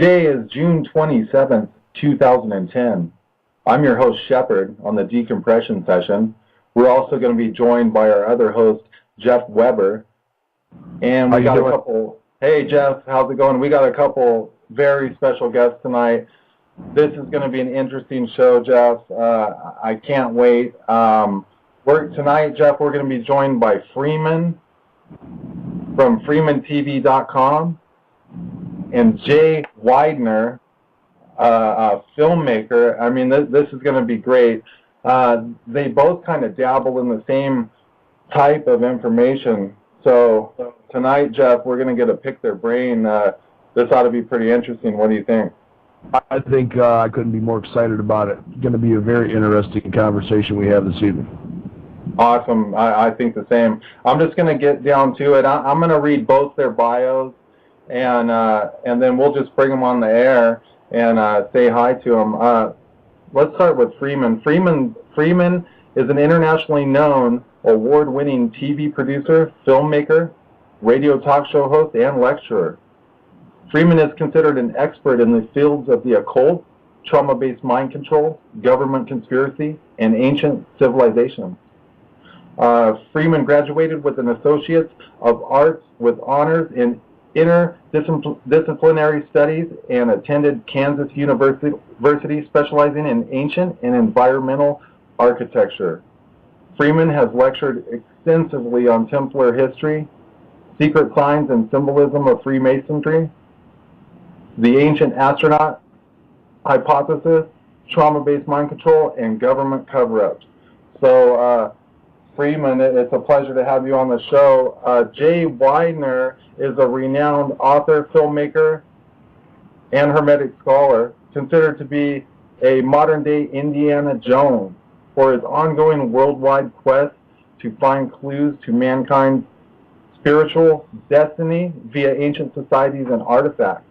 Today is June 27th, 2010. I'm your host, Shepard, on the decompression session. We're also going to be joined by our other host, Jeff Weber. And we got a couple, hey Jeff, how's it going? We got a couple very special guests tonight. This is going to be an interesting show, Jeff. I can't wait. Tonight, Jeff, we're going to be joined by Freeman from FreemanTV.com and Jay Weidner, a filmmaker. I mean, this is going to be great. They both kind of dabble in the same type of information. So tonight, Jeff, we're going to get to pick their brain. This ought to be pretty interesting. What do you think? I think I couldn't be more excited about it. It's going to be a very interesting conversation we have this evening. Awesome. I think the same. I'm just going to get down to it. I'm going to read both their bios, and then we'll just bring them on the air and say hi to them. Let's start with Freeman. Freeman is an internationally known, award-winning TV producer, filmmaker, radio talk show host, and lecturer. Freeman is considered an expert in the fields of the occult, trauma-based mind control, government conspiracy, and ancient civilization. Freeman graduated with an Associate of Arts with honors in interdisciplinary studies and attended Kansas University specializing in ancient and environmental architecture. Freeman has lectured extensively on Templar history, secret signs and symbolism of Freemasonry, the ancient astronaut hypothesis, trauma-based mind control, and government cover-ups. So, Freeman, it's a pleasure to have you on the show. Jay Weidner is a renowned author, filmmaker, and Hermetic scholar, considered to be a modern-day Indiana Jones for his ongoing worldwide quest to find clues to mankind's spiritual destiny via ancient societies and artifacts.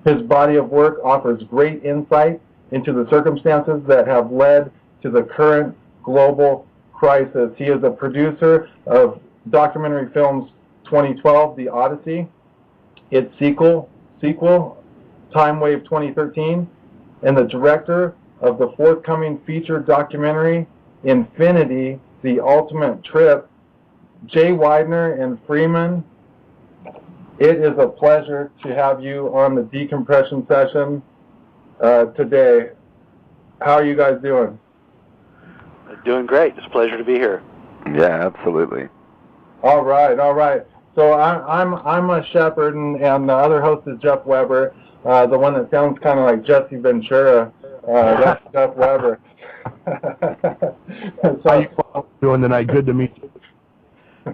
His body of work offers great insight into the circumstances that have led to the current global crisis. He is a producer of documentary films 2012, The Odyssey, its sequel, Time Wave 2013, and the director of the forthcoming feature documentary, Infinity, The Ultimate Trip. Jay Weidner and Freeman, it is a pleasure to have you on the decompression session today. How are you guys doing? Doing great. It's a pleasure to be here. Yeah, absolutely. All right. So I'm a Shepard, and the other host is Jeff Weber, the one that sounds kind of like Jesse Ventura. That's Jeff Weber. So, how you doing tonight? Good to meet you.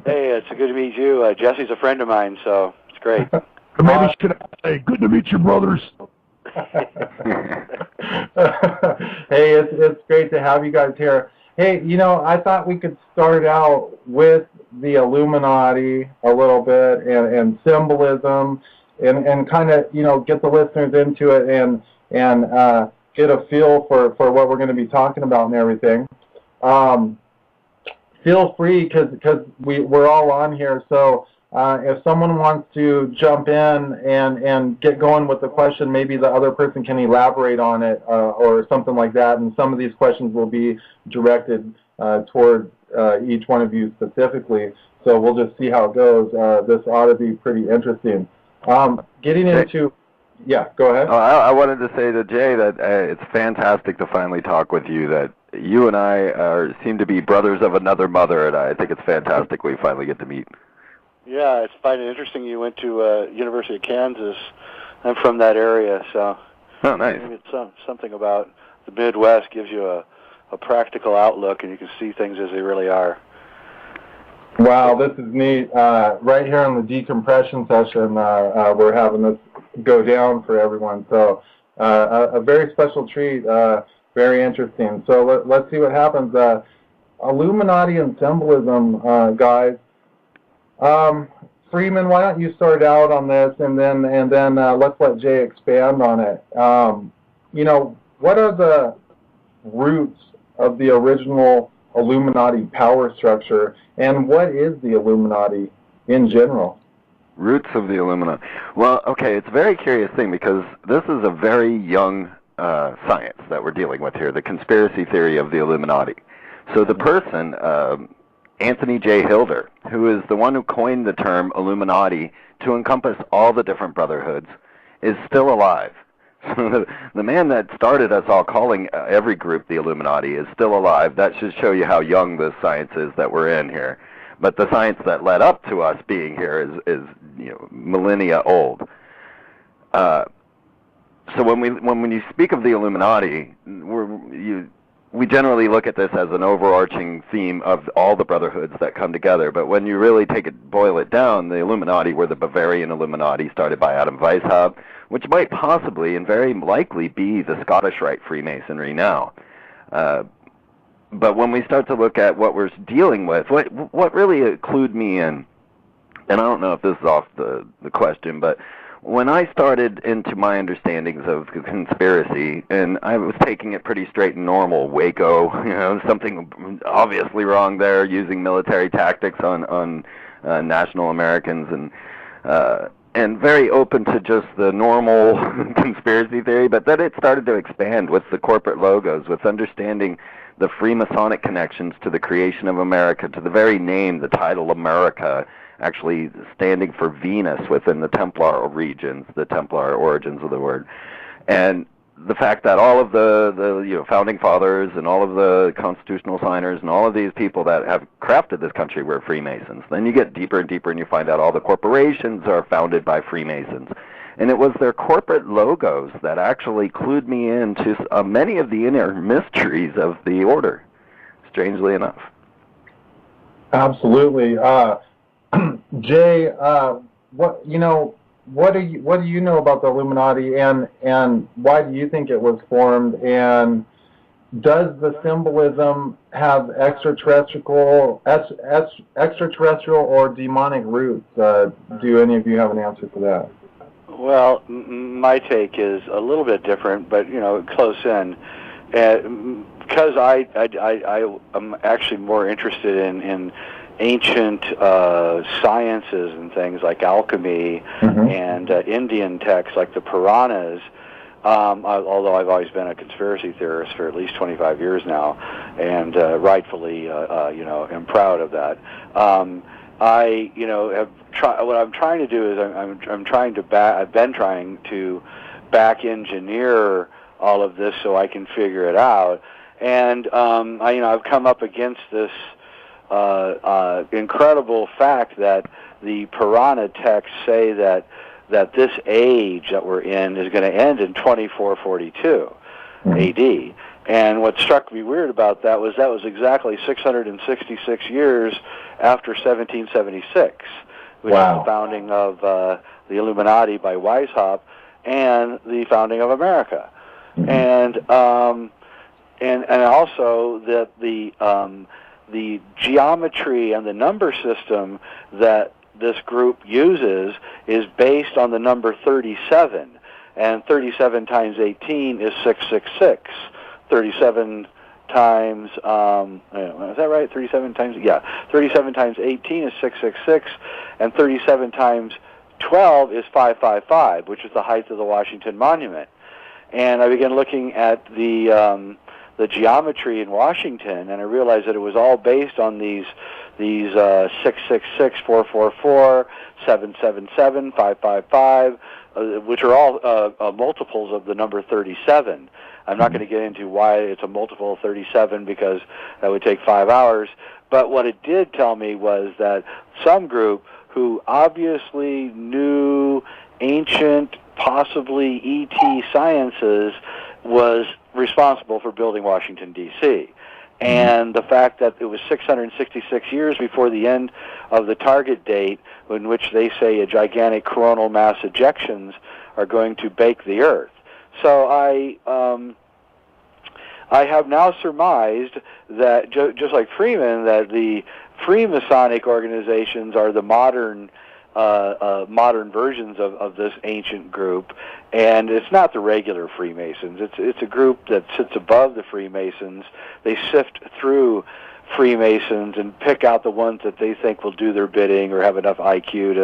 Hey, it's good to meet you. Jesse's a friend of mine, so it's great. Or maybe should I say, good to meet you, brothers. Hey, it's great to have you guys here. Hey, I thought we could start out with the Illuminati a little bit and symbolism and kind of, get the listeners into it and get a feel for what we're going to be talking about and everything. Feel free, because we're all on here, so if someone wants to jump in and get going with the question, maybe the other person can elaborate on it or something like that, and some of these questions will be directed toward each one of you specifically, so we'll just see how it goes. This ought to be pretty interesting. Getting into... Yeah, go ahead. I wanted to say to Jay that it's fantastic to finally talk with you, that you and I seem to be brothers of another mother, and I think it's fantastic we finally get to meet. Yeah, it's fine and interesting. You went to University of Kansas. I'm from that area, so oh, nice. Maybe it's something about the Midwest gives you a practical outlook, and you can see things as they really are. Wow, this is neat. Right here on the decompression session, we're having this go down for everyone. So a very special treat, very interesting. So let's see what happens. Illuminati and symbolism, guys. Freeman, why don't you start out on this, and then let's let Jay expand on it. What are the roots of the original Illuminati power structure, and what is the Illuminati in general? Roots of the Illuminati. Well, okay, it's a very curious thing because this is a very young science that we're dealing with here, the conspiracy theory of the Illuminati. So the person, Anthony J. Hilder, who is the one who coined the term Illuminati to encompass all the different brotherhoods, is still alive. So the man that started us all calling every group the Illuminati is still alive. That should show you how young this science is that we're in here. But the science that led up to us being here is millennia old. So when you speak of the Illuminati, we generally look at this as an overarching theme of all the brotherhoods that come together. But when you really boil it down, the Illuminati were the Bavarian Illuminati started by Adam Weishaupt, which might possibly and very likely be the Scottish Rite Freemasonry now. But when we start to look at what we're dealing with, what really clued me in, and I don't know if this is off the question, but when I started into my understandings of conspiracy, and I was taking it pretty straight and normal, Waco, something obviously wrong there, using military tactics on national Americans, and very open to just the normal conspiracy theory, but then it started to expand with the corporate logos, with understanding the Freemasonic connections to the creation of America, to the very name, the title America, actually standing for Venus within the Templar regions, the Templar origins of the word. And the fact that all of the founding fathers and all of the constitutional signers and all of these people that have crafted this country were Freemasons. Then you get deeper and deeper and you find out all the corporations are founded by Freemasons. And it was their corporate logos that actually clued me into many of the inner mysteries of the order, strangely enough. Absolutely. Jay, what do you know about the Illuminati, and why do you think it was formed? And does the symbolism have extraterrestrial or demonic roots? Do any of you have an answer for that? Well, my take is a little bit different, but close in. Because I am actually more interested in ancient sciences and things like alchemy and Indian texts like the Puranas. Although I've always been a conspiracy theorist for at least 25 years now, and rightfully, am proud of that. What I'm trying to do is I've been trying to back engineer all of this so I can figure it out, and I've come up against this incredible fact that the Purana texts say that this age that we're in is going to end in 2442 AD. And what struck me weird about that was exactly 666 years after 1776, which is the founding of the Illuminati by Weishaupt and the founding of America. And also that the geometry and the number system that this group uses is based on the number 37, and 37 times 18 is 666. 37 times, is that right? 37 times 18 is 666, and 37 times 12 is 555, which is the height of the Washington Monument. And I began looking at the geometry in Washington, and I realized that it was all based on these 666, 444, 777, 555, which are all multiples of the number 37. I'm not going to get into why it's a multiple of 37 because that would take 5 hours. But what it did tell me was that some group who obviously knew ancient, possibly ET sciences, was responsible for building Washington, D.C. And the fact that it was 666 years before the end of the target date, in which they say a gigantic coronal mass ejections are going to bake the Earth. So I have now surmised that, just like Freeman, that the Freemasonic organizations are the modern versions of this ancient group, and it's not the regular Freemasons. It's a group that sits above the Freemasons. They sift through Freemasons and pick out the ones that they think will do their bidding or have enough IQ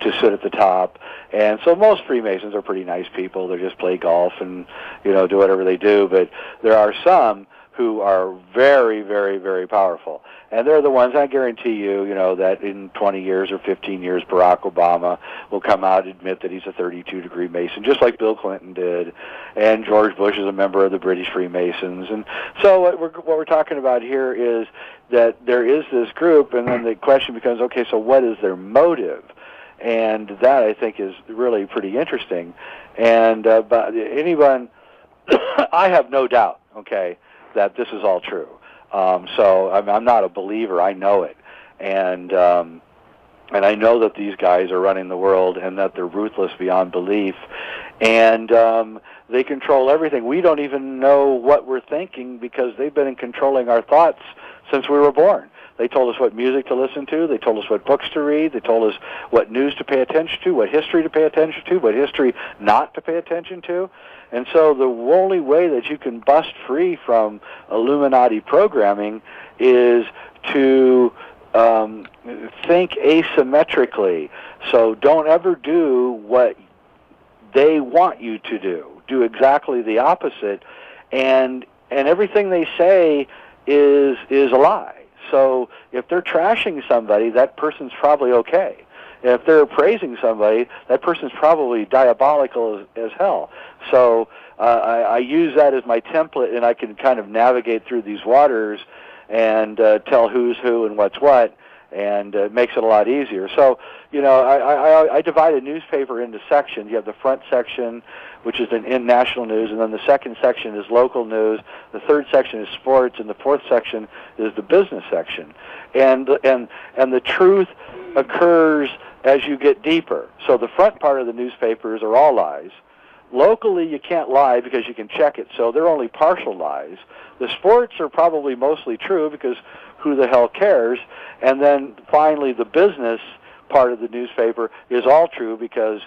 to sit at the top. And so most Freemasons are pretty nice people. They just play golf and, do whatever they do. But there are some who are very, very, very powerful. And they're the ones, I guarantee you, that in 20 years or 15 years, Barack Obama will come out and admit that he's a 32-degree Mason, just like Bill Clinton did. And George Bush is a member of the British Freemasons. And so what we're talking about here is that there is this group, and then the question becomes, okay, so what is their motive? And that, I think, is really pretty interesting. And but anyone, I have no doubt, okay, that this is all true. So I'm not a believer. I know it, and I know that these guys are running the world, and that they're ruthless beyond belief, and they control everything. We don't even know what we're thinking because they've been controlling our thoughts since we were born. They told us what music to listen to. They told us what books to read. They told us what news to pay attention to, what history to pay attention to, what history not to pay attention to. And so the only way that you can bust free from Illuminati programming is to think asymmetrically. So don't ever do what they want you to do. Do exactly the opposite. And everything they say is a lie. So if they're trashing somebody, that person's probably okay. If they're praising somebody, that person's probably diabolical as hell. So I use that as my template, and I can kind of navigate through these waters and tell who's who and what's what, and it makes it a lot easier. So, I divide a newspaper into sections. You have the front section, which is in national news, and then the second section is local news. The third section is sports, and the fourth section is the business section. And the truth occurs as you get deeper. So the front part of the newspapers are all lies. Locally, you can't lie because you can check it, so they're only partial lies. The sports are probably mostly true because who the hell cares? And then finally, the business part of the newspaper is all true because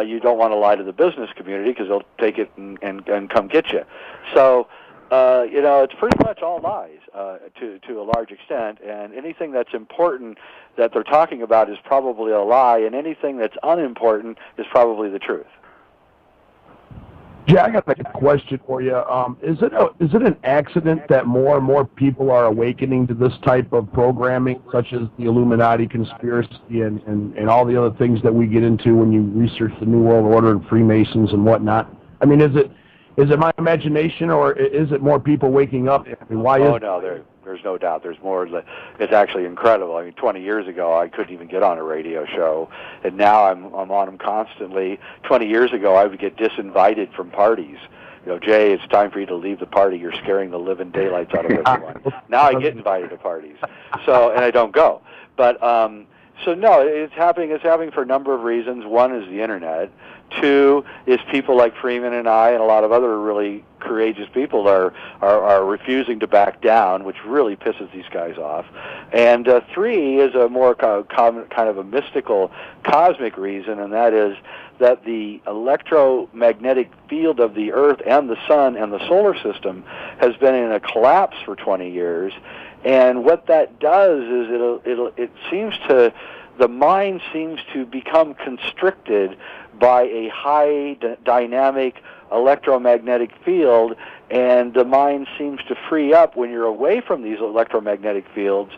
you don't want to lie to the business community because they'll take it and come get you. So, it's pretty much all lies to a large extent, and anything that's important that they're talking about is probably a lie, and anything that's unimportant is probably the truth. Yeah, I got a question for you. Is it an accident that more and more people are awakening to this type of programming, such as the Illuminati conspiracy and all the other things that we get into when you research the New World Order and Freemasons and whatnot? I mean, is it my imagination, or is it more people waking up? I mean, why there's no doubt. There's more. It's actually incredible. I mean, 20 years ago, I couldn't even get on a radio show, and now I'm on them constantly. 20 years ago, I would get disinvited from parties. Jay, it's time for you to leave the party. You're scaring the living daylights out of everyone. Now I get invited to parties, and I don't go. But so no, it's happening. It's happening for a number of reasons. One is the internet. Two is people like Freeman and I and a lot of other really courageous people are refusing to back down, which really pisses these guys off. And three is a more kind of a mystical, cosmic reason, and that is that the electromagnetic field of the Earth and the Sun and the solar system has been in a collapse for 20 years. And what that does is the mind seems to become constricted by a high dynamic electromagnetic field, and the mind seems to free up when you're away from these electromagnetic fields.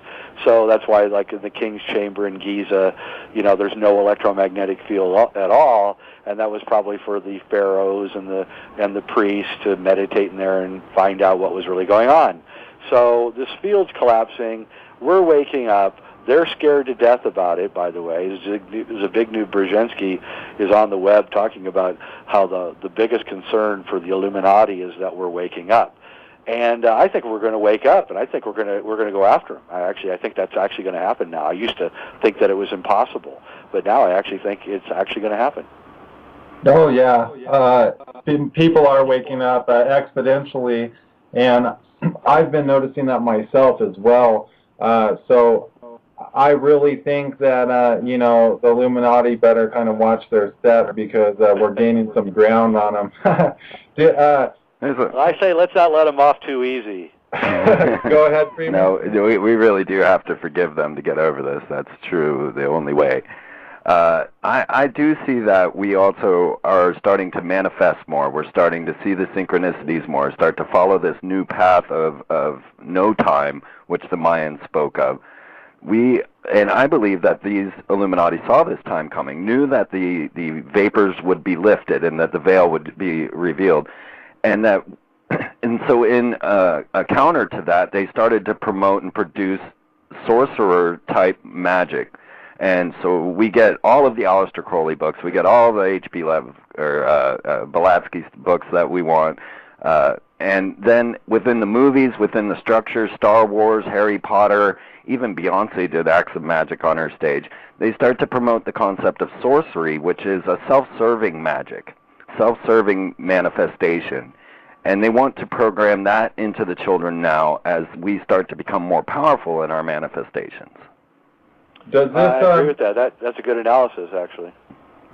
So that's why, like in the King's Chamber in Giza, there's no electromagnetic field at all, and that was probably for the pharaohs and the priests to meditate in there and find out what was really going on. So this field's collapsing. We're waking up. They're scared to death about it, by the way. There's a big new Brzezinski is on the web talking about how the biggest concern for the Illuminati is that we're waking up. And I think we're going to wake up, and I think we're going to go after them. I think that's actually going to happen now. I used to think that it was impossible, but now I actually think it's actually going to happen. Oh, yeah. People are waking up exponentially, and I've been noticing that myself as well. So I really think that, the Illuminati better kind of watch their step because we're gaining some ground on them. I say let's not let them off too easy. Go ahead, Freeman. No, we really do have to forgive them to get over this. That's true, the only way. I do see that we also are starting to manifest more. We're starting to see the synchronicities more, start to follow this new path of no time, which the Mayans spoke of. And I believe that these Illuminati saw this time coming, knew that the vapors would be lifted and that the veil would be revealed, and so in a counter to that, they started to promote and produce sorcerer-type magic. And so we get all of the Aleister Crowley books, we get all the H.P. Blavatsky's books that we want, and then within the movies, within the structure, Star Wars, Harry Potter, even Beyonce did acts of magic on her stage. They start to promote the concept of sorcery, which is a self-serving magic, self-serving manifestation. And they want to program that into the children now as we start to become more powerful in our manifestations. Does this, I agree with that. That's a good analysis, actually.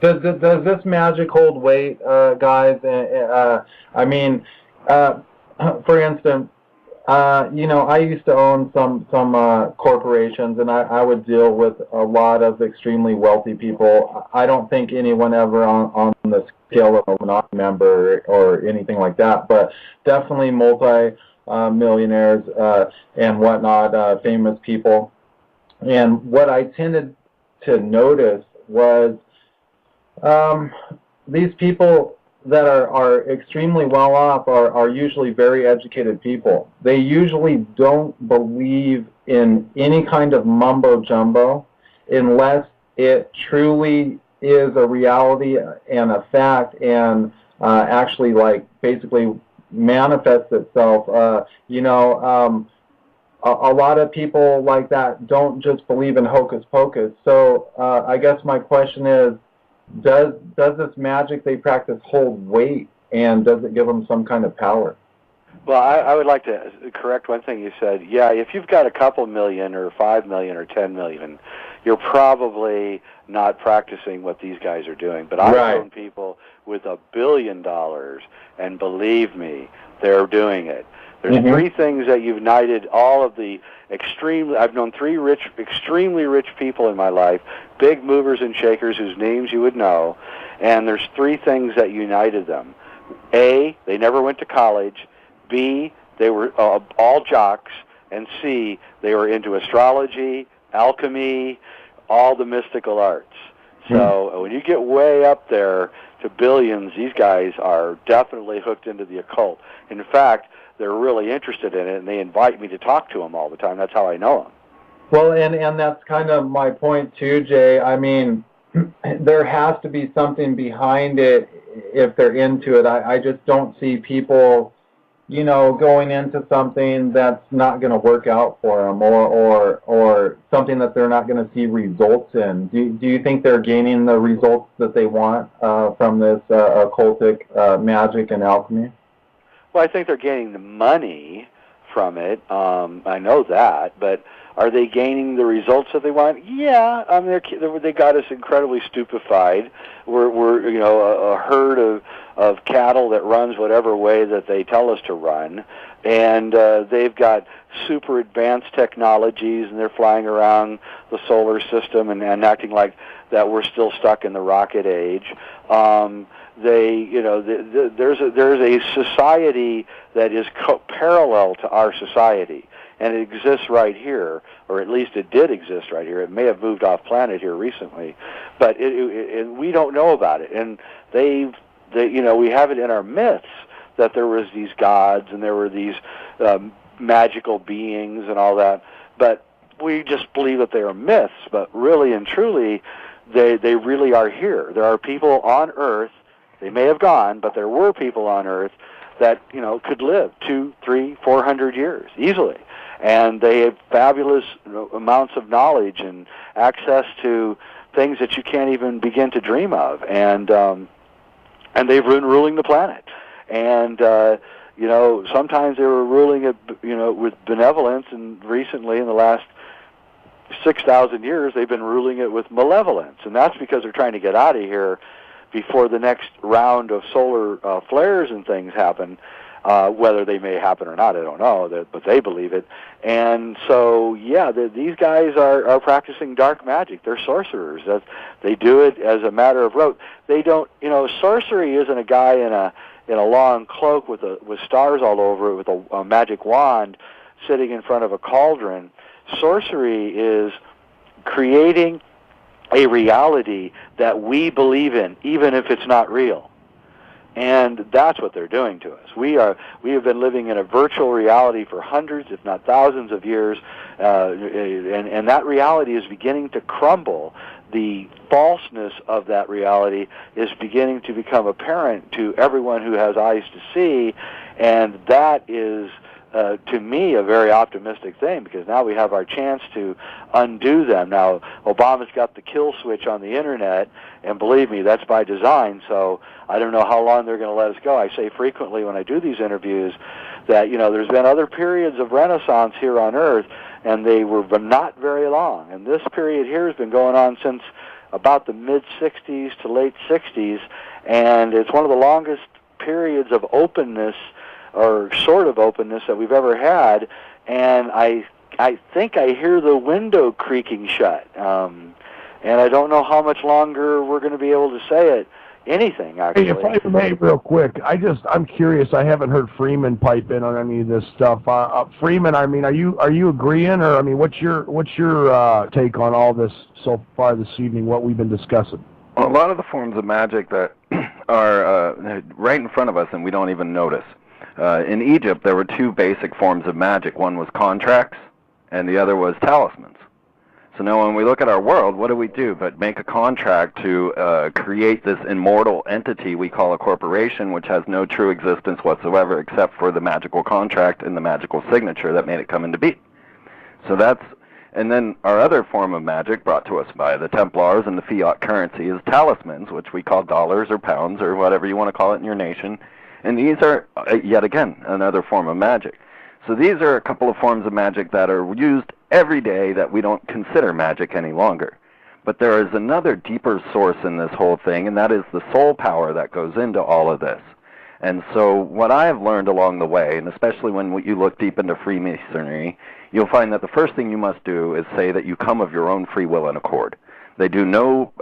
Does this magic hold weight, guys? I mean, for instance, I used to own some corporations, and I would deal with a lot of extremely wealthy people. I don't think anyone ever on the scale of a not member or anything like that, but definitely multi-millionaires and whatnot, famous people. And what I tended to notice was these people that are extremely well off are usually very educated people. They usually don't believe in any kind of mumbo jumbo unless it truly is a reality and a fact and actually basically manifests itself. A lot of people like that don't just believe in hocus pocus. So I guess my question is, does this magic they practice hold weight, and does it give them some kind of power? Well, I would like to correct one thing you said. Yeah, if you've got a couple million or 5 million or 10 million, you're probably not practicing what these guys are doing. But I've known people with $1 billion, and believe me, they're doing it. There's three things that united all of the I've known three extremely rich people in my life, big movers and shakers whose names you would know, and there's three things that united them. A, they never went to college. B, they were all jocks. And C, they were into astrology, alchemy, all the mystical arts. So when you get way up there to billions, these guys are definitely hooked into the occult. In fact, they're really interested in it, and they invite me to talk to them all the time. That's how I know them. Well, and that's kind of my point too, Jay. I mean, there has to be something behind it if they're into it. I just don't see people, going into something that's not going to work out for them, or something that they're not going to see results in. Do you think they're gaining the results that they want from this occultic magic and alchemy? Well, I think they're gaining the money from it. I know that, but are they gaining the results that they want? Yeah, I mean, they got us incredibly stupefied. We're a herd of cattle that runs whatever way that they tell us to run, and they've got super advanced technologies, and they're flying around the solar system and acting like that we're still stuck in the rocket age. There's a society that is parallel to our society, and it exists right here, or at least it did exist right here. It may have moved off planet here recently, but we don't know about it. And we have it in our myths that there was these gods and there were these magical beings and all that, but we just believe that they are myths. But really and truly, they really are here. There are people on Earth. They may have gone, but there were people on Earth that could live 200, 300, 400 years easily, and they have fabulous amounts of knowledge and access to things that you can't even begin to dream of, and they've been ruling the planet, and sometimes they were ruling it with benevolence, and recently in the last 6,000 years they've been ruling it with malevolence, and that's because they're trying to get out of here before the next round of solar flares and things happen. Whether they may happen or not, I don't know, but they believe it. And so, yeah, these guys are practicing dark magic. They're sorcerers. They do it as a matter of rote. They don't, sorcery isn't a guy in a long cloak with stars all over it with a magic wand sitting in front of a cauldron. Sorcery is creating a reality that we believe in, even if it's not real. And that's what they're doing to us. We have been living in a virtual reality for hundreds, if not thousands of years, and that reality is beginning to crumble. The falseness of that reality is beginning to become apparent to everyone who has eyes to see, and that is, to me, a very optimistic thing, because now we have our chance to undo them. Now, Obama's got the kill switch on the Internet, and believe me, that's by design, so I don't know how long they're going to let us go. I say frequently when I do these interviews that, there's been other periods of Renaissance here on Earth, and they were not very long. And this period here has been going on since about the mid-'60s to late '60s, and it's one of the longest periods of openness, or sort of openness, that we've ever had. And I think I hear the window creaking shut. And I don't know how much longer we're going to be able to say anything, actually. Hey, if I may, real quick, I'm curious. I haven't heard Freeman pipe in on any of this stuff. Freeman, are you agreeing, or what's your take on all this so far this evening? What we've been discussing? Well, a lot of the forms of magic that are right in front of us, and we don't even notice. In Egypt, there were two basic forms of magic. One was contracts, and the other was talismans. So now when we look at our world, what do we do but make a contract to create this immortal entity we call a corporation, which has no true existence whatsoever except for the magical contract and the magical signature that made it come into being. So and then our other form of magic brought to us by the Templars and the fiat currency is talismans, which we call dollars or pounds or whatever you want to call it in your nation. And these are, yet again, another form of magic. So these are a couple of forms of magic that are used every day that we don't consider magic any longer. But there is another deeper source in this whole thing, and that is the soul power that goes into all of this. And so what I have learned along the way, and especially when you look deep into Freemasonry, you'll find that the first thing you must do is say that you come of your own free will and accord. They do no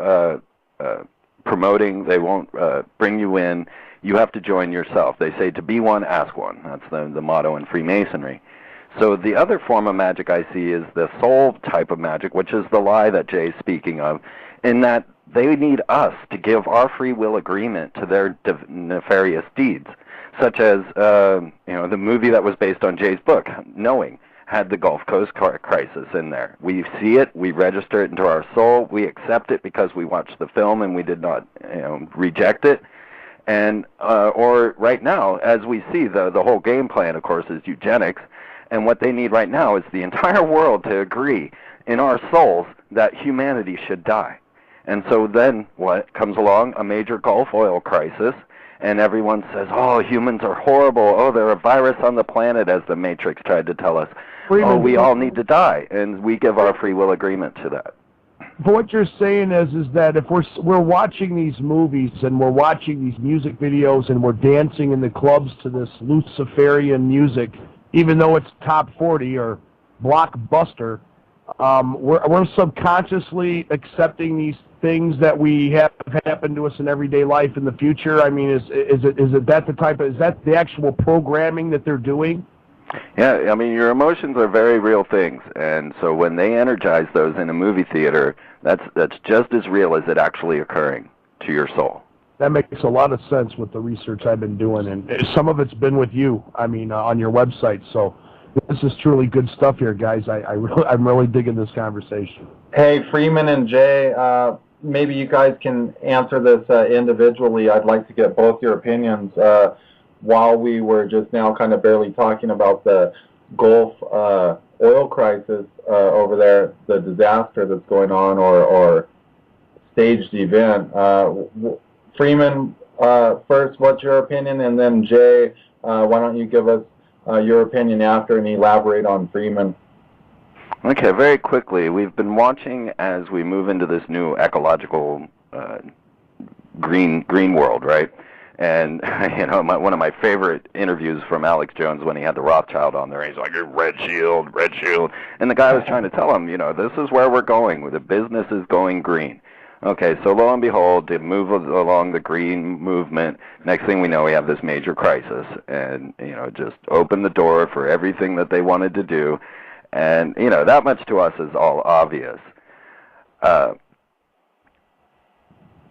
promoting. They won't bring you in. You have to join yourself. They say to be one, ask one. That's the motto in Freemasonry. So the other form of magic I see is the soul type of magic, which is the lie that Jay's speaking of, in that they need us to give our free will agreement to their nefarious deeds, such as the movie that was based on Jay's book, Knowing, had the Gulf Coast crisis in there. We see it, we register it into our soul, we accept it because we watched the film and we did not reject it. And or right now, as we see, the whole game plan, of course, is eugenics. And what they need right now is the entire world to agree in our souls that humanity should die. And so then what comes along? A major Gulf oil crisis, and everyone says, oh, humans are horrible. Oh, they're a virus on the planet, as the Matrix tried to tell us. Freeman, oh, we all need to die, and we give our free will agreement to that. But what you're saying is that if we're watching these movies and we're watching these music videos and we're dancing in the clubs to this Luciferian music, even though it's top 40 or blockbuster, we're subconsciously accepting these things that we have happen to us in everyday life in the future. Is that the actual programming that they're doing? Yeah, your emotions are very real things, and so when they energize those in a movie theater, that's just as real as it actually occurring to your soul. That makes a lot of sense with the research I've been doing, and some of it's been with you, on your website, so this is truly good stuff here, guys. I'm really digging this conversation. Hey, Freeman and Jay, maybe you guys can answer this individually. I'd like to get both your opinions. While we were just now kind of barely talking about the Gulf oil crisis over there, the disaster that's going on or staged event. Freeman, first, what's your opinion? And then Jay, why don't you give us your opinion after and elaborate on Freeman? Okay, very quickly, we've been watching as we move into this new ecological green world, right? And one of my favorite interviews from Alex Jones when he had the Rothschild on there. He's like, red shield, red shield, and the guy was trying to tell him, this is where we're going. The business is going green. Okay, so lo and behold, to move along the green movement, next thing we know, we have this major crisis, and just open the door for everything that they wanted to do, and that much to us is all obvious.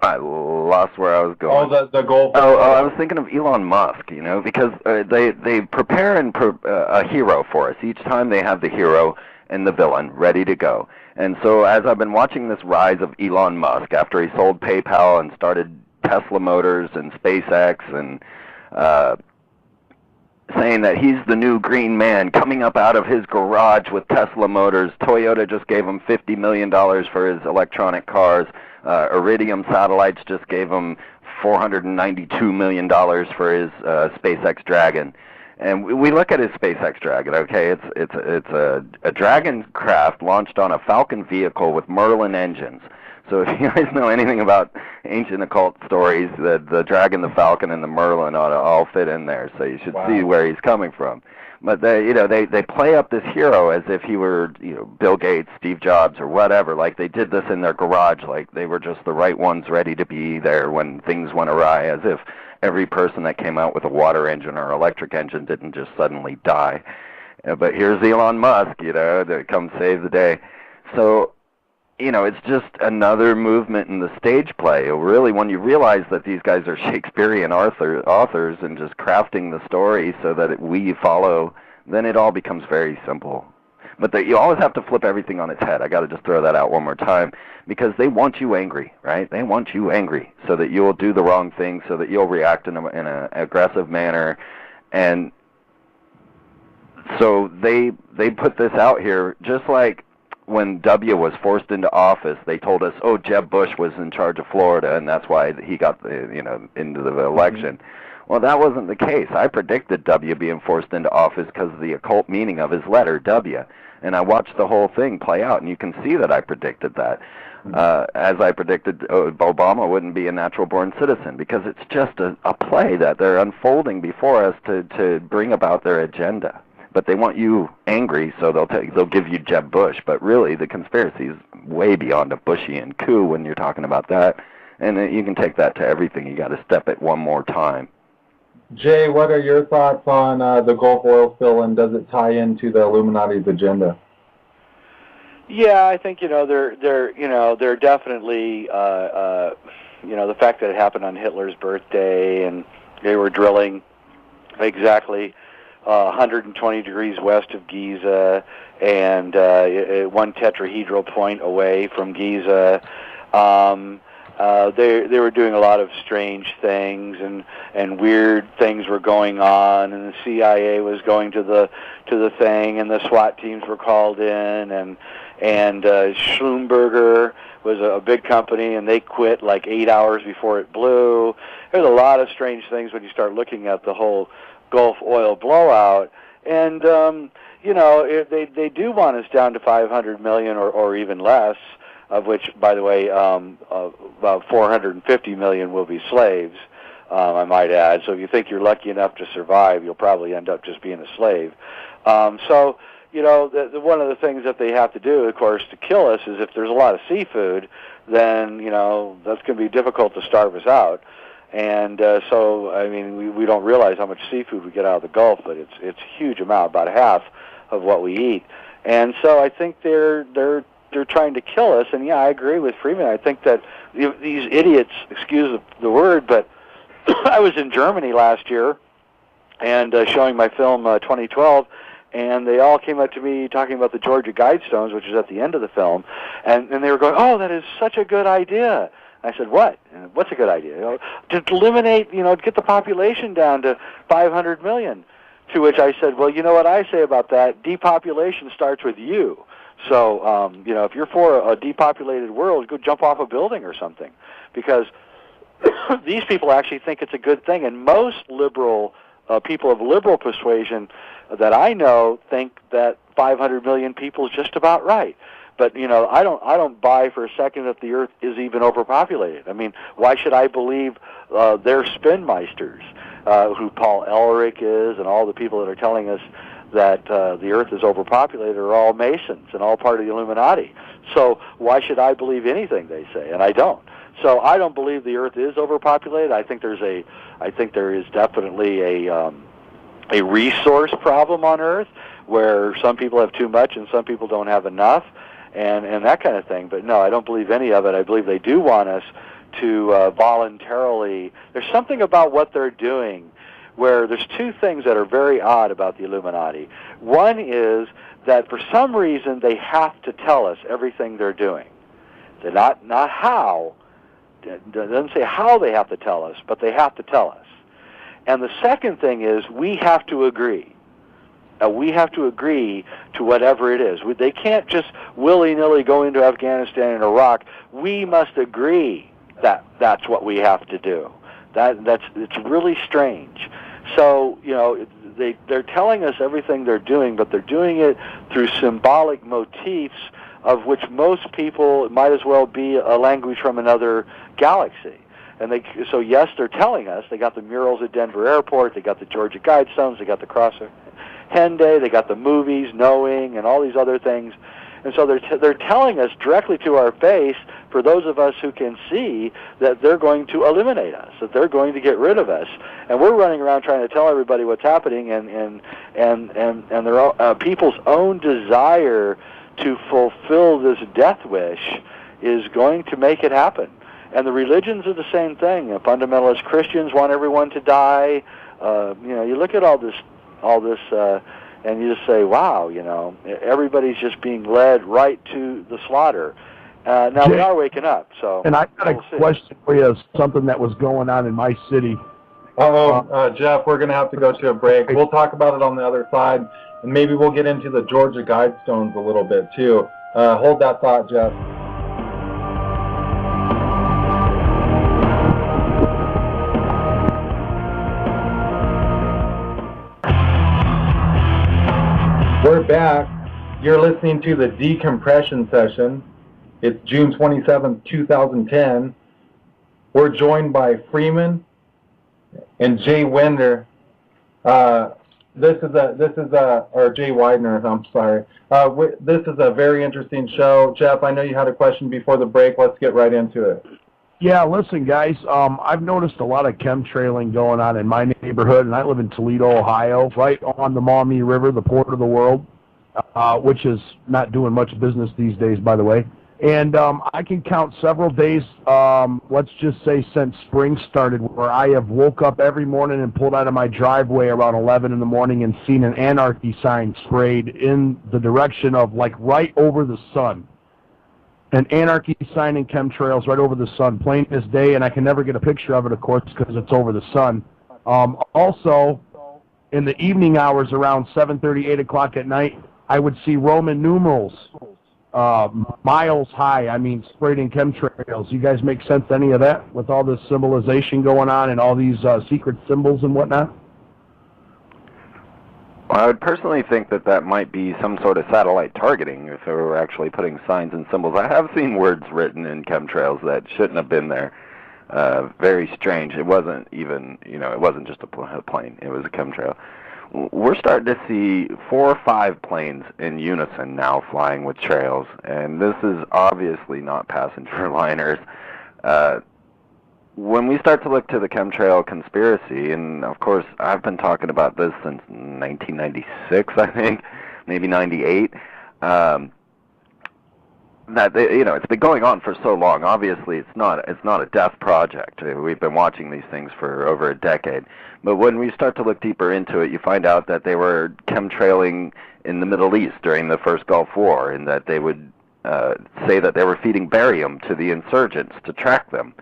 I lost where I was going. Oh, the goal. I was thinking of Elon Musk, because they prepare a hero for us. Each time they have the hero and the villain ready to go. And so as I've been watching this rise of Elon Musk after he sold PayPal and started Tesla Motors and SpaceX and saying that he's the new green man coming up out of his garage with Tesla Motors. Toyota just gave him $50 million for his electronic cars. Iridium Satellites just gave him $492 million for his SpaceX Dragon. And we look at his SpaceX Dragon, okay? It's a Dragon craft launched on a Falcon vehicle with Merlin engines. So if you guys know anything about ancient occult stories, the Dragon, the Falcon, and the Merlin ought to all fit in there. So you should see where he's coming from. But they play up this hero as if he were Bill Gates, Steve Jobs, or whatever. Like they did this in their garage, like they were just the right ones ready to be there when things went awry, as if every person that came out with a water engine or electric engine didn't just suddenly die. But here's Elon Musk, to come save the day. So, it's just another movement in the stage play. Really, when you realize that these guys are Shakespearean authors and just crafting the story so that we follow, then it all becomes very simple. But you always have to flip everything on its head. I got to just throw that out one more time, because they want you angry, right? They want you angry so that you'll do the wrong thing, so that you'll react in an aggressive manner. And so they put this out here, just like when W was forced into office, they told us, Jeb Bush was in charge of Florida, and that's why he got into the election. Mm-hmm. Well, that wasn't the case. I predicted W being forced into office because of the occult meaning of his letter, W. And I watched the whole thing play out, and you can see that I predicted that. As I predicted, Obama wouldn't be a natural-born citizen, because it's just a play that they're unfolding before us to bring about their agenda. But they want you angry, so they'll give you Jeb Bush. But really, the conspiracy is way beyond a Bushian coup when you're talking about that. And you can take that to everything. You got to step it one more time. Jay, what are your thoughts on the Gulf oil spill, and does it tie into the Illuminati's agenda? Yeah, I think they're definitely the fact that it happened on Hitler's birthday, and they were drilling exactly 120 degrees west of Giza, and one tetrahedral point away from Giza. They were doing a lot of strange things, and weird things were going on, and the CIA was going to the thing, and the SWAT teams were called in, and Schlumberger was a big company, and they quit like 8 hours before it blew. There's a lot of strange things when you start looking at the whole Gulf oil blowout, and they do want us down to 500 million or even less, of which, by the way, about 450 million will be slaves, I might add. So if you think you're lucky enough to survive, you'll probably end up just being a slave. So one of the things that they have to do, of course, to kill us is if there's a lot of seafood, then that's going to be difficult to starve us out. And so, I mean, we don't realize how much seafood we get out of the Gulf, but it's a huge amount, about half of what we eat. And so I think they're trying to kill us. And yeah, I agree with Freeman. I think that these idiots, excuse the word, but I was in Germany last year and showing my film 2012, and they all came up to me talking about the Georgia Guidestones, which is at the end of the film, and they were going, "Oh, that is such a good idea." I said, "What? What's a good idea?" To eliminate, get the population down to 500 million. To which I said, "Well, you know what I say about that? Depopulation starts with you. So, if you're for a depopulated world, go jump off a building or something, because these people actually think it's a good thing." And most liberal people of liberal persuasion that I know think that 500 million people is just about right. But I don't buy for a second that the Earth is even overpopulated. I mean, why should I believe their spinmeisters, who Paul Ehrlich is, and all the people that are telling us that the Earth is overpopulated are all Masons and all part of the Illuminati. So why should I believe anything they say? And I don't. So I don't believe the Earth is overpopulated. I think there is definitely a resource problem on Earth where some people have too much and some people don't have enough, and that kind of thing. But no, I don't believe any of it. I believe they do want us to voluntarily. There's something about what they're doing where there's two things that are very odd about the Illuminati. One is that for some reason they have to tell us everything they're doing. They're not how. It doesn't say how they have to tell us, but they have to tell us. And the second thing is we have to agree. We have to agree to whatever it is. They can't just willy-nilly go into Afghanistan and Iraq. We must agree that that's what we have to do. It's really strange. So, they're telling us everything they're doing, but they're doing it through symbolic motifs of which most people might as well be a language from another galaxy. And so yes, they're telling us. They got the murals at Denver Airport, they got the Georgia Guidestones, they got the Cross of Henday, they got the movies, Knowing, and all these other things. And so they're telling us directly to our face, for those of us who can see, that they're going to eliminate us, that they're going to get rid of us, and we're running around trying to tell everybody what's happening, and their people's own desire to fulfill this death wish is going to make it happen. And the religions are the same thing. Fundamentalist Christians want everyone to die. You look at all this, and you just say, wow, everybody's just being led right to the slaughter. Now, we are waking up, so... And I got a question for you, something that was going on in my city. Jeff, we're going to have to go to a break. We'll talk about it on the other side, and maybe we'll get into the Georgia Guidestones a little bit, too. Hold that thought, Jeff. We're back. You're listening to the Decompression Session. It's June 27th, 2010. We're joined by Freeman and Jay Weidner. Or Jay Weidner, I'm sorry. This is a very interesting show. Jeff, I know you had a question before the break. Let's get right into it. Yeah, listen, guys, I've noticed a lot of chemtrailing going on in my neighborhood, and I live in Toledo, Ohio, right on the Maumee River, the port of the world, which is not doing much business these days, by the way. And I can count several days, let's just say since spring started, where I have woke up every morning and pulled out of my driveway around 11 in the morning and seen an anarchy sign sprayed in the direction of, like, right over the sun. An anarchy sign in chemtrails right over the sun, plain as day, and I can never get a picture of it, of course, because it's over the sun. Also, in the evening hours around 7:30, 8 o'clock at night, I would see Roman numerals miles high, sprayed in chemtrails. You guys make sense any of that with all this symbolization going on and all these secret symbols and whatnot? Well, I would personally think that might be some sort of satellite targeting if they were actually putting signs and symbols. I have seen words written in chemtrails that shouldn't have been there. Very strange. It wasn't even, it wasn't just a plane. It was a chemtrail. We're starting to see 4 or 5 planes in unison now flying with trails, and this is obviously not passenger liners. When we start to look to the chemtrail conspiracy, and of course I've been talking about this since 1996, I think, maybe 98, that it's been going on for so long. Obviously, it's not a death project. We've been watching these things for over a decade. But when we start to look deeper into it, you find out that they were chemtrailing in the Middle East during the first Gulf War, and that they would say that they were feeding barium to the insurgents to track them.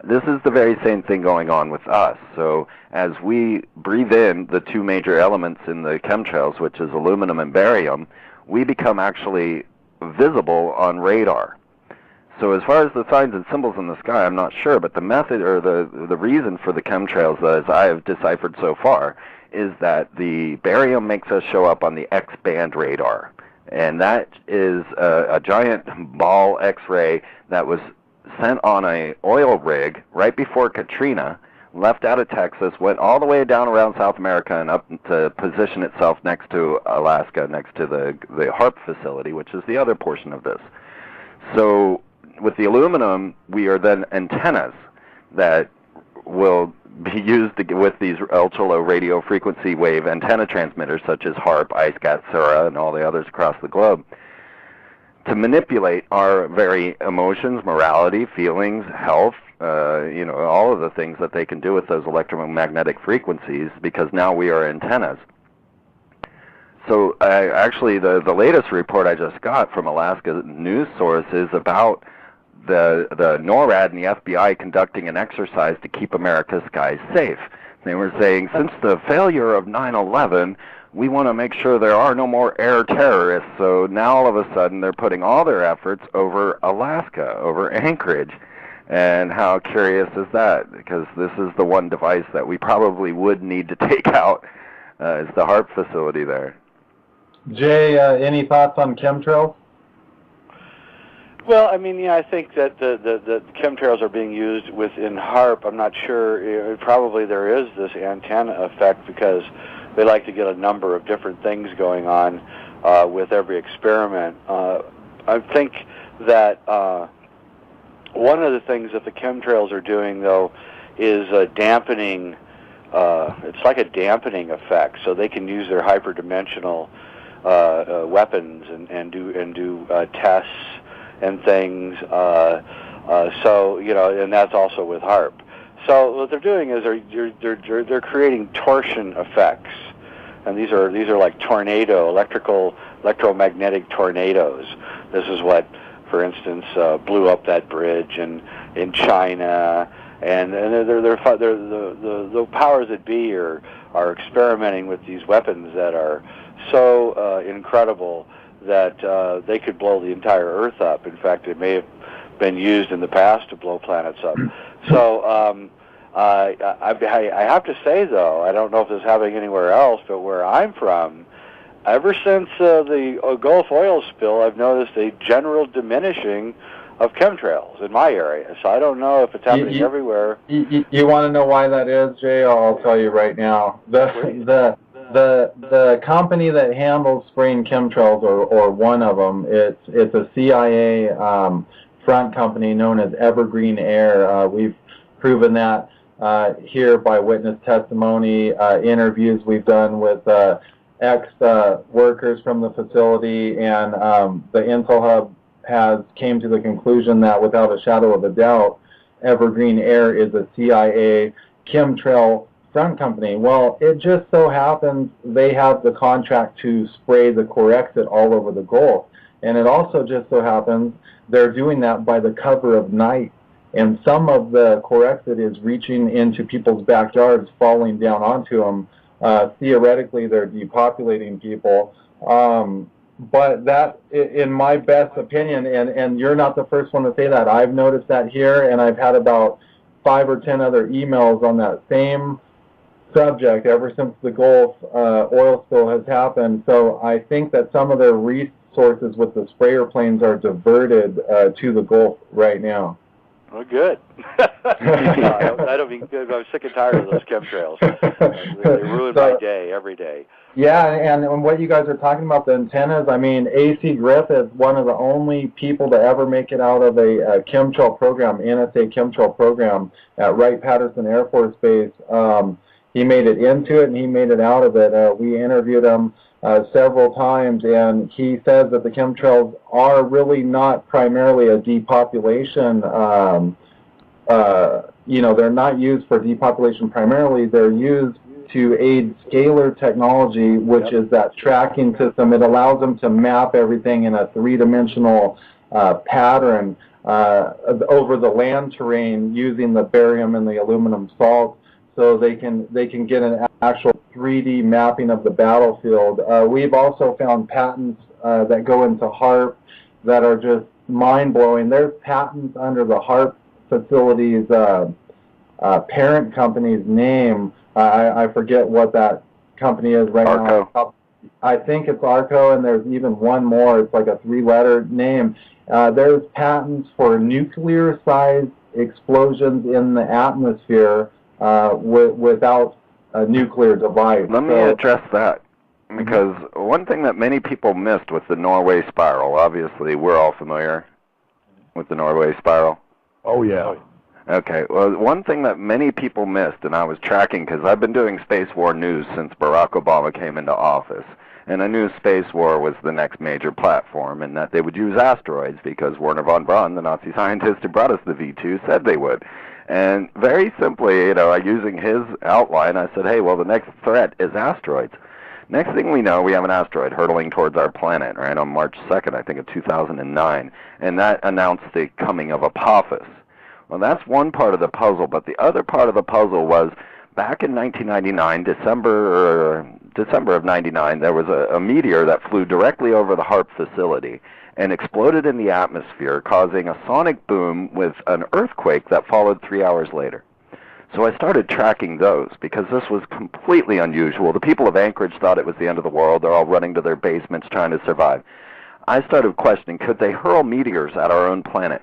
This is the very same thing going on with us. So as we breathe in the 2 major elements in the chemtrails, which is aluminum and barium, we become actually visible on radar. So as far as the signs and symbols in the sky, I'm not sure, but the method or the reason for the chemtrails, as I have deciphered so far, is that the barium makes us show up on the X-band radar. And that is a giant ball X-ray that was sent on a oil rig right before Katrina, left out of Texas, went all the way down around South America and up to position itself next to Alaska, next to the HARP facility, which is the other portion of this. So with the aluminum, we are then antennas that will be used with these ultra-low radio frequency wave antenna transmitters such as HARP, IceCat, Sura, and all the others across the globe to manipulate our very emotions, morality, feelings, health, all of the things that they can do with those electromagnetic frequencies, because now we are antennas. So actually the latest report I just got from Alaska news source is about the NORAD and the FBI conducting an exercise to keep America's skies safe. They were saying, since the failure of 9/11, we want to make sure there are no more air terrorists. So now all of a sudden they're putting all their efforts over Alaska, over Anchorage. And how curious is that? Because this is the one device that we probably would need to take out, is the HARP facility there. Jay, any thoughts on chemtrails? Well, I mean, yeah, I think that the chemtrails are being used within HARP. I'm not sure. Probably there is this antenna effect because they like to get a number of different things going on with every experiment. I think that one of the things that the chemtrails are doing, though, is dampening. It's like a dampening effect, so they can use their hyperdimensional weapons and do tests and things. So and that's also with HARP. So what they're doing is they're creating torsion effects, and these are like electromagnetic tornadoes. This is what, for instance, blew up that bridge in China, and the powers that be are experimenting with these weapons that are so incredible that they could blow the entire Earth up. In fact, it may have been used in the past to blow planets up. So I have to say, though, I don't know if this is happening anywhere else, but where I'm from, ever since the Gulf oil spill, I've noticed a general diminishing of chemtrails in my area. So I don't know if it's happening everywhere. You want to know why that is, Jay? I'll tell you right now. The company that handles spraying chemtrails, or one of them, it's a CIA front company known as Evergreen Air. We've proven that here by witness testimony, interviews we've done with ex-workers from the facility, and the Intel Hub came to the conclusion that without a shadow of a doubt, Evergreen Air is a CIA chemtrail front company. Well, it just so happens they have the contract to spray the Corexit all over the Gulf. And it also just so happens they're doing that by the cover of night. And some of the Corexit is reaching into people's backyards, falling down onto them. Theoretically, they're depopulating people. But that, in my best opinion, and you're not the first one to say that, I've noticed that here, and I've had about 5 or 10 other emails on that same subject ever since the Gulf oil spill has happened. So I think that some of their resources with the sprayer planes are diverted to the Gulf right now. Well, good. I don't mean good. I'm sick and tired of those chemtrails. They ruin my day every day. Yeah, and what you guys are talking about, the antennas, I mean, A.C. Griffith, one of the only people to ever make it out of a chemtrail program, NSA chemtrail program at Wright-Patterson Air Force Base. He made it into it, and he made it out of it. We interviewed him several times, and he says that the chemtrails are really not primarily a depopulation. They're not used for depopulation primarily. They're used to aid scalar technology, which is that tracking system. It allows them to map everything in a three-dimensional pattern over the land terrain using the barium and the aluminum salt, so they can get an actual 3D mapping of the battlefield. We've also found patents that go into HARP that are just mind-blowing. There's patents under the HARP facility's parent company's name. I forget what that company is right now. I think it's ARCO, and there's even one more. It's like a 3-letter name. There's patents for nuclear-sized explosions in the atmosphere without a nuclear device. Let me address that, because one thing that many people missed with the Norway spiral, obviously we're all familiar with the Norway spiral. Oh, yeah. Okay, well, one thing that many people missed, and I was tracking, because I've been doing space war news since Barack Obama came into office, and I knew space war was the next major platform, and that they would use asteroids, because Wernher von Braun, the Nazi scientist who brought us the V2, said they would. And very simply, using his outline, I said, hey, well, the next threat is asteroids. Next thing we know, we have an asteroid hurtling towards our planet, right, on March 2nd, I think, of 2009, and that announced the coming of Apophis. Well, that's one part of the puzzle, but the other part of the puzzle was back in 1999, December of 99, there was a meteor that flew directly over the HARP facility and exploded in the atmosphere, causing a sonic boom with an earthquake that followed 3 hours later. So I started tracking those because this was completely unusual. The people of Anchorage thought it was the end of the world. They're all running to their basements trying to survive. I started questioning, could they hurl meteors at our own planet?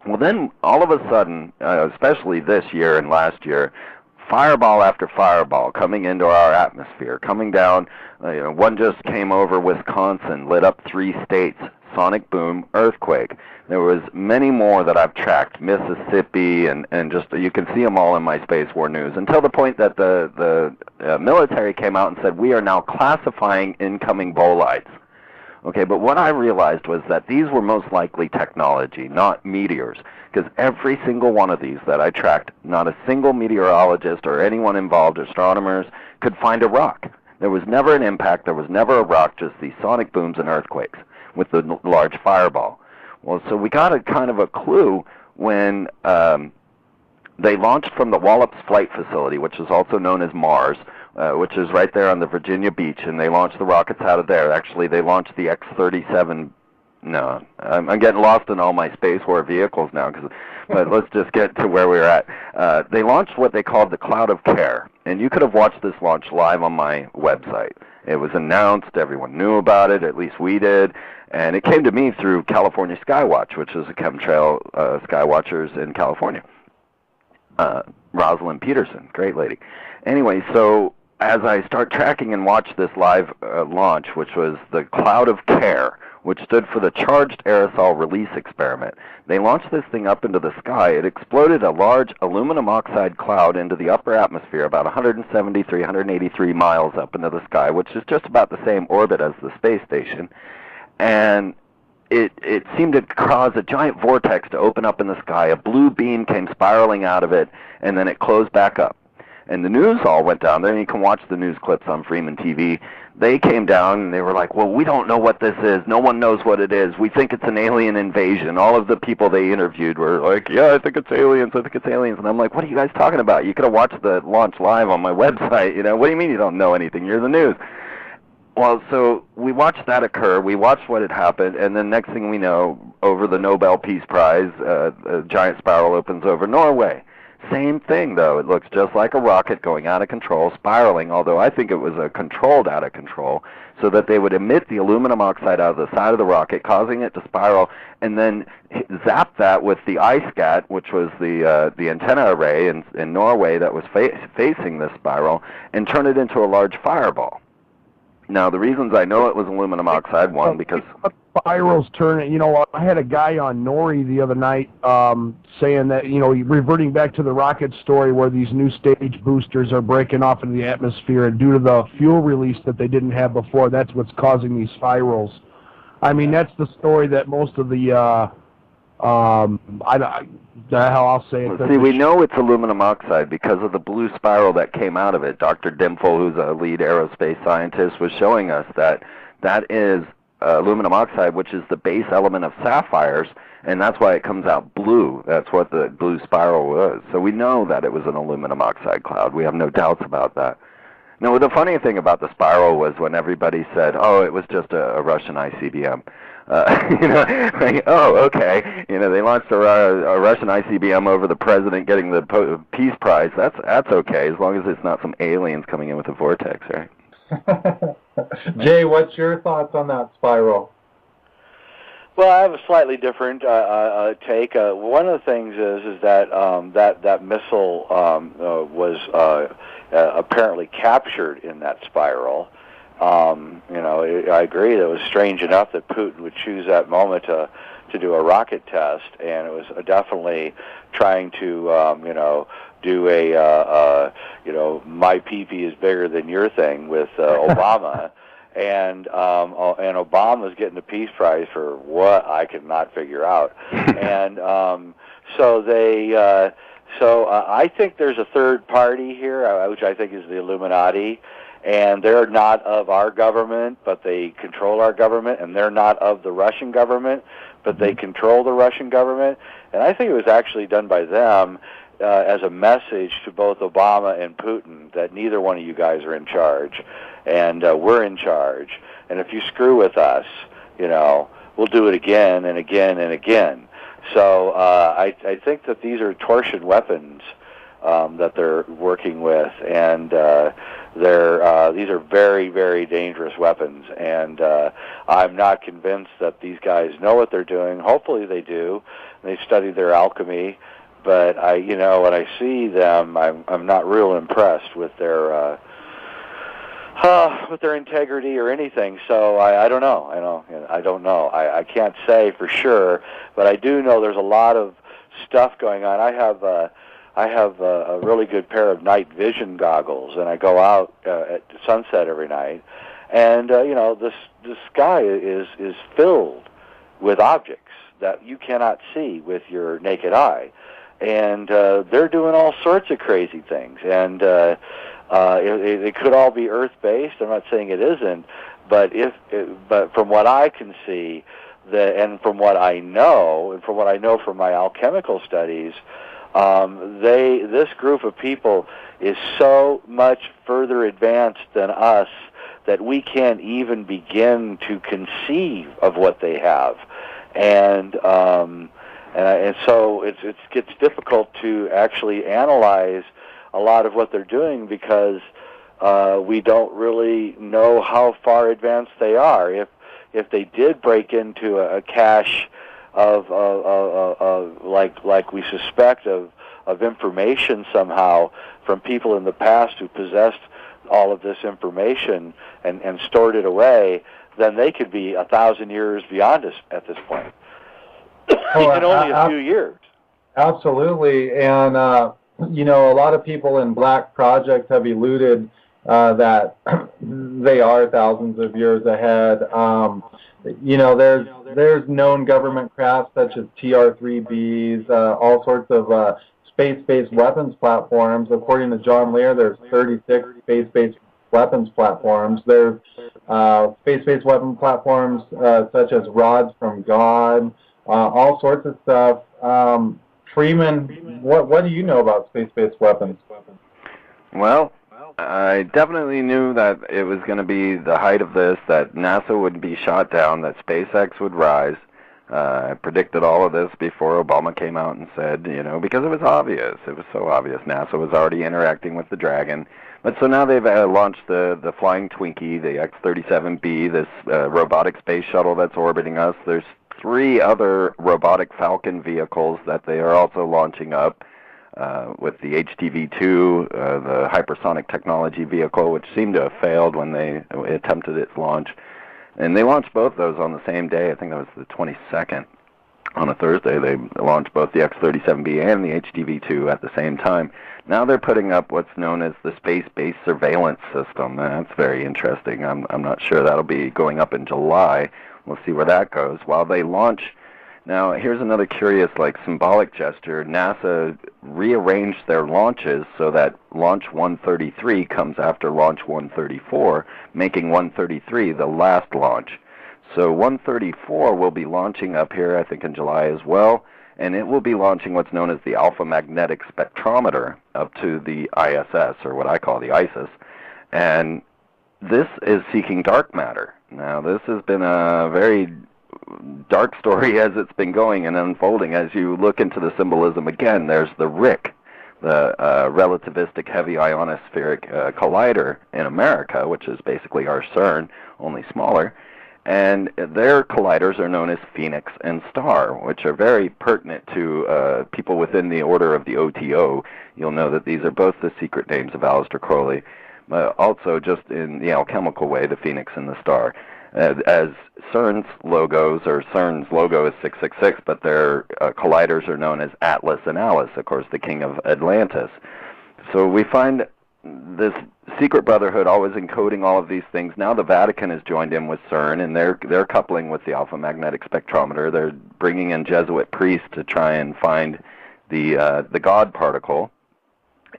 Well, then, all of a sudden, especially this year and last year, fireball after fireball coming into our atmosphere, coming down. One just came over Wisconsin, lit up 3 states, sonic boom, earthquake. There was many more that I've tracked, Mississippi, and just you can see them all in my Space War news, until the point that the military came out and said, we are now classifying incoming bolides. Okay, but what I realized was that these were most likely technology, not meteors, because every single one of these that I tracked, not a single meteorologist or anyone involved, astronomers, could find a rock. There was never an impact, there was never a rock, just these sonic booms and earthquakes with the large fireball. Well, so we got a kind of a clue when they launched from the Wallops Flight Facility, which is also known as Mars, which is right there on the Virginia beach, and they launched the rockets out of there. Actually, they launched the X-37. No, I'm getting lost in all my Space War vehicles now, but let's just get to where we were at. They launched what they called the Cloud of Care, and you could have watched this launch live on my website. It was announced, everyone knew about it, at least we did, and it came to me through California Skywatch, which is a chemtrail skywatchers in California. Rosalind Peterson, great lady. Anyway, so as I start tracking and watch this live launch, which was the Cloud of Care, which stood for the Charged Aerosol Release Experiment, they launched this thing up into the sky. It exploded a large aluminum oxide cloud into the upper atmosphere, about 173, 183 miles up into the sky, which is just about the same orbit as the space station. And it seemed to cause a giant vortex to open up in the sky. A blue beam came spiraling out of it, and then it closed back up. And the news all went down there, and you can watch the news clips on Freeman TV. They came down, and they were like, well, we don't know what this is. No one knows what it is. We think it's an alien invasion. All of the people they interviewed were like, yeah, I think it's aliens. I think it's aliens. And I'm like, what are you guys talking about? You could have watched the launch live on my website. What do you mean you don't know anything? You're the news. Well, so we watched that occur. We watched what had happened, and then next thing we know, over the Nobel Peace Prize, a giant spiral opens over Norway. Same thing, though. It looks just like a rocket going out of control, spiraling, although I think it was a controlled out of control, so that they would emit the aluminum oxide out of the side of the rocket, causing it to spiral, and then zap that with the iSCAT, which was the antenna array in Norway that was facing this spiral, and turn it into a large fireball. Now, the reasons I know it was aluminum oxide, one, because spirals turn. I had a guy on Nori the other night saying that, reverting back to the rocket story where these new stage boosters are breaking off into the atmosphere, and due to the fuel release that they didn't have before, that's what's causing these spirals. I mean, that's the story that most of the I'll say it. See, we know it's aluminum oxide because of the blue spiral that came out of it. Dr. Dimple, who's a lead aerospace scientist, was showing us that is aluminum oxide, which is the base element of sapphires, and that's why it comes out blue. That's what the blue spiral was. So we know that it was an aluminum oxide cloud. We have no doubts about that. Now, the funny thing about the spiral was when everybody said, oh, it was just a Russian ICBM. Oh, okay. They launched a Russian ICBM over the president getting the Peace Prize. That's okay, as long as it's not some aliens coming in with a vortex, right? Jay, what's your thoughts on that spiral? Well, I have a slightly different take. One of the things is that that missile was apparently captured in that spiral. I agree that it was strange enough that Putin would choose that moment to do a rocket test, and it was definitely trying to do a my pee-pee is bigger than your thing with Obama. And Obama's getting the Peace Prize for what I could not figure out. And I think there's a third party here, which I think is the Illuminati, and they're not of our government, but they control our government, and they're not of the Russian government, but they control the Russian government. And I think it was actually done by them as a message to both Obama and Putin that neither one of you guys are in charge, and we're in charge. And if you screw with us, we'll do it again and again and again. So I think that these are torsion weapons that they're working with, and these are very, very dangerous weapons. And I'm not convinced that these guys know what they're doing. Hopefully they do. They studied their alchemy. But when I see them, I'm not real impressed with their integrity or anything. So I don't know. I don't know. I can't say for sure, but I do know there's a lot of stuff going on. I have a really good pair of night vision goggles, and I go out at sunset every night, and the sky is filled with objects that you cannot see with your naked eye. And they're doing all sorts of crazy things, and it could all be Earth-based. I'm not saying it isn't, but from what I can see, and from what I know, and from what I know from my alchemical studies, this group of people is so much further advanced than us that we can't even begin to conceive of what they have, and so it gets difficult to actually analyze a lot of what they're doing because we don't really know how far advanced they are. If they did break into a cache of like we suspect of information somehow from people in the past who possessed all of this information and stored it away, then they could be 1,000 years beyond us at this point. In only a few years. Absolutely, and a lot of people in Black Project have alluded that they are thousands of years ahead. There's known government crafts such as TR-3Bs, all sorts of space-based weapons platforms. According to John Lear, there's 36 space-based weapons platforms. There's space-based weapon platforms such as rods from God. All sorts of stuff. Freeman, what do you know about space-based weapons? Well, I definitely knew that it was going to be the height of this, that NASA would be shot down, that SpaceX would rise. I predicted all of this before Obama came out and said, because it was obvious. It was so obvious. NASA was already interacting with the Dragon. But so now they've launched the Flying Twinkie, the X-37B, this robotic space shuttle that's orbiting us. There's 3 other robotic Falcon vehicles that they are also launching up with the HTV-2, the hypersonic technology vehicle, which seemed to have failed when they attempted its launch. And they launched both those on the same day. I think that was the 22nd. On a Thursday, they launched both the X-37B and the HTV-2 at the same time. Now they're putting up what's known as the Space-Based Surveillance System. That's very interesting. I'm not sure that'll be going up in July. We'll see where that goes. While they launch, now here's another curious, symbolic gesture. NASA rearranged their launches so that Launch 133 comes after Launch 134, making 133 the last launch. So 134 will be launching up here, I think, in July as well, and it will be launching what's known as the Alpha Magnetic Spectrometer up to the ISS, or what I call the ISIS, and this is seeking dark matter. Now, this has been a very dark story as it's been going and unfolding. As you look into the symbolism again, there's the Rick, the relativistic heavy ionospheric collider in America, which is basically our CERN, only smaller. And their colliders are known as Phoenix and Star, which are very pertinent to people within the order of the OTO. You'll know that these are both the secret names of Aleister Crowley, also just in the alchemical way, the Phoenix and the Star. As CERN's logo is 666, but their colliders are known as Atlas and Alice, of course, the king of Atlantis. So we find this secret brotherhood always encoding all of these things. Now the Vatican has joined in with CERN, and they're coupling with the alpha magnetic spectrometer. They're bringing in Jesuit priests to try and find the God particle.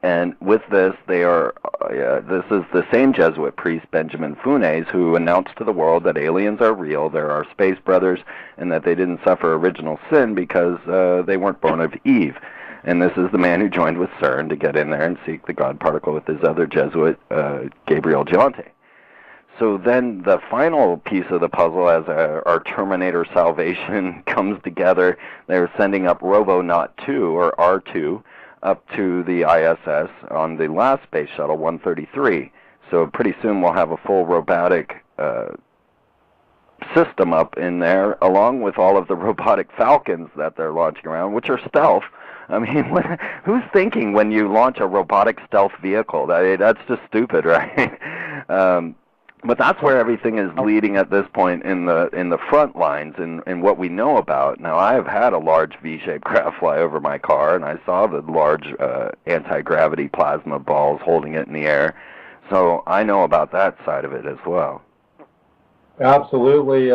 And with this, this is the same Jesuit priest, Benjamin Funes, who announced to the world that aliens are real, there are space brothers, and that they didn't suffer original sin because they weren't born of Eve. And this is the man who joined with CERN to get in there and seek the God particle with his other Jesuit, Gabriel Giante. So then the final piece of the puzzle, as our Terminator salvation comes together, they're sending up Robonaut 2, or R2, up to the ISS on the last space shuttle, 133. So pretty soon we'll have a full robotic system up in there, along with all of the robotic Falcons that they're launching around, which are stealth. I mean, who's thinking when you launch a robotic stealth vehicle? That's just stupid, right? But that's where everything is leading at this point in the front lines and what we know about. Now, I have had a large V-shaped craft fly over my car, and I saw the large anti-gravity plasma balls holding it in the air. So I know about that side of it as well. Absolutely.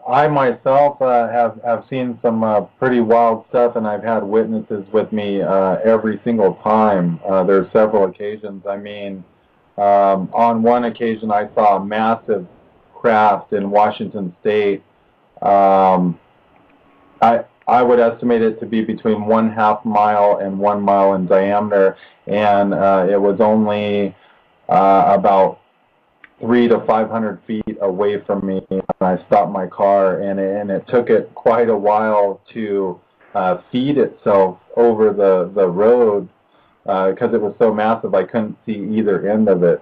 I myself have seen some pretty wild stuff, and I've had witnesses with me every single time. There's several occasions. I mean, on one occasion I saw a massive craft in Washington State. I would estimate it to be between 1/2 mile and 1 mile in diameter, and it was only about 300 to 500 feet away from me. I stopped my car, and it took it quite a while to feed itself over the road because it was so massive I couldn't see either end of it.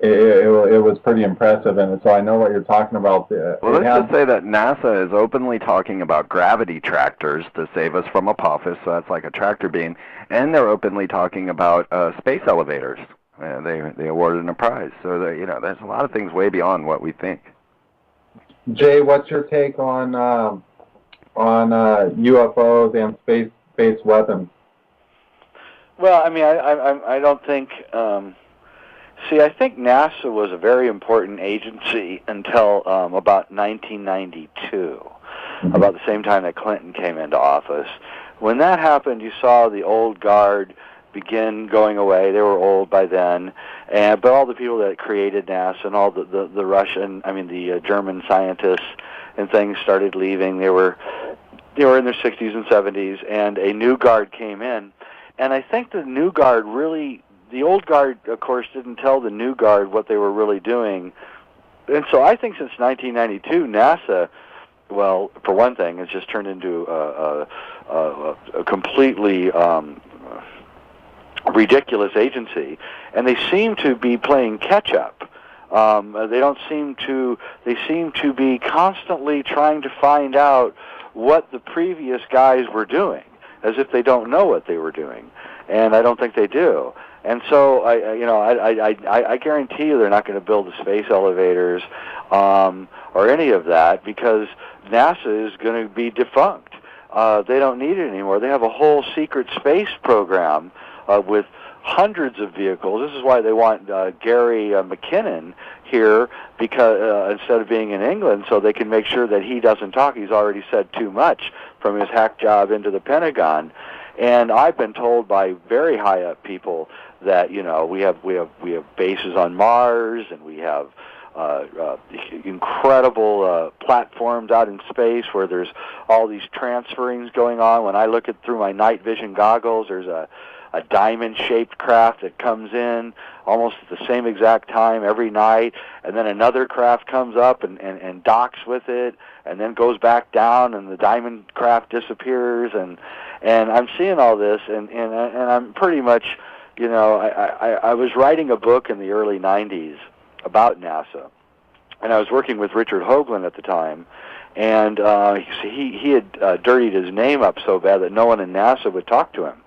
It was pretty impressive, and so I know what you're talking about. Well, let's just say that NASA is openly talking about gravity tractors to save us from Apophis, so that's like a tractor beam, and they're openly talking about space elevators. They awarded a prize, so there's a lot of things way beyond what we think. Jay, what's your take on UFOs and space weapons? Well, I mean, I don't think. I think NASA was a very important agency until about 1992, about the same time that Clinton came into office. When that happened, you saw the old guard begin going away. They were old by then, but all the people that created NASA and all the Russian, the German scientists and things started leaving. They were in their 60s and 70s, and a new guard came in. And I think the new guard the old guard, of course, didn't tell the new guard what they were really doing. And so I think since 1992, NASA, well, for one thing, has just turned into a completely ridiculous agency, and they seem to be playing catch-up. They seem to be constantly trying to find out what the previous guys were doing, as if they don't know what they were doing, and I don't think they do. And so I guarantee you they're not going to build the space elevators or any of that, because NASA is going to be defunct. They don't need it anymore. They have a whole secret space program with hundreds of vehicles. This is why they want Gary McKinnon here, because instead of being in England, so they can make sure that he doesn't talk. He's already said too much from his hack job into the Pentagon. And I've been told by very high up people that we have bases on Mars, and we have incredible platforms out in space where there's all these transferings going on. When I look through my night vision goggles, there's a a diamond-shaped craft that comes in almost at the same exact time every night, and then another craft comes up and docks with it, and then goes back down, and the diamond craft disappears, and I'm seeing all this, and I'm pretty much, you know, I was writing a book in the early 90s about NASA, and I was working with Richard Hoagland at the time, and he had dirtied his name up so bad that no one in NASA would talk to him.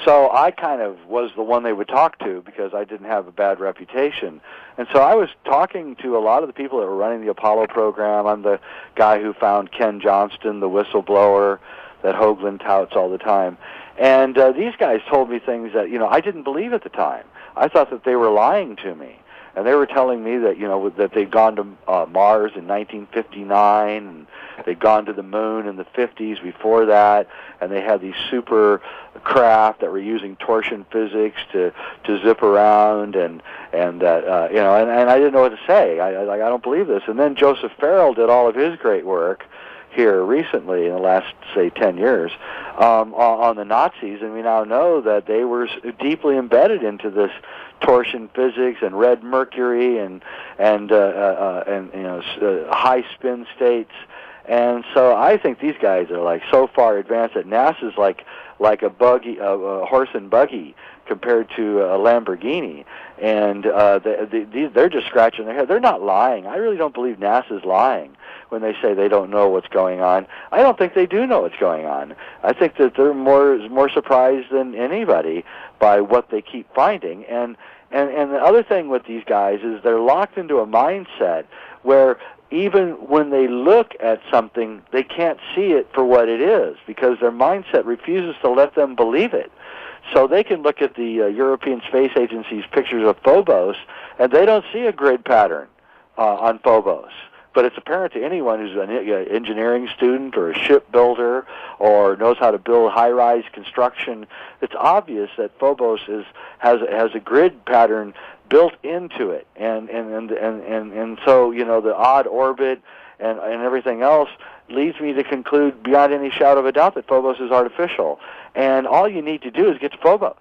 So I kind of was the one they would talk to because I didn't have a bad reputation. And so I was talking to a lot of the people that were running the Apollo program. I'm the guy who found Ken Johnston, the whistleblower that Hoagland touts all the time. And these guys told me things that, you know, I didn't believe at the time. I thought that they were lying to me. And they were telling me that, you know, that they'd gone to Mars in 1959, and they'd gone to the moon in the 50s before that, and they had these super craft that were using torsion physics to zip around, and that, you know, and I didn't know what to say. I don't believe this. And then Joseph Farrell did all of his great work here recently in the last, say, 10 years on the Nazis, and we now know that they were deeply embedded into this torsion physics and red mercury and you know, high spin states. And so I think these guys are like so far advanced that NASA's like a buggy, a horse and buggy compared to a Lamborghini, and they're just scratching their head. They're not lying. I really don't believe NASA's lying when they say they don't know what's going on. I don't think they do know what's going on. I think that they're more surprised than anybody by what they keep finding. And the other thing with these guys is they're locked into a mindset where even when they look at something, they can't see it for what it is because their mindset refuses to let them believe it. So they can look at the European Space Agency's pictures of Phobos, and they don't see a grid pattern on Phobos. But it's apparent to anyone who's an engineering student or a shipbuilder or knows how to build high-rise construction. It's obvious that Phobos has a grid pattern built into it, and so, you know, the odd orbit and everything else leads me to conclude beyond any shadow of a doubt that Phobos is artificial. And all you need to do is get to Phobos.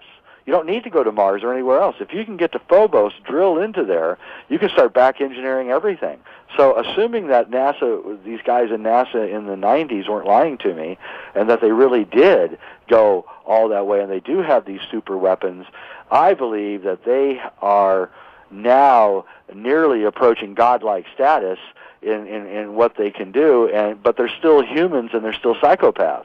You don't need to go to Mars or anywhere else. If you can get to Phobos, drill into there, you can start back engineering everything. So assuming that NASA, these guys in NASA in the 90s weren't lying to me, and that they really did go all that way, and they do have these super weapons, I believe that they are now nearly approaching godlike status in what they can do, but they're still humans and they're still psychopaths,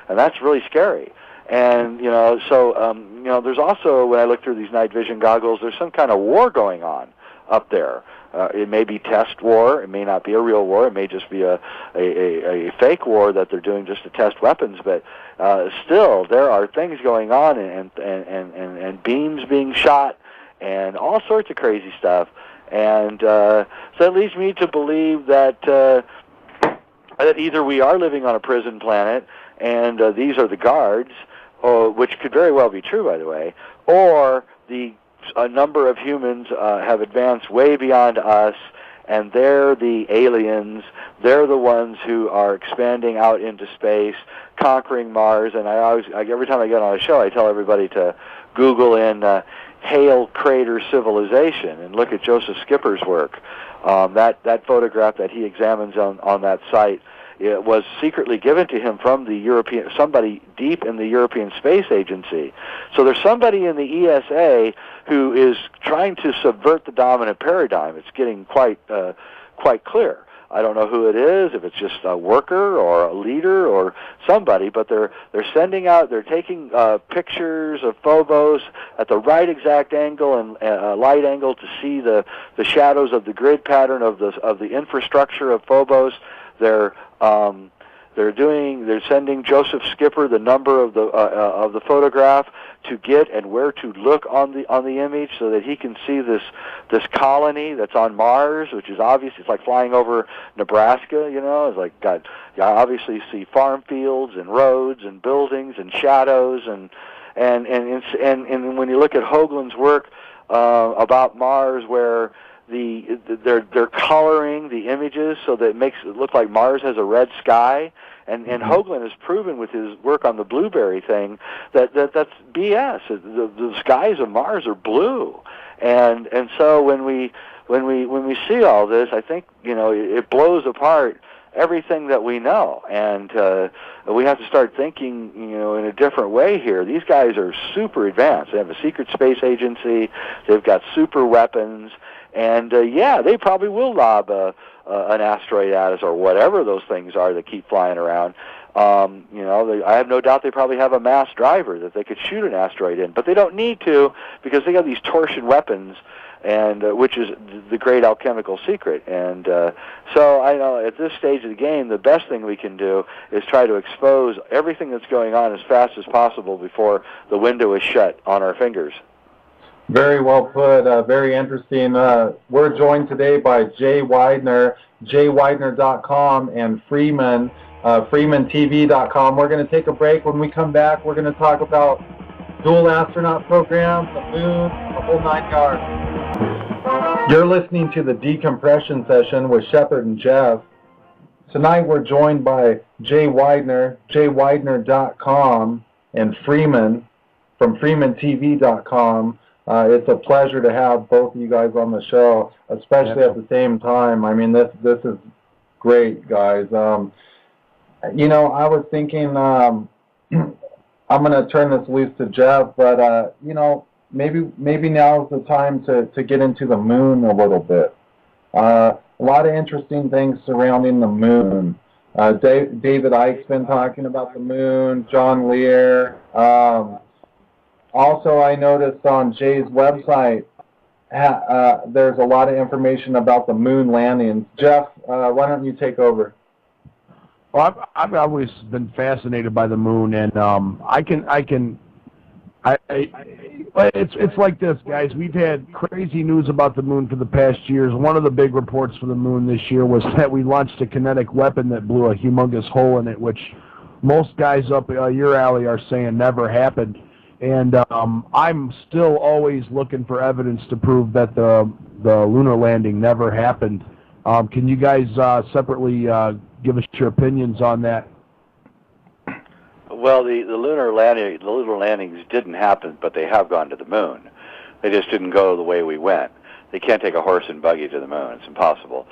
and that's really scary. And, you know, so, you know, there's also, when I look through these night vision goggles, there's some kind of war going on up there. It may be test war. It may not be a real war. It may just be a fake war that they're doing just to test weapons. But still, there are things going on and beams being shot and all sorts of crazy stuff. And so that leads me to believe that that either we are living on a prison planet and these are the guards, which could very well be true, by the way, or a number of humans have advanced way beyond us, and they're the aliens. They're the ones who are expanding out into space, conquering Mars. And every time I get on a show, I tell everybody to Google in Hale Crater Civilization and look at Joseph Skipper's work. That photograph that he examines on that site, it was secretly given to him from somebody deep in the European Space Agency. So there's somebody in the ESA who is trying to subvert the dominant paradigm. It's getting quite clear. I don't know who it is, if it's just a worker or a leader or somebody, but they're taking pictures of Phobos at the right exact angle and light angle to see the shadows of the grid pattern of the infrastructure of Phobos. They're sending Joseph Skipper the number of the photograph to get and where to look on the image so that he can see this colony that's on Mars, which is obvious. It's like flying over Nebraska, you know. It's like you obviously see farm fields and roads and buildings and shadows and when you look at Hoagland's work about Mars, where they're coloring the images so that it makes it look like Mars has a red sky. And Hoagland has proven with his work on the blueberry thing that's BS. The skies of Mars are blue, and so when we see all this, I think it blows apart everything that we know, and we have to start thinking in a different way here. These guys are super advanced. They have a secret space agency. They've got super weapons, and they probably will lob an asteroid at us or whatever those things are that keep flying around. I have no doubt they probably have a mass driver that they could shoot an asteroid in, but they don't need to because they have these torsion weapons, and which is the great alchemical secret. And so I know at this stage of the game, the best thing we can do is try to expose everything that's going on as fast as possible before the window is shut on our fingers. Very well put. Very interesting. We're joined today by Jay Weidner, jayweidner.com, and Freeman, freemantv.com. We're going to take a break. When we come back, we're going to talk about dual astronaut program, the moon, the whole 9 yards. You're listening to the decompression session with Shepard and Jeff. Tonight we're joined by Jay Weidner, jayweidner.com, and Freeman from freemantv.com. It's a pleasure to have both of you guys on the show, especially at the same time. I mean, this is great, guys. I was thinking I'm going to turn this loose to Jeff, but maybe now is the time to get into the moon a little bit. A lot of interesting things surrounding the moon. David Icke's been talking about the moon. John Lear. Also, I noticed on Jay's website there's a lot of information about the moon landings. Jeff, why don't you take over? Well, I've always been fascinated by the moon, and it's like this, guys. We've had crazy news about the moon for the past years. One of the big reports for the moon this year was that we launched a kinetic weapon that blew a humongous hole in it, which most guys up your alley are saying never happened. And I'm still always looking for evidence to prove that the lunar landing never happened. Can you guys separately give us your opinions on that? Well, the lunar landings didn't happen, but they have gone to the moon. They just didn't go the way we went. They can't take a horse and buggy to the moon. It's impossible.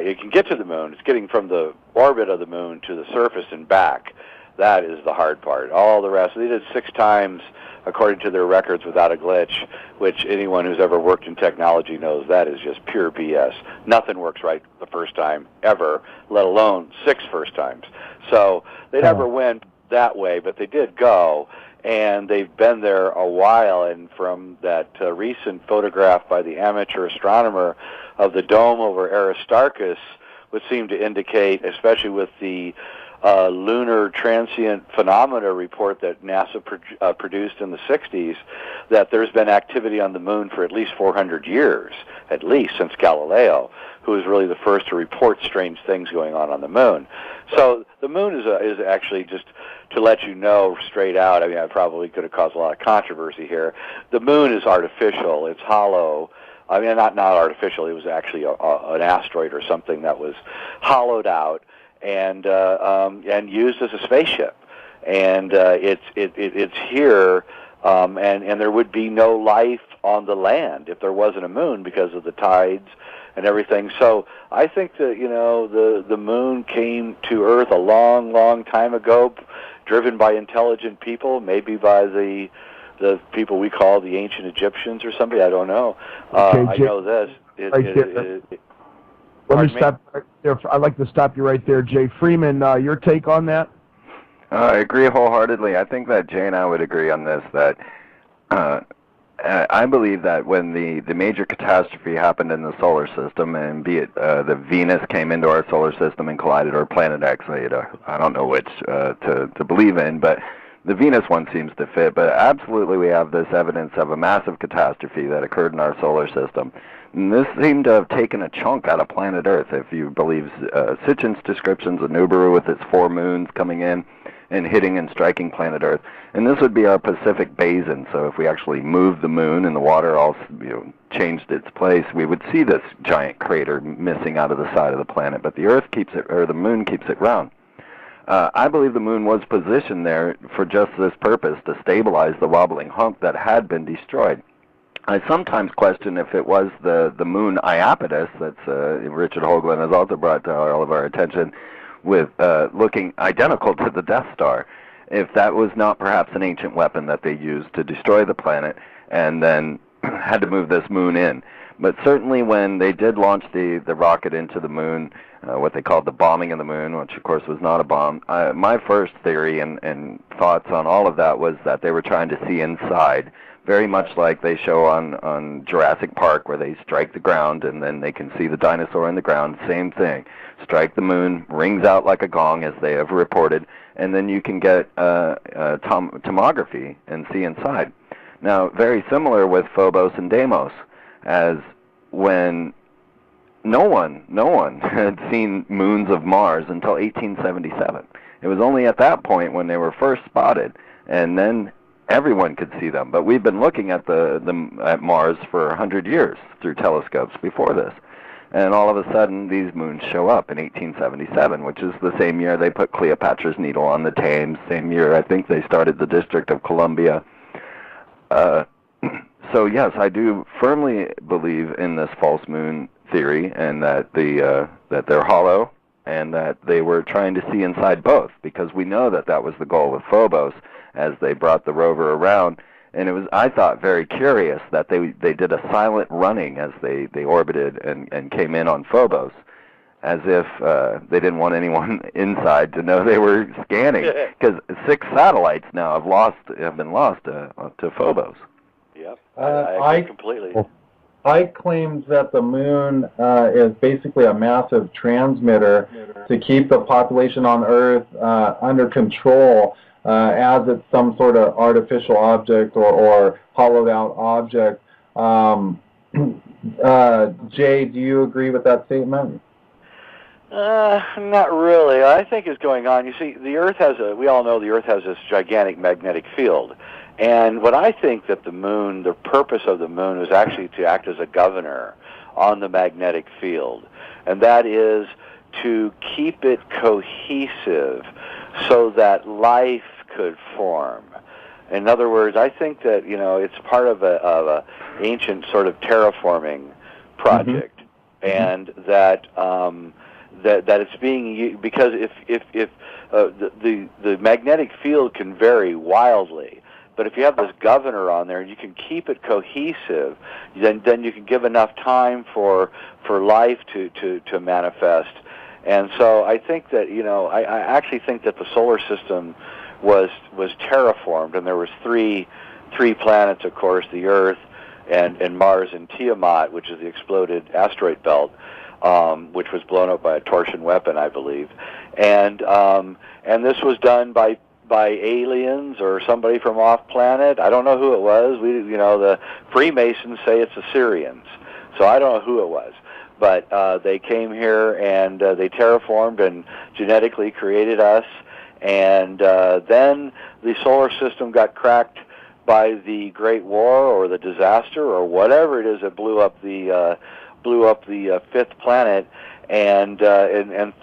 You can get to the moon. It's getting from the orbit of the moon to the surface and back. That is the hard part. All the rest, they did 6 times, according to their records, without a glitch, which anyone who's ever worked in technology knows that is just pure BS. Nothing works right the first time, ever, let alone 6 first times. So they never went that way, but they did go, and they've been there a while. And from that recent photograph by the amateur astronomer of the dome over Aristarchus would seem to indicate, especially with the lunar transient phenomena report that NASA produced in the 60s, that there's been activity on the moon for at least 400 years, at least since Galileo, who was really the first to report strange things going on the moon. So the moon is actually, just to let you know straight out, I mean, I probably could have caused a lot of controversy here. The moon is artificial. It's hollow. I mean, not artificial. It was actually an asteroid or something that was hollowed out and used as a spaceship, and it's here, and there would be no life on the land if there wasn't a moon because of the tides and everything. So I think that the moon came to Earth a long, long time ago, driven by intelligent people, maybe by the people we call the ancient Egyptians or somebody. I don't know. I know this. Let me stop right there. I'd like to stop you right there, Jay. Freeman, your take on that? I agree wholeheartedly. I think that Jay and I would agree on this, that I believe that when the major catastrophe happened in the solar system, and be it the Venus came into our solar system and collided, or Planet X, I don't know which to believe in, but the Venus one seems to fit. But absolutely we have this evidence of a massive catastrophe that occurred in our solar system. And this seemed to have taken a chunk out of planet Earth, if you believe Sitchin's descriptions of Nibiru with its 4 moons coming in. and hitting and striking planet Earth. And this would be our Pacific Basin. So if we actually moved the moon and the water all changed its place, we would see this giant crater missing out of the side of the planet. But the Earth keeps it, or the moon keeps it round. I believe the moon was positioned there for just this purpose, to stabilize the wobbling hunk that had been destroyed. I sometimes question if it was the moon Iapetus that's Richard Hoagland has also brought to all of our attention, with looking identical to the Death Star, if that was not perhaps an ancient weapon that they used to destroy the planet and then had to move this moon in. But certainly when they did launch the rocket into the moon, what they called the bombing of the moon, which of course was not a bomb, my first theory and thoughts on all of that was that they were trying to see inside, very much like they show on Jurassic Park, where they strike the ground and then they can see the dinosaur in the ground. Same thing. Strike the moon, rings out like a gong, as they have reported, and then you can get tomography and see inside. Now, very similar with Phobos and Deimos, as when no one had seen moons of Mars until 1877. It was only at that point when they were first spotted, and then everyone could see them. But we've been looking at at Mars for 100 years through telescopes before this. And all of a sudden, these moons show up in 1877, which is the same year they put Cleopatra's Needle on the Thames, same year I think they started the District of Columbia. So yes, I do firmly believe in this false moon theory, and that that they're hollow, and that they were trying to see inside both, because we know that that was the goal with Phobos as they brought the rover around. And it was, I thought, very curious that they did a silent running as they orbited and came in on Phobos, as if they didn't want anyone inside to know they were scanning, because 6 satellites now have been lost to Phobos. Yep, I agree completely. I claimed that the moon is basically a massive transmitter to keep the population on Earth under control, as it's some sort of artificial object or hollowed out object. Jay, do you agree with that statement? Not really. I think is going on. You see, the Earth we all know the Earth has this gigantic magnetic field. And what I think that the moon, the purpose of the moon is actually to act as a governor on the magnetic field. And that is to keep it cohesive so that life could form. In other words, I think that, it's part of a ancient sort of terraforming project, and that that it's being used, because if the magnetic field can vary wildly, but if you have this governor on there and you can keep it cohesive, then you can give enough time for life to manifest. And so I think that, I actually think that the solar system was terraformed, and there was three planets, of course, the Earth and Mars and Tiamat, which is the exploded asteroid belt, which was blown up by a torsion weapon, I believe. And this was done by aliens or somebody from off planet. I don't know who it was. The Freemasons say it's Assyrians, so I don't know who it was. But they came here and they terraformed and genetically created us. And then the solar system got cracked by the Great War or the disaster or whatever it is that blew up the fifth planet, and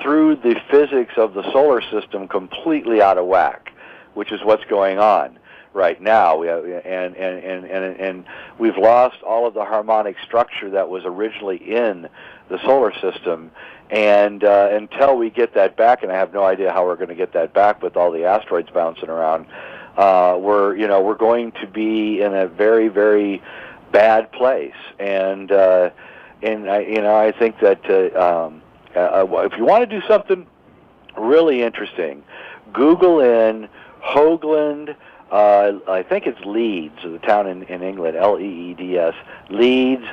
threw the physics of the solar system completely out of whack, which is what's going on right now. And we've lost all of the harmonic structure that was originally in the solar system, and until we get that back, and I have no idea how we're going to get that back with all the asteroids bouncing around, we're going to be in a very, very bad place. And I think that if you want to do something really interesting, Google in Hoagland, I think it's Leeds, the town in England, Leeds, Leeds,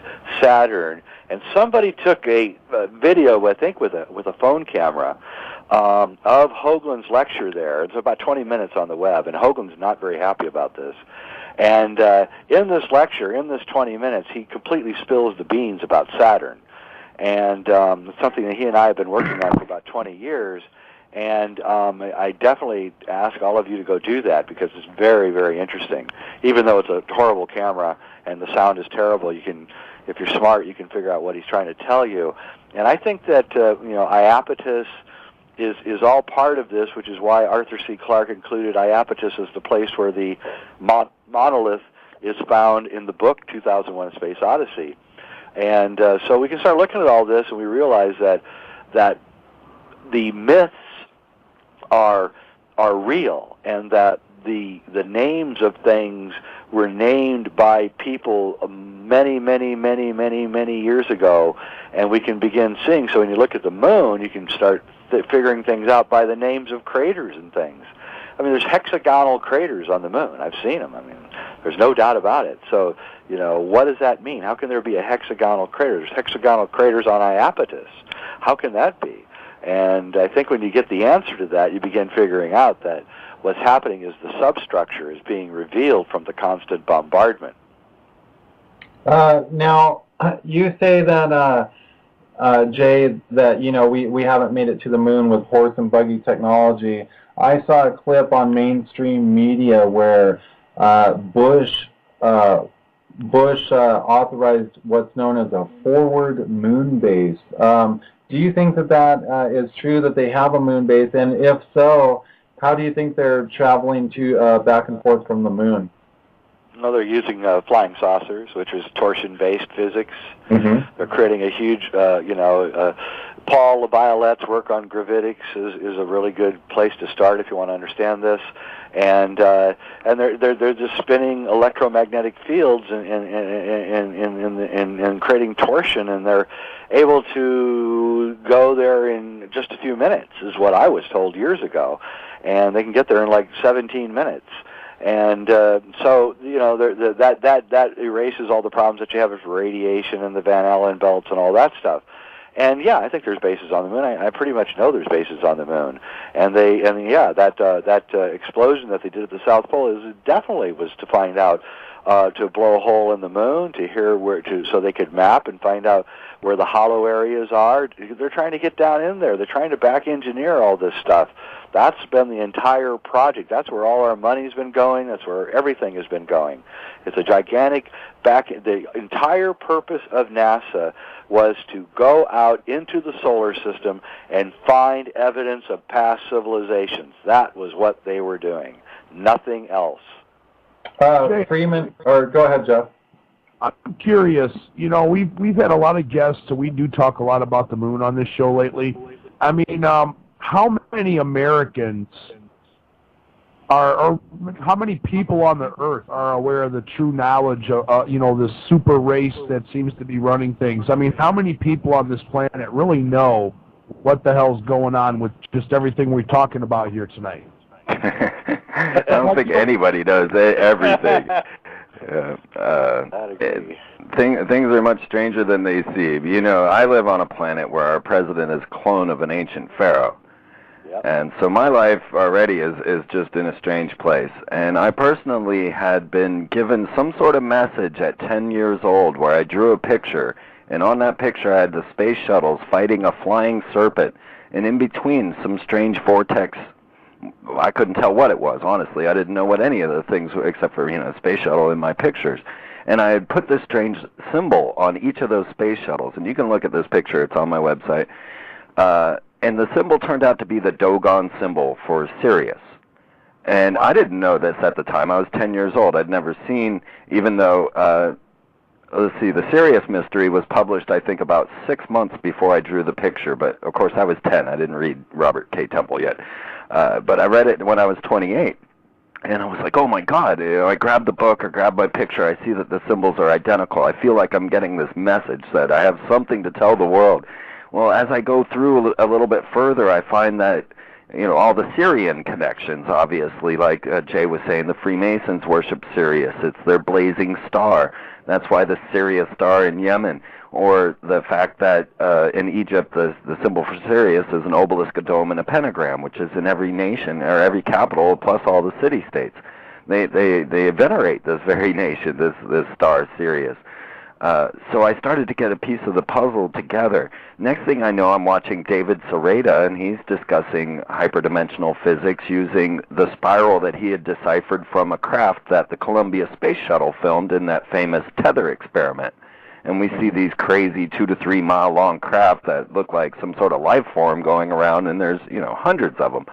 Saturn, and somebody took a video, I think, with a phone camera of Hoagland's lecture there. It's about 20 minutes on the web, and Hoagland's not very happy about this. And in this lecture, in this 20 minutes, he completely spills the beans about Saturn. And it's something that he and I have been working on for about 20 years. And I definitely ask all of you to go do that because it's very, very interesting. Even though it's a horrible camera and the sound is terrible, you can, if you're smart, you can figure out what he's trying to tell you. And I think that Iapetus is all part of this, which is why Arthur C. Clarke included Iapetus as the place where the monolith is found in the book 2001: A Space Odyssey. And so we can start looking at all this, and we realize that the myths are real, and that the names of things were named by people many years ago, and we can begin seeing. So when you look at the moon, you can start figuring things out by the names of craters and things. I mean, there's hexagonal craters on the moon. I've seen them. I mean, there's no doubt about it. So, what does that mean? How can there be a hexagonal crater? There's hexagonal craters on Iapetus. How can that be? And I think when you get the answer to that, you begin figuring out that what's happening is the substructure is being revealed from the constant bombardment. Now, you say that, Jay, that, we haven't made it to the moon with horse and buggy technology. I saw a clip on mainstream media where Bush authorized what's known as a forward moon base. Do you think that is true, that they have a moon base? And if so, how do you think they're traveling to back and forth from the moon? No, they're using flying saucers, which is torsion-based physics. Mm-hmm. They're creating a huge, Paul LaViolette's work on gravitics is a really good place to start if you want to understand this. And they're just spinning electromagnetic fields and creating torsion, and they're able to go there in just a few minutes, is what I was told years ago, and they can get there in like 17 minutes. And so that erases all the problems that you have with radiation and the Van Allen belts and all that stuff. And yeah, I think there's bases on the moon. I pretty much know there's bases on the moon. And that explosion that they did at the South Pole definitely was to find out, to blow a hole in the moon, to hear so they could map and find out where the hollow areas are. They're trying to get down in there. They're trying to back engineer all this stuff. That's been the entire project. That's where all our money's been going. That's where everything has been going. It's a gigantic the entire purpose of NASA was to go out into the solar system and find evidence of past civilizations. That was what they were doing. Nothing else. Freeman, or go ahead, Jeff. I'm curious. We've had a lot of guests, so we do talk a lot about the moon on this show lately. I mean, how many Americans or how many people on the Earth are aware of the true knowledge of, this super race that seems to be running things? I mean, how many people on this planet really know what the hell's going on with just everything we're talking about here tonight? I don't think anybody knows everything. Things are much stranger than they seem. I live on a planet where our president is a clone of an ancient pharaoh. Yep. And so my life already is just in a strange place. And I personally had been given some sort of message at 10 years old where I drew a picture, and on that picture I had the space shuttles fighting a flying serpent, and in between some strange vortex. I couldn't tell what it was, honestly. I didn't know what any of the things were, except for, a space shuttle in my pictures. And I had put this strange symbol on each of those space shuttles, and you can look at this picture. It's on my website. And the symbol turned out to be the Dogon symbol for Sirius. And I didn't know this at the time. I was 10 years old. I'd never seen, even though, the Sirius mystery was published, I think, about 6 months before I drew the picture. But, of course, I was 10. I didn't read Robert K. Temple yet. But I read it when I was 28. And I was like, oh, my God. I grabbed the book or grabbed my picture. I see that the symbols are identical. I feel like I'm getting this message that I have something to tell the world. Well, as I go through a little bit further, I find that, all the Syrian connections, obviously, like Jay was saying, the Freemasons worship Sirius. It's their blazing star. That's why the Sirius star in Yemen, or the fact that in Egypt the symbol for Sirius is an obelisk, a dome, and a pentagram, which is in every nation or every capital plus all the city-states. They venerate this very nation, this star Sirius. So I started to get a piece of the puzzle together. Next thing I know, I'm watching David Sereda, and he's discussing hyperdimensional physics using the spiral that he had deciphered from a craft that the Columbia Space Shuttle filmed in that famous tether experiment. And we see these crazy 2 to 3 mile long craft that look like some sort of life form going around, and there's, hundreds of them.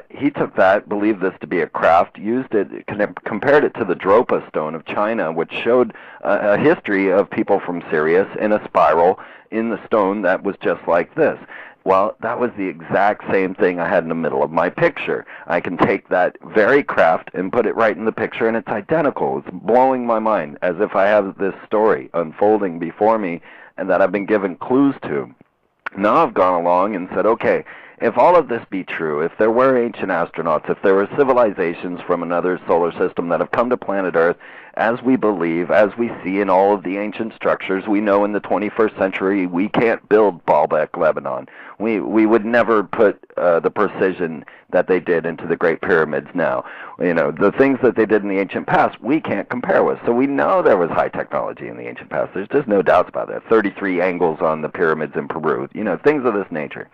He took that, believed this to be a craft, used it, compared it to the Dropa stone of China, which showed a history of people from Sirius in a spiral in the stone that was just like this. Well, that was the exact same thing I had in the middle of my picture. I can take that very craft and put it right in the picture, and it's identical. It's blowing my mind, as if I have this story unfolding before me and that I've been given clues to. Now I've gone along and said, okay, if all of this be true, if there were ancient astronauts, if there were civilizations from another solar system that have come to planet Earth, as we believe, as we see in all of the ancient structures, we know in the 21st century we can't build Baalbek, Lebanon. We would never put the precision that they did into the Great Pyramids now. The things that they did in the ancient past, we can't compare with. So we know there was high technology in the ancient past. There's just no doubts about that. 33 angles on the pyramids in Peru, things of this nature.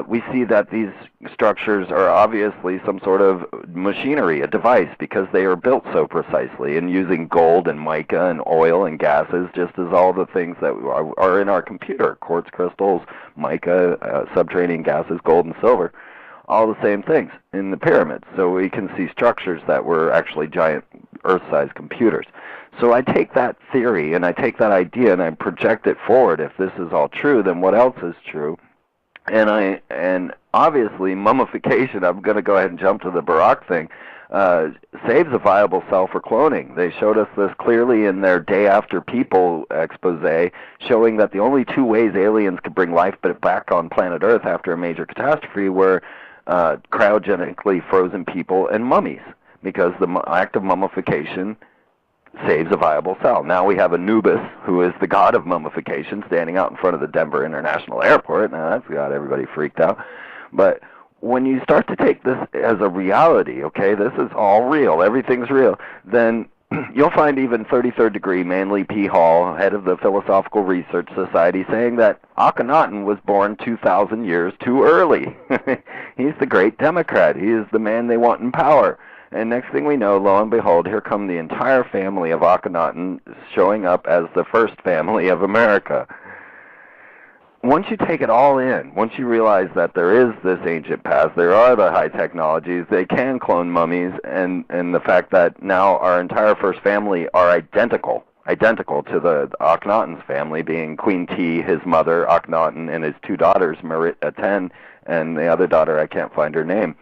We see that these structures are obviously some sort of machinery, a device, because they are built so precisely and using gold and mica and oil and gases, just as all the things that are in our computer, quartz crystals, mica, subterranean gases, gold and silver, all the same things in the pyramids. So we can see structures that were actually giant Earth-sized computers. So I take that theory and I take that idea and I project it forward. If this is all true, then what else is true? And obviously mummification, I'm going to go ahead and jump to the Barak thing, saves a viable cell for cloning. They showed us this clearly in their Day After People expose, showing that the only 2 ways aliens could bring life back on planet Earth after a major catastrophe were cryogenically frozen people and mummies, because the act of mummification saves a viable cell. Now we have Anubis, who is the god of mummification, standing out in front of the Denver International Airport. Now that's got everybody freaked out. But when you start to take this as a reality, okay, this is all real, everything's real, then you'll find even 33rd degree Manly P. Hall, head of the Philosophical Research Society, saying that Akhenaten was born 2,000 years too early. He's the great Democrat. He is the man they want in power. And next thing we know, lo and behold, here come the entire family of Akhenaten showing up as the first family of America. Once you take it all in, once you realize that there is this ancient past, there are the high technologies, they can clone mummies, and the fact that now our entire first family are identical to the Akhenaten's family, being Queen T, his mother, Akhenaten, and his 2 daughters, Merit Aten, and the other daughter, I can't find her name.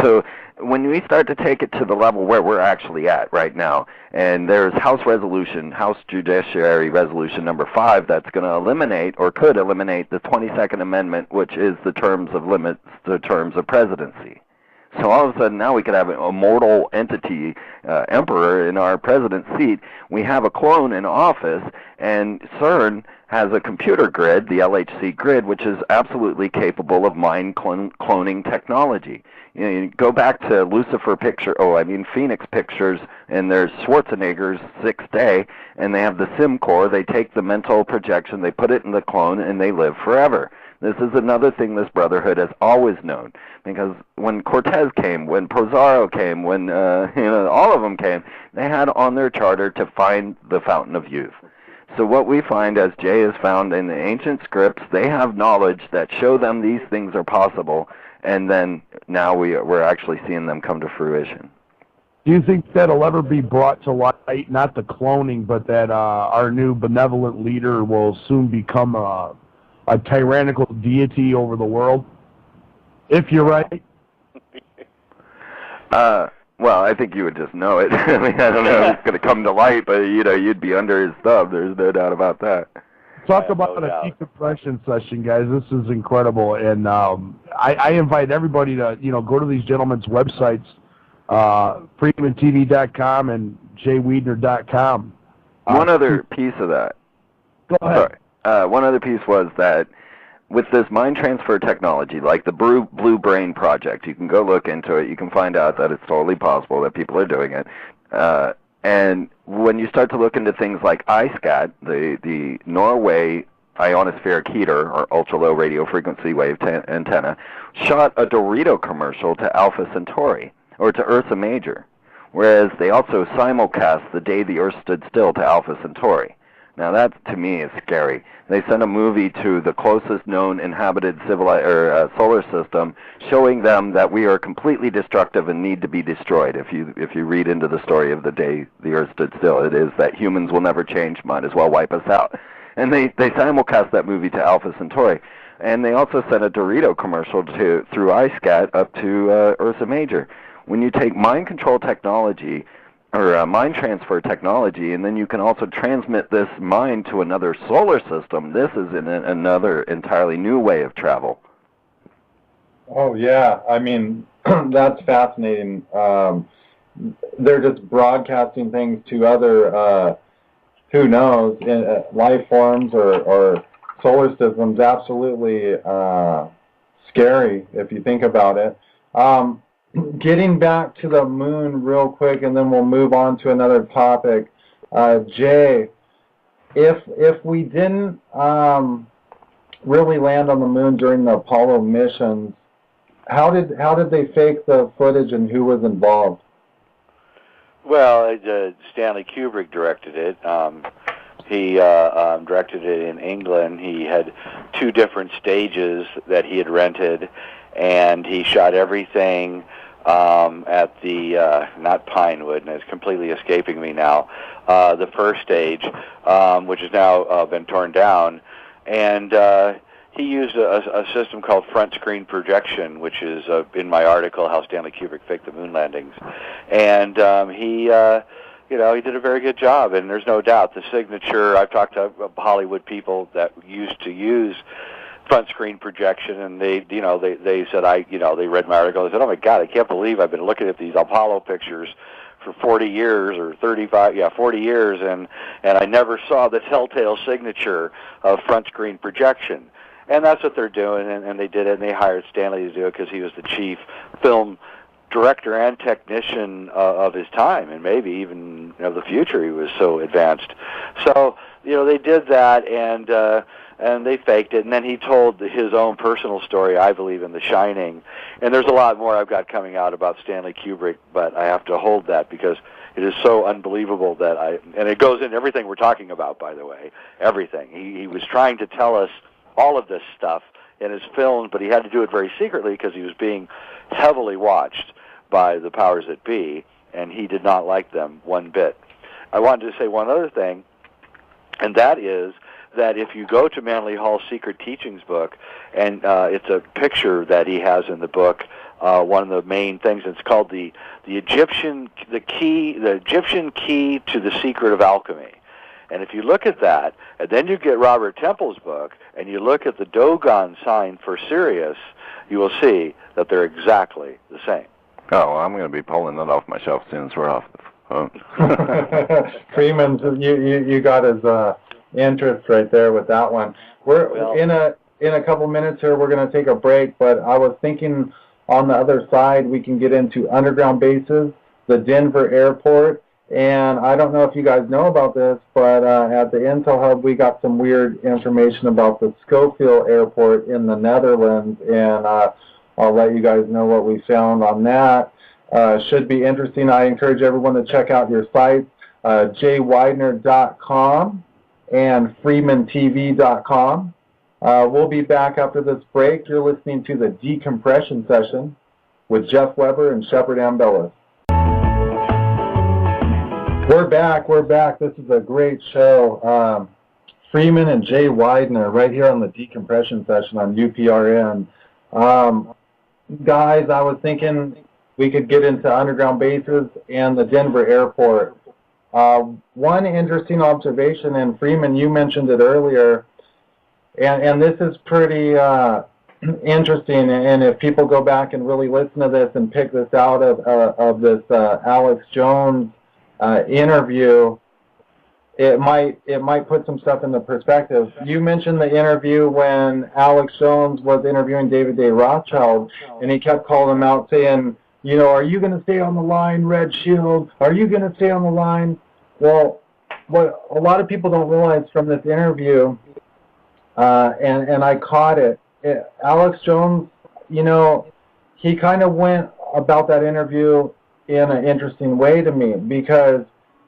So when we start to take it to the level where we're actually at right now, and there's House Judiciary Resolution number 5 that's going to eliminate, or could eliminate, the 22nd Amendment, which is the terms of presidency. So all of a sudden now we could have a mortal entity, emperor, in our president's seat. We have a clone in office, and CERN has a computer grid, the LHC grid, which is absolutely capable of mind cloning technology. You go back to Phoenix Pictures, and there's Schwarzenegger's 6th Day, and they have the SIM core. They take the mental projection, they put it in the clone, and they live forever. This is another thing this brotherhood has always known, because when Cortez came, when Pizarro came, when all of them came, they had on their charter to find the fountain of youth. So what we find, as Jay has found in the ancient scripts, they have knowledge that show them these things are possible, and then now we're actually seeing them come to fruition. Do you think that'll ever be brought to light, not the cloning, but that our new benevolent leader will soon become a tyrannical deity over the world? If you're right. Well, I think you would just know it. I mean, I don't know if it's going to come to light, but you'd be under his thumb. There's no doubt about that. Talk about a decompression session, guys. This is incredible, and I invite everybody to go to these gentlemen's websites, FreemanTV.com and JWeidner.com. One other piece of that. Go ahead. Sorry. One other piece was that with this mind transfer technology, like the Blue Brain Project, you can go look into it. You can find out that it's totally possible that people are doing it. And when you start to look into things like ISCAT, the Norway ionospheric heater, or ultra-low radio frequency wave antenna, shot a Dorito commercial to Alpha Centauri, or to Ursa Major, whereas they also simulcast The Day the Earth Stood Still to Alpha Centauri. Now that, to me, is scary. They sent a movie to the closest known inhabited solar system, showing them that we are completely destructive and need to be destroyed. If you read into the story of The Day the Earth Stood Still, it is that humans will never change, might as well wipe us out. And they simulcast that movie to Alpha Centauri. And they also sent a Dorito commercial through ISCAT up to Ursa Major. When you take mind control technology, or mind transfer technology, and then you can also transmit this mind to another solar system, this is another entirely new way of travel. Oh, yeah. I mean, that's fascinating. They're just broadcasting things to other, who knows, life forms or solar systems. Absolutely scary if you think about it. Getting back to the moon real quick, and then we'll move on to another topic. Jay, if we didn't really land on the moon during the Apollo missions, how did they fake the footage, and who was involved? Well, Stanley Kubrick directed it. He directed it in England. He had 2 different stages that he had rented, and he shot everything at the, not Pinewood, and it's completely escaping me now, the first stage, which has now been torn down, and he used a system called front screen projection, which is in my article, How Stanley Kubrick Faked the Moon Landings, and he did a very good job, and there's no doubt the signature. I've talked to Hollywood people that used to use front screen projection, and they said they read my article. They said, "Oh my God, I can't believe I've been looking at these Apollo pictures for 40 years or 40 years, and I never saw the telltale signature of front screen projection." And that's what they're doing, and they did it, and they hired Stanley to do it because he was the chief film director and technician of his time, and maybe even of the future. He was so advanced. So they did that, and they faked it, and then he told his own personal story, I believe, in The Shining. And there's a lot more I've got coming out about Stanley Kubrick, but I have to hold that because it is so unbelievable and it goes into everything we're talking about, by the way, everything. He was trying to tell us all of this stuff in his films, but he had to do it very secretly because he was being heavily watched by the powers that be, and he did not like them one bit. I wanted to say one other thing, and that is that if you go to Manly Hall's Secret Teachings book, and it's a picture that he has in the book, one of the main things, it's called the Egyptian key to the secret of alchemy. And if you look at that, and then you get Robert Temple's book, and you look at the Dogon sign for Sirius, you will see that they're exactly the same. Oh, well, I'm going to be pulling that off my shelf as soon as we're off the phone. Freeman, you got his interest right there with that one. We're in a couple minutes here. We're going to take a break, but I was thinking on the other side we can get into underground bases, the Denver airport, and I don't know if you guys know about this, but at the Intel Hub we got some weird information about the Schofield Airport in the Netherlands, and I'll let you guys know what we found on that. Should be interesting. I encourage everyone to check out your sites, jweidner.com and freemantv.com. We'll be back after this break. You're listening to the Decompression Session with Jeff Weber and Shepard Ambellas. We're back. This is a great show. Freeman and Jay Weidner right here on the Decompression Session on UPRN. Guys, I was thinking we could get into underground bases and the Denver airport. One interesting observation, and Freeman, you mentioned it earlier, and this is pretty interesting, and if people go back and really listen to this and pick this out of this Alex Jones interview, it might put some stuff into perspective. You mentioned the interview when Alex Jones was interviewing David Day Rothschild, and he kept calling him out saying, are you going to stay on the line, Red Shield? Are you going to stay on the line? Well, what a lot of people don't realize from this interview, and I caught it, Alex Jones, he kind of went about that interview in an interesting way to me, because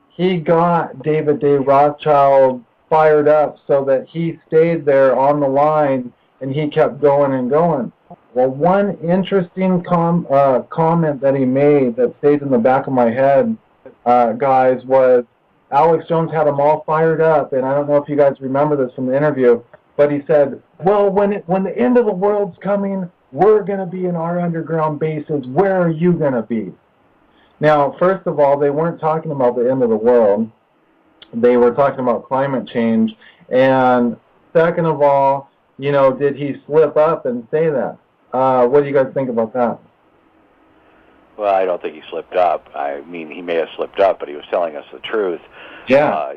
he got David Day Rothschild fired up so that he stayed there on the line and he kept going and going. Well, one interesting comment that he made that stayed in the back of my head, guys, was Alex Jones had them all fired up, and I don't know if you guys remember this from the interview, but he said, well, when the end of the world's coming, we're going to be in our underground bases. Where are you going to be? Now, first of all, they weren't talking about the end of the world. They were talking about climate change. And second of all, did he slip up and say that? What do you guys think about that? Well, I don't think he slipped up. I mean, he may have slipped up, but he was telling us the truth. Yeah.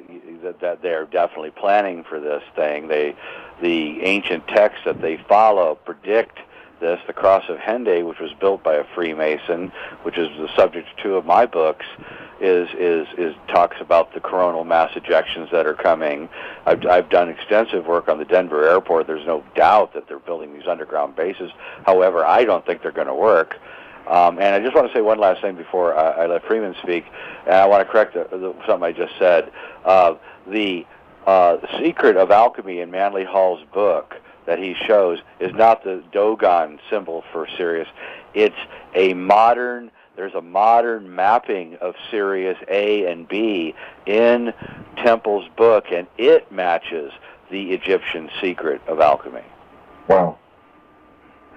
That they're definitely planning for this thing. The ancient texts that they follow predict this. The Cross of Henday, which was built by a Freemason, which is the subject of two of my books, is talks about the coronal mass ejections that are coming. I've done extensive work on the Denver airport. There's no doubt that they're building these underground bases. However, I don't think they're going to work. And I just want to say one last thing before I let Freeman speak, and I want to correct something I just said. The secret of alchemy in Manly Hall's book that he shows is not the Dogon symbol for Sirius. It's there's a modern mapping of Sirius A and B in Temple's book, and it matches the Egyptian secret of alchemy. Wow.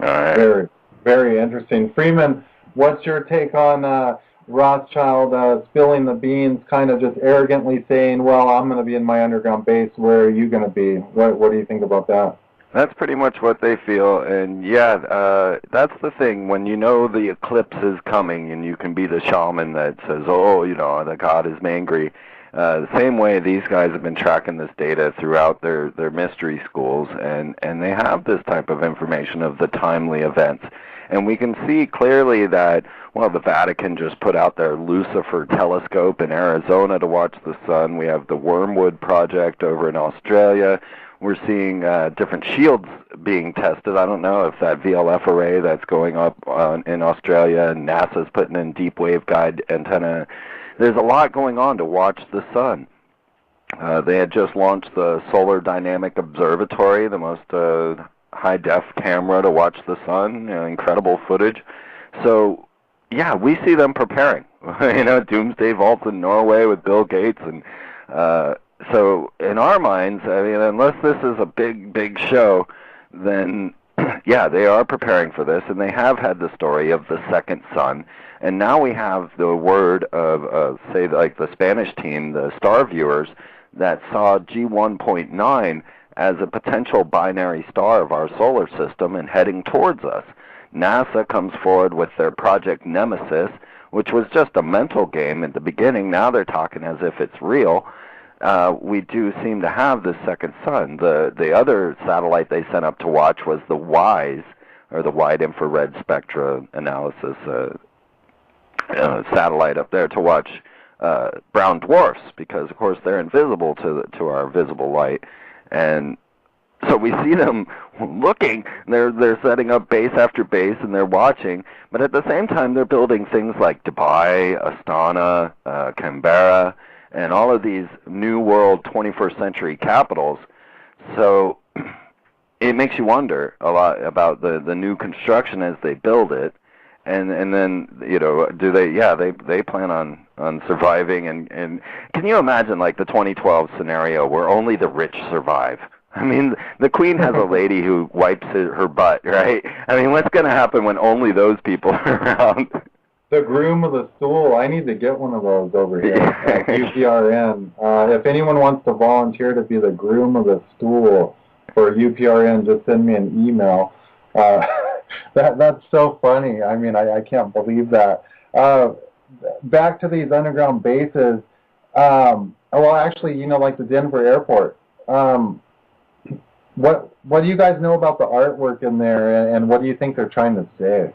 All right. Very, very interesting. Freeman, what's your take on Rothschild spilling the beans, kind of just arrogantly saying, well, I'm going to be in my underground base, where are you going to be? What do you think about that? That's pretty much what they feel, and yeah, that's the thing. When you know the eclipse is coming, and you can be the shaman that says, oh, the god is angry. The same way these guys have been tracking this data throughout their mystery schools, and they have this type of information of the timely events. And we can see clearly that, well, the Vatican just put out their Lucifer telescope in Arizona to watch the sun. We have the Wormwood Project over in Australia. We're seeing different shields being tested. I don't know if that VLF array that's going up in Australia, and NASA's putting in deep waveguide antenna. There's a lot going on to watch the sun. They had just launched the Solar Dynamic Observatory, the most high-def camera to watch the sun, incredible footage. So, yeah, we see them preparing. Doomsday Vaults in Norway with Bill Gates, and so in our minds, I mean, unless this is a big, big show, then yeah, they are preparing for this, and they have had the story of the second sun, and now we have the word of, say, like the Spanish team, the star viewers, that saw G1.9 as a potential binary star of our solar system and heading towards us. NASA comes forward with their Project Nemesis, which was just a mental game at the beginning. Now they're talking as if it's real. We do seem to have this second sun. The other satellite they sent up to watch was the WISE, or the Wide Infrared Spectra Analysis satellite up there to watch brown dwarfs, because of course they're invisible to our visible light. And so we see them looking, they're setting up base after base, and they're watching, but at the same time they're building things like Dubai, Astana, Canberra, and all of these new world 21st century capitals. So it makes you wonder a lot about the new construction as they build it. And then, do they plan on surviving, and can you imagine like the 2012 scenario where only the rich survive? I mean, the Queen has a lady who wipes her butt, right? I mean, what's going to happen when only those people are around? The groom of the stool. I need to get one of those over here at UPRN. If anyone wants to volunteer to be the groom of the stool for UPRN, just send me an email. That's so funny. I mean, I can't believe that. Back to these underground bases. Well, actually, like the Denver airport. What do you guys know about the artwork in there, and what do you think they're trying to say?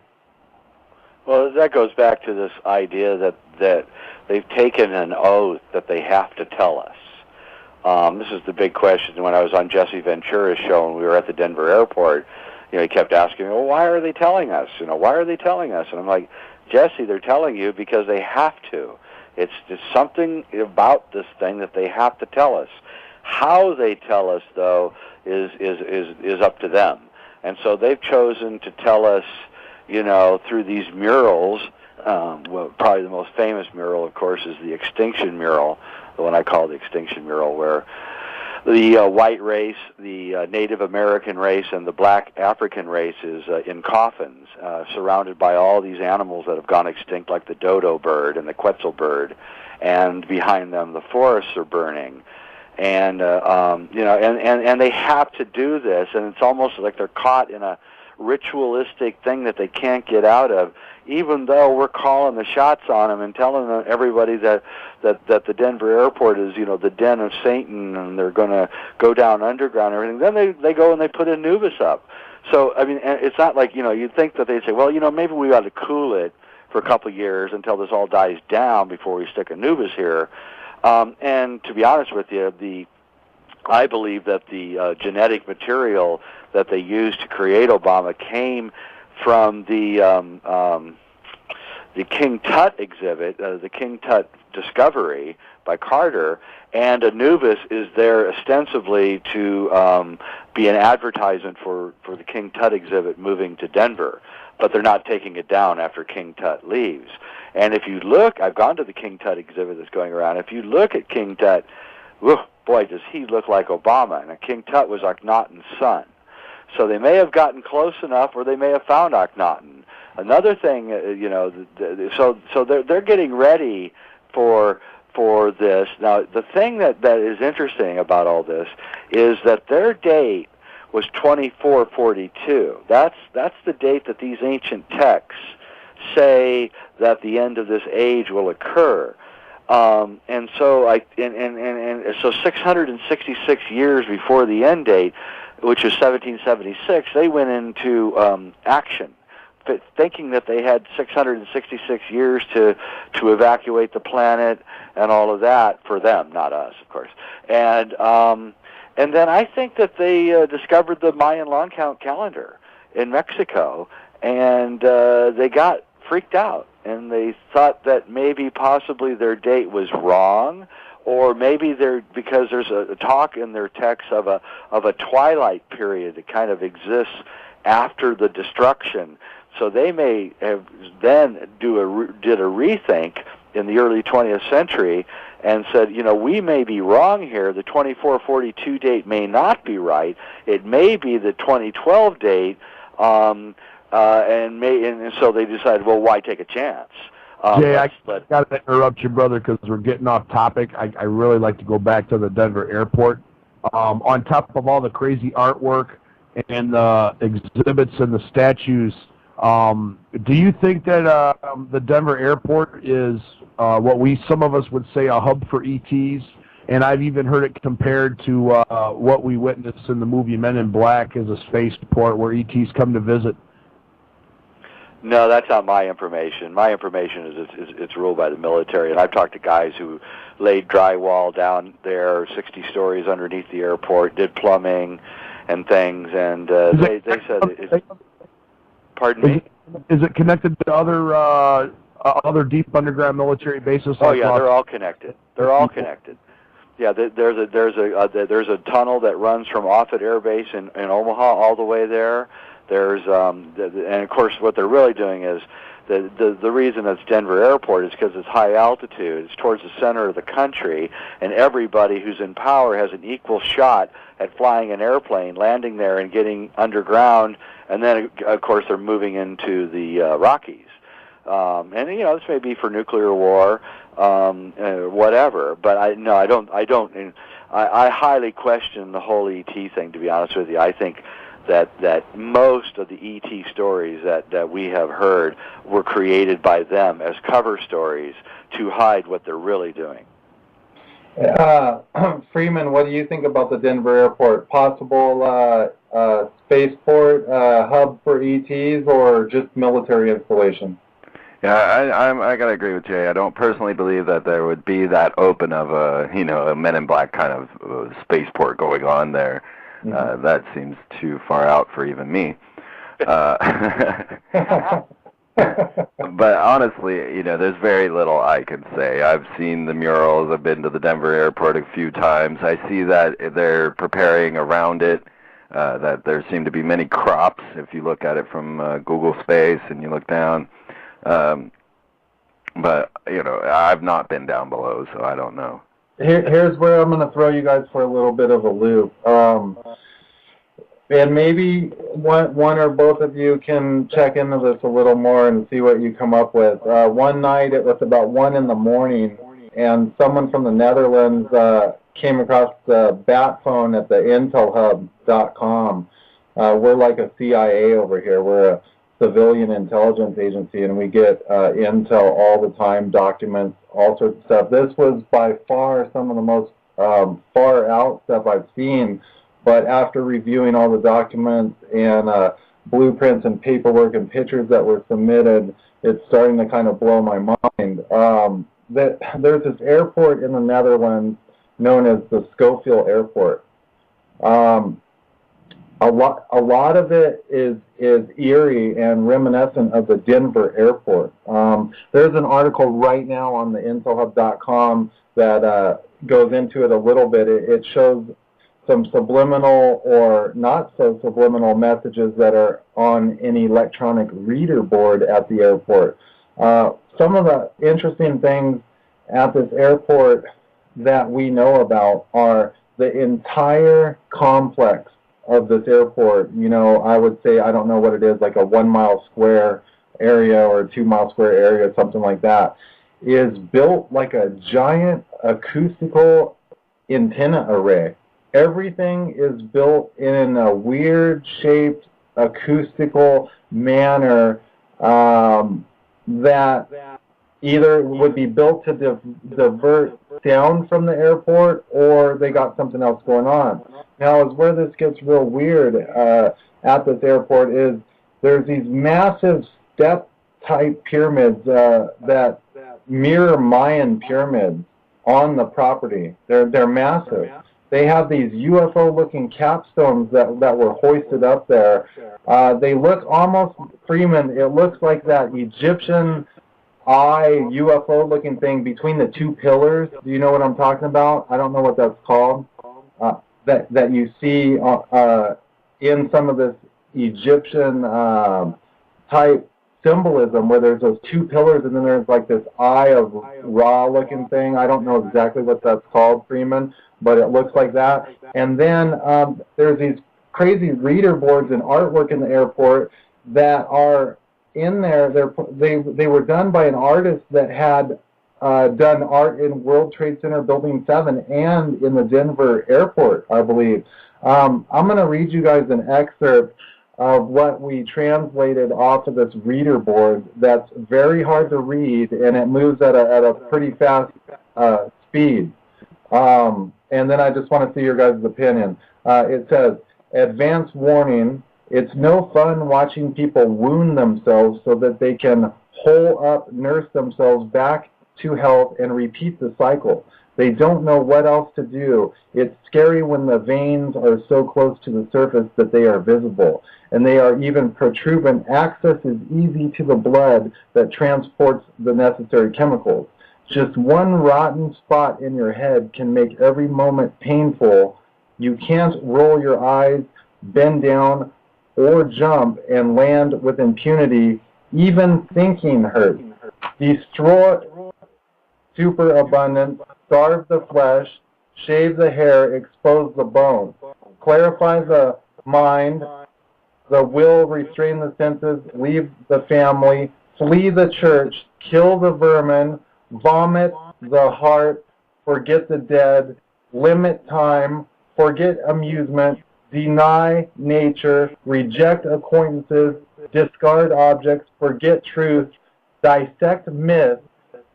Well, that goes back to this idea that they've taken an oath that they have to tell us. This is the big question. When I was on Jesse Ventura's show and we were at the Denver airport, he kept asking me, well, why are they telling us? Why are they telling us? And I'm like, Jesse, they're telling you because they have to. It's just something about this thing that they have to tell us. How they tell us, though, is up to them. And so they've chosen to tell us, through these murals. Well, probably the most famous mural, of course, is the Extinction Mural, the one I call the Extinction Mural, where the white race, the Native American race, and the black African race is in coffins, surrounded by all these animals that have gone extinct, like the dodo bird and the quetzal bird, and behind them the forests are burning. And and they have to do this, and it's almost like they're caught in a ritualistic thing that they can't get out of, even though we're calling the shots on them and telling everybody that the Denver airport is, the den of Satan, and they're going to go down underground and everything. Then they go and they put Anubis up. So, I mean, it's not like, you'd think that they'd say, well, maybe we ought to cool it for a couple of years until this all dies down before we stick Anubis here. And to be honest with you, I believe that the genetic material that they used to create Obama came from the King Tut exhibit, the King Tut discovery by Carter, and Anubis is there ostensibly to be an advertisement for the King Tut exhibit moving to Denver, but they're not taking it down after King Tut leaves. And if you look, I've gone to the King Tut exhibit that's going around. If you look at King Tut, boy, does he look like Obama. And King Tut was Akhenaten's son. So they may have gotten close enough, or they may have found Akhenaten. Another thing, so they're getting ready for this. Now, the thing that is interesting about all this is that their date was 2442. That's the date that these ancient texts say that the end of this age will occur. And so so 666 years before the end date, which is 1776, they went into action, thinking that they had 666 years to evacuate the planet and all of that, for them, not us, of course. And then I think that they discovered the Mayan long count calendar in Mexico, and they got freaked out, and they thought that maybe possibly their date was wrong, or maybe because there's a talk in their text of a twilight period that kind of exists after the destruction. So they may have then did a rethink in the early 20th century and said, we may be wrong here. The 2442 date may not be right. It may be the 2012 date, and so they decided, well, why take a chance? Jay, I got to interrupt you, brother, because we're getting off topic. I really like to go back to the Denver airport. On top of all the crazy artwork and the exhibits and the statues, do you think that the Denver airport is what some of us would say a hub for ETs? And I've even heard it compared to what we witnessed in the movie Men in Black as a spaceport where ETs come to visit. No, that's not my information. My information is it's ruled by the military, and I've talked to guys who laid drywall down there 60 stories underneath the airport, did plumbing and things, and they said it's... Pardon me? Is it connected to other deep underground military bases? Oh yeah, they're all connected. They're all connected. Yeah, there's a tunnel that runs from Offutt Air Base in Omaha all the way there. There's and of course what they're really doing is the reason it's Denver Airport is because it's high altitude. It's towards the center of the country, and everybody who's in power has an equal shot at flying an airplane, landing there, and getting underground. And then of course they're moving into the Rockies. And this may be for nuclear war, whatever. But I highly question the whole ET thing. To be honest with you, I think that most of the ET stories that we have heard were created by them as cover stories to hide what they're really doing. Freeman, what do you think about the Denver airport? Possible spaceport, hub for ETs, or just military installation? Yeah, I gotta agree with Jay. I don't personally believe that there would be that open of a Men in Black kind of spaceport going on there. Mm-hmm. That seems too far out for even me. But honestly, there's very little I can say. I've seen the murals. I've been to the Denver airport a few times. I see that they're preparing around it. That there seem to be many crops if you look at it from Google Space and you look down. But I've not been down below, so I don't know. Here's where I'm going to throw you guys for a little bit of a loop. And maybe one or both of you can check into this a little more and see what you come up with. One night, it was about 1 in the morning, and someone from the Netherlands came across the bat phone at the intelhub.com. We're like a CIA over here. We're a civilian intelligence agency, and we get intel all the time, documents, all sorts of stuff. This was by far some of the most far out stuff I've seen. But after reviewing all the documents and blueprints and paperwork and pictures that were submitted, it's starting to kind of blow my mind. There's this airport in the Netherlands known as the Schofield Airport. A lot of it is eerie and reminiscent of the Denver airport. There's an article right now on the intelhub.com that goes into it a little bit. It shows some subliminal or not so subliminal messages that are on an electronic reader board at the airport. Some of the interesting things at this airport that we know about are the entire complex of this airport. I would say, I don't know what it is, like a 1 mile square area or a 2 mile square area, something like that, is built like a giant acoustical antenna array. Everything is built in a weird shaped acoustical manner that either would be built to divert sound from the airport, or they got something else going on. Now, is where this gets real weird at this airport is there's these massive step-type pyramids that mirror Mayan pyramids on the property. They're massive. They have these UFO-looking capstones that were hoisted up there. They look almost, Freeman, it looks like that Egyptian eye UFO-looking thing between the two pillars. Do you know what I'm talking about? I don't know what that's called. That you see in some of this Egyptian type symbolism, where there's those two pillars and then there's like this eye of Ra looking thing. I don't know exactly what that's called, Freeman, but it looks like that. And then there's these crazy reader boards and artwork in the airport that are in there. They were done by an artist that had done art in World Trade Center Building 7 and in the Denver airport, I believe. I'm going to read you guys an excerpt of what we translated off of this reader board that's very hard to read, and it moves at a pretty fast speed. And then I just want to see your guys' opinion. It says, advance warning, it's no fun watching people wound themselves so that they can hole up, nurse themselves back to health and repeat the cycle. They don't know what else to do. It's scary when the veins are so close to the surface that they are visible, and they are even protuberant. Access is easy to the blood that transports the necessary chemicals. Just one rotten spot in your head can make every moment painful. You can't roll your eyes, bend down, or jump and land with impunity. Even thinking hurts. Destroy superabundance, starve the flesh, shave the hair, expose the bones. Clarify the mind, the will, restrain the senses, leave the family, flee the church, kill the vermin, vomit the heart, forget the dead, limit time, forget amusement, deny nature, reject acquaintances, discard objects, forget truth, dissect myths,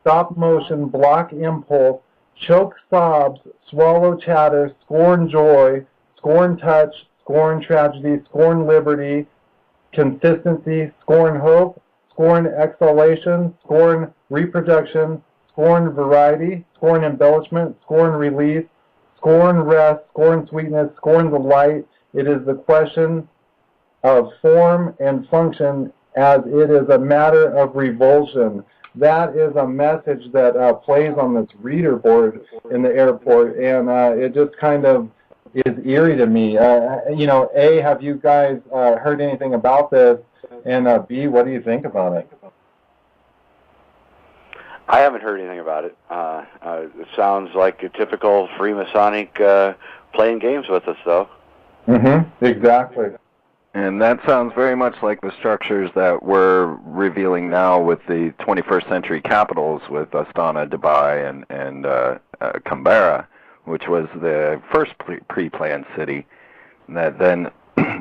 stop motion, block impulse, choke sobs, swallow chatter, scorn joy, scorn touch, scorn tragedy, scorn liberty, consistency, scorn hope, scoring exhalation, scoring reproduction, scoring variety, scoring embellishment, scoring release, scoring rest, scoring sweetness, scoring the light. It is the question of form and function as it is a matter of revulsion. That is a message that plays on this reader board in the airport, and it just kind of is eerie to me. A, have you guys heard anything about this? And B, what do you think about it? I haven't heard anything about it. It sounds like a typical Freemasonic playing games with us, though. Mm-hmm. Exactly. And that sounds very much like the structures that we're revealing now with the 21st century capitals with Astana, Dubai, and Canberra, which was the first pre-planned city that then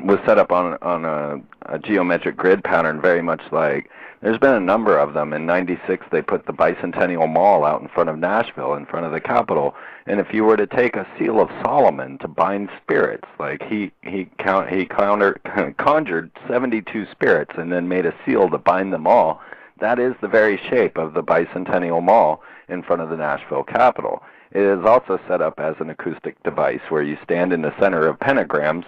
was set up on a geometric grid pattern, very much like, there's been a number of them. In '96, they put the Bicentennial Mall out in front of Nashville, in front of the Capitol. And if you were to take a seal of Solomon to bind spirits, like he conjured 72 spirits and then made a seal to bind them all, that is the very shape of the Bicentennial Mall in front of the Nashville Capitol. It is also set up as an acoustic device where you stand in the center of pentagrams,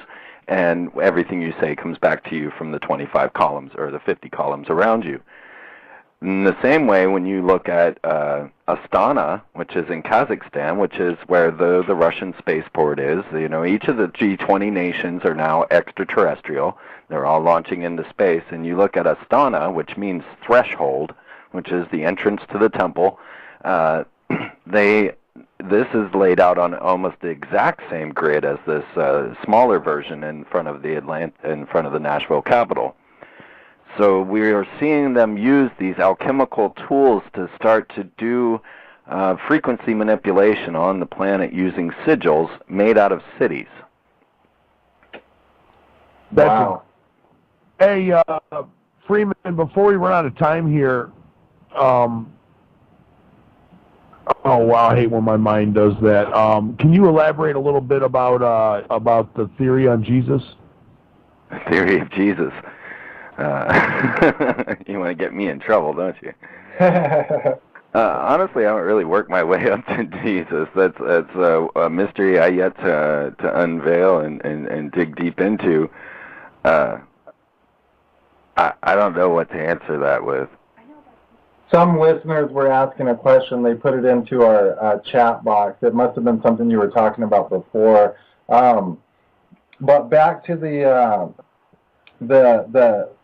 and everything you say comes back to you from the 25 columns or the 50 columns around you. In the same way, when you look at Astana, which is in Kazakhstan, which is where the Russian spaceport is, each of the G20 nations are now extraterrestrial. They're all launching into space. And you look at Astana, which means threshold, which is the entrance to the temple. This is laid out on almost the exact same grid as this smaller version in front of the Nashville Capitol. So we are seeing them use these alchemical tools to start to do frequency manipulation on the planet using sigils made out of cities. Wow. Hey, Freeman, before we run out of time here, oh wow, I hate when my mind does that. Can you elaborate a little bit about the theory on Jesus? The theory of Jesus. You want to get me in trouble, don't you? Honestly, I haven't really worked my way up to Jesus. That's a mystery I yet to unveil and dig deep into. I don't know what to answer that with. Some listeners were asking a question. They put it into our chat box. It must have been something you were talking about before. But back to the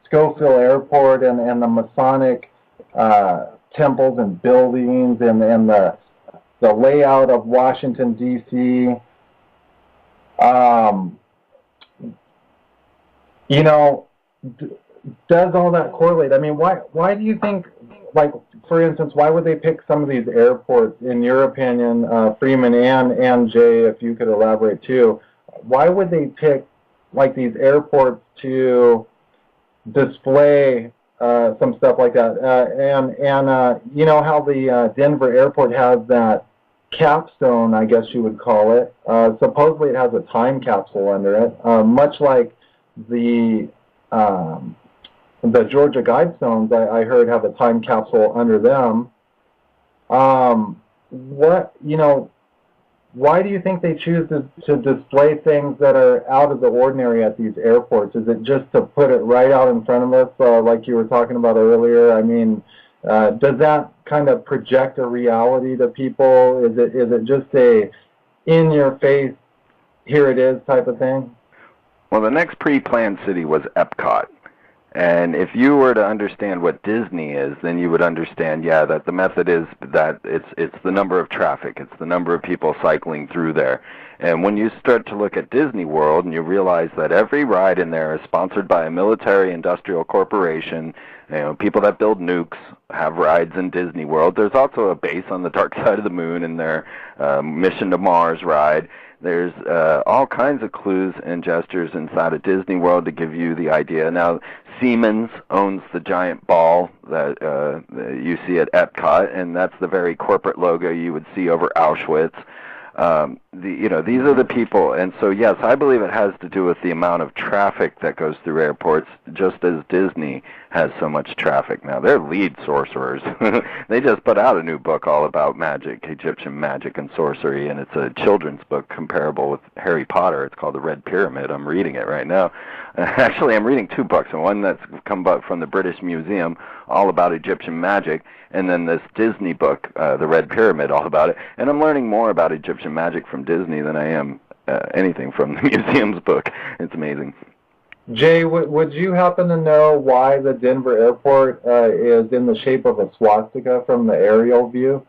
Schofield Airport and the Masonic temples and buildings and the layout of Washington, D.C. Does all that correlate? I mean, why do you think, like, for instance, why would they pick some of these airports, in your opinion, Freeman and Jay, if you could elaborate too, why would they pick, like, these airports to display some stuff like that? And you know how the Denver airport has that capstone, I guess you would call it. Supposedly it has a time capsule under it, much like the Georgia Guidestones, I heard, have a time capsule under them. Why do you think they choose to display things that are out of the ordinary at these airports? Is it just to put it right out in front of us, like you were talking about earlier? I mean, does that kind of project a reality to people? Is it just a in-your-face, here it is type of thing? Well, the next pre-planned city was Epcot. And if you were to understand what Disney is, then you would understand, that the method is that it's the number of traffic, it's the number of people cycling through there. And when you start to look at Disney World and you realize that every ride in there is sponsored by a military industrial corporation, people that build nukes have rides in Disney World. There's also a base on the dark side of the moon in their Mission to Mars ride. There's all kinds of clues and gestures inside of Disney World to give you the idea. Now, Siemens owns the giant ball that you see at Epcot, and that's the very corporate logo you would see over Auschwitz. These are the people, and so yes, I believe it has to do with the amount of traffic that goes through airports, just as Disney has so much traffic now. They're lead sorcerers. They just put out a new book all about magic, Egyptian magic and sorcery, and it's a children's book comparable with Harry Potter. It's called The Red Pyramid. I'm reading it right now. Actually, I'm reading two books, and one that's come from the British Museum, all about Egyptian magic, and then this Disney book, The Red Pyramid, all about it. And I'm learning more about Egyptian magic from Disney than I am anything from the museum's book. It's amazing. Jay, would you happen to know why the Denver airport is in the shape of a swastika from the aerial view?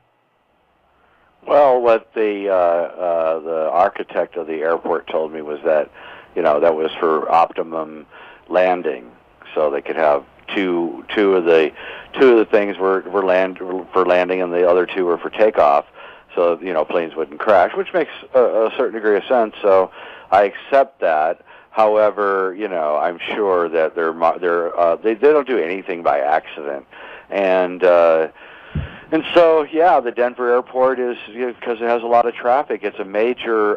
Well, what the architect of the airport told me was that, that was for optimum landing, so they could have two of the things were for landing, and the other two were for takeoff, so planes wouldn't crash, which makes a certain degree of sense. So I accept that. However, I'm sure that they don't do anything by accident, and so the Denver airport is, because it has a lot of traffic. It's a major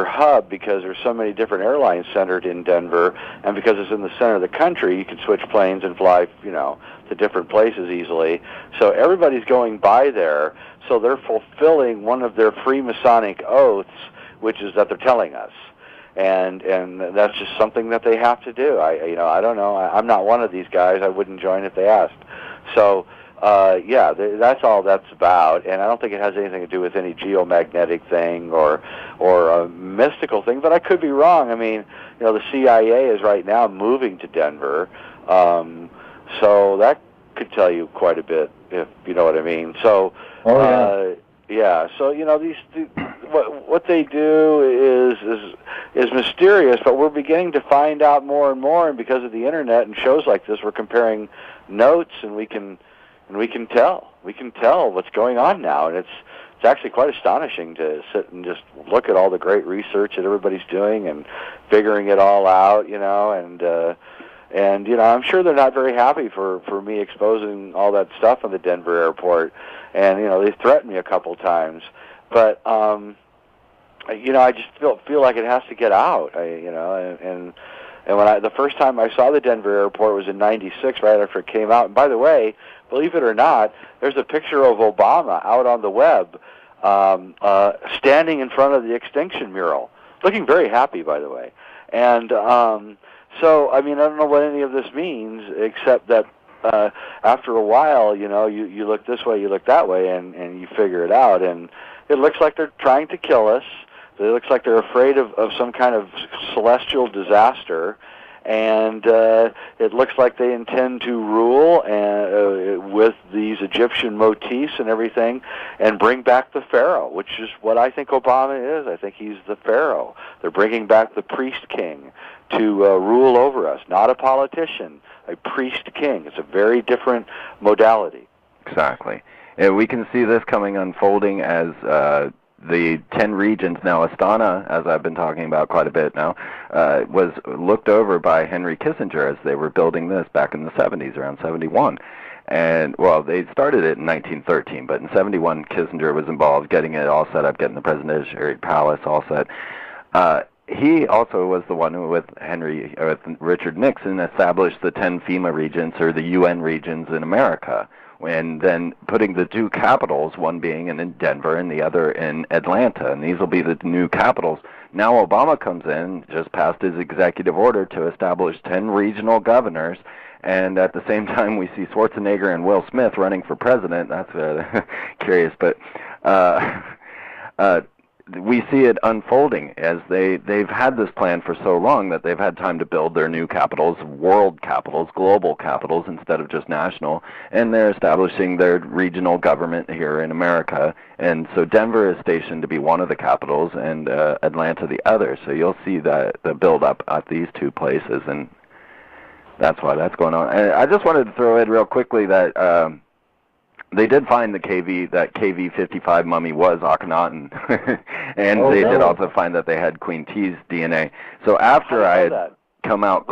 hub because there's so many different airlines centered in Denver, and because it's in the center of the country, you can switch planes and fly to different places easily. So everybody's going by there. So they're fulfilling one of their Freemasonic oaths, which is that they're telling us. And that's just something that they have to do. I don't know. I'm not one of these guys. I wouldn't join if they asked. So that's all that's about. And I don't think it has anything to do with any geomagnetic thing or a mystical thing. But I could be wrong. I mean, the CIA is right now moving to Denver, so that could tell you quite a bit, if you know what I mean. So. So what they do is mysterious, but we're beginning to find out more and more. And because of the internet and shows like this, we're comparing notes, and we can tell what's going on now. And it's actually quite astonishing to sit and just look at all the great research that everybody's doing and figuring it all out. And I'm sure they're not very happy for me exposing all that stuff on the Denver airport. And they threatened me a couple times, but I just feel like it has to get out. And when the first time I saw the Denver airport was in '96, right after it came out. And by the way, believe it or not, there's a picture of Obama out on the web, standing in front of the extinction mural, looking very happy, by the way. And so, I don't know what any of this means, except that after a while, you look this way, you look that way, and you figure it out. And it looks like they're trying to kill us. It looks like they're afraid of some kind of celestial disaster. And it looks like they intend to rule with these Egyptian motifs and everything, and bring back the pharaoh, which is what I think Obama is. I think he's the pharaoh. They're bringing back the priest king to rule over us, not a politician, a priest king. It's a very different modality. Exactly. We can see this coming unfolding as the 10 regions now. Astana, as I've been talking about quite a bit now, was looked over by Henry Kissinger as they were building this back in the 70s, around 71. And, well, they started it in 1913, but in 71, Kissinger was involved, getting it all set up, getting the presidential palace all set. He also was the one who, with Richard Nixon, established the 10 FEMA regions, or the UN regions in America, and then putting the two capitals, one being in Denver and the other in Atlanta, and these will be the new capitals. Now Obama comes in, just passed his executive order to establish 10 regional governors, and at the same time we see Schwarzenegger and Will Smith running for president. That's curious, but we see it unfolding as they've had this plan for so long that they've had time to build their new capitals, world capitals, global capitals instead of just national, and they're establishing their regional government here in America. And so Denver is stationed to be one of the capitals, and Atlanta the other. So you'll see the build up at these two places, and that's why that's going on. And I just wanted to throw in real quickly that they did find that KV-55 mummy was Akhenaten, and they did also find that they had Queen T's DNA. So after I had come out,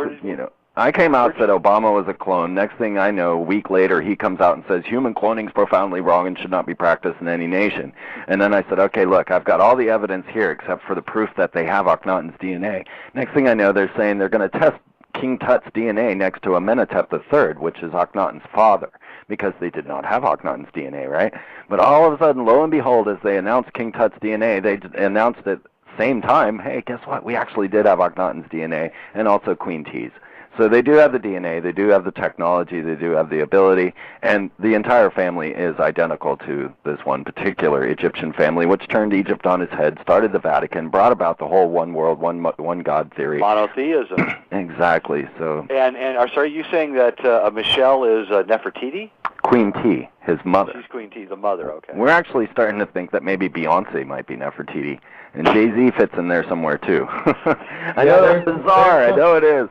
I came out, said Obama was a clone. Next thing I know, a week later, he comes out and says human cloning is profoundly wrong and should not be practiced in any nation. And then I said, okay, look, I've got all the evidence here except for the proof that they have Akhenaten's DNA. Next thing I know, they're saying they're going to test King Tut's DNA next to Amenhotep III, which is Akhenaten's father, because they did not have Akhenaten's DNA, right? But all of a sudden, lo and behold, as they announced King Tut's DNA, they announced at the same time, hey, guess what? We actually did have Akhenaten's DNA, and also Queen T's. So they do have the DNA, they do have the technology, they do have the ability, and the entire family is identical to this one particular Egyptian family, which turned Egypt on its head, started the Vatican, brought about the whole one world, one God theory. Monotheism. Exactly. So. And are you saying that Michelle is Nefertiti? Queen T, his mother. She's Queen T, the mother. Okay. We're actually starting to think that maybe Beyonce might be Nefertiti, and Jay-Z fits in there somewhere too. I know that's bizarre. I know it is.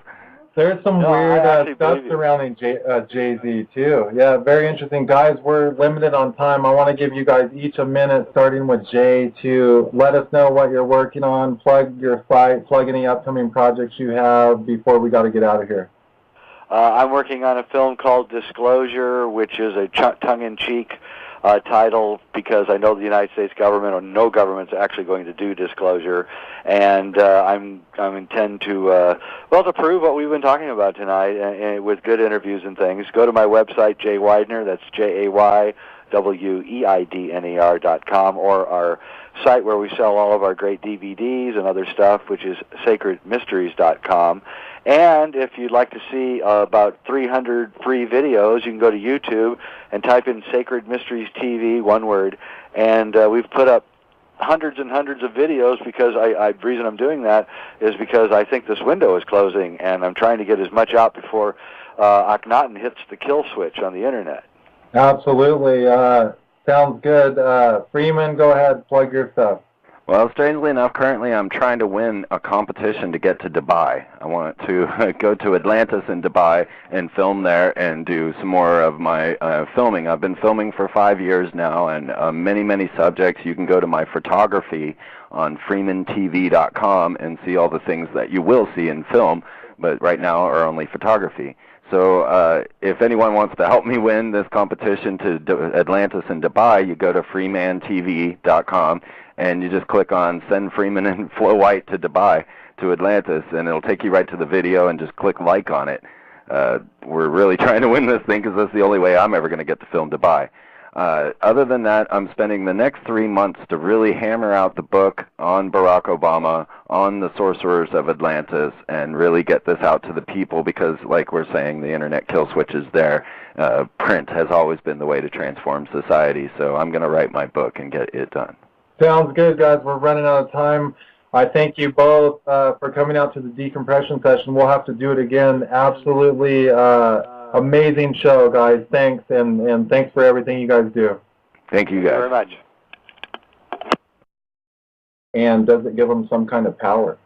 There's some weird stuff surrounding Jay-Z, too. Yeah, very interesting. Guys, we're limited on time. I want to give you guys each a minute, starting with Jay, to let us know what you're working on, plug your site, plug any upcoming projects you have before we got to get out of here. I'm working on a film called Disclosure, which is a tongue-in-cheek title, because I know the United States government, or no government's actually going to do disclosure, and I'm intend to to prove what we've been talking about tonight, with good interviews and things. Go to my website, Jay Weidner, that's JayWeidner.com, or our site where we sell all of our great DVDs and other stuff, which is sacredmysteries.com. And if you'd like to see about 300 free videos, you can go to YouTube and type in Sacred Mysteries TV, one word, and we've put up hundreds and hundreds of videos, because the reason I'm doing that is because I think this window is closing, and I'm trying to get as much out before Akhenaten hits the kill switch on the Internet. Absolutely. Sounds good. Freeman, go ahead, plug your stuff. Well, strangely enough, currently I'm trying to win a competition to get to Dubai. I want to go to Atlantis in Dubai and film there and do some more of my filming. I've been filming for 5 years now, and many, many subjects. You can go to my photography on freemantv.com and see all the things that you will see in film, but right now are only photography. So if anyone wants to help me win this competition to Atlantis and Dubai, you go to freemantv.com, and you just click on Send Freeman and Flo White to Dubai, to Atlantis, and it'll take you right to the video, and just click like on it. We're really trying to win this thing, because that's the only way I'm ever going to get to film Dubai. Other than that, I'm spending the next 3 months to really hammer out the book on Barack Obama, on the sorcerers of Atlantis, and really get this out to the people, because, like we're saying, the Internet kill switch is there. Print has always been the way to transform society, so I'm going to write my book and get it done. Sounds good, guys. We're running out of time. I thank you both for coming out to the decompression session. We'll have to do it again. Absolutely amazing show, guys. Thanks, and thanks for everything you guys do. Thank you, guys. Very much. And does it give them some kind of power?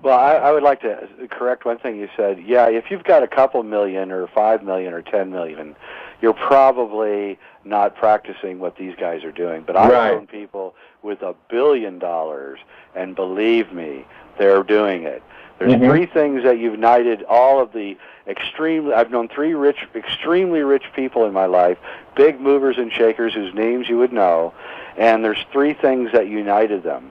Well, I would like to correct one thing you said. Yeah, if you've got a couple million or 5 million or 10 million, you're probably not practicing what these guys are doing. But I've known people with $1 billion, and believe me, they're doing it. There's three things that united all of the I've known three extremely rich people in my life, big movers and shakers whose names you would know, and there's three things that united them.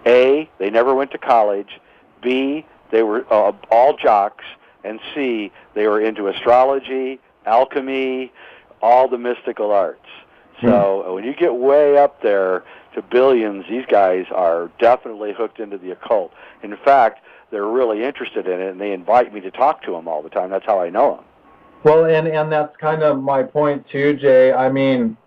A, they never went to college. B, they were all jocks. And C, they were into astrology, alchemy, all the mystical arts. So when you get way up there to billions, these guys are definitely hooked into the occult. In fact, they're really interested in it, and they invite me to talk to them all the time. That's how I know them. Well, and that's kind of my point too, Jay. I mean,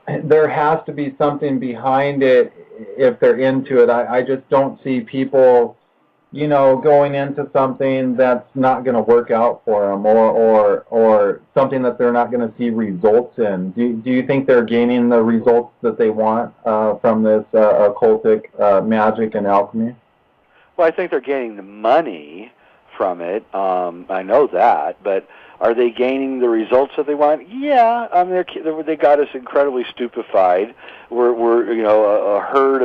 there has to be something behind it if they're into it. I just don't see people, you know, going into something that's not going to work out for them, or something that they're not going to see results in. Do you think they're gaining the results that they want from this occultic magic and alchemy? Well, I think they're gaining the money from it. I know that, but are they gaining the results that they want? Yeah, I mean, they got us incredibly stupefied. We're you know, a herd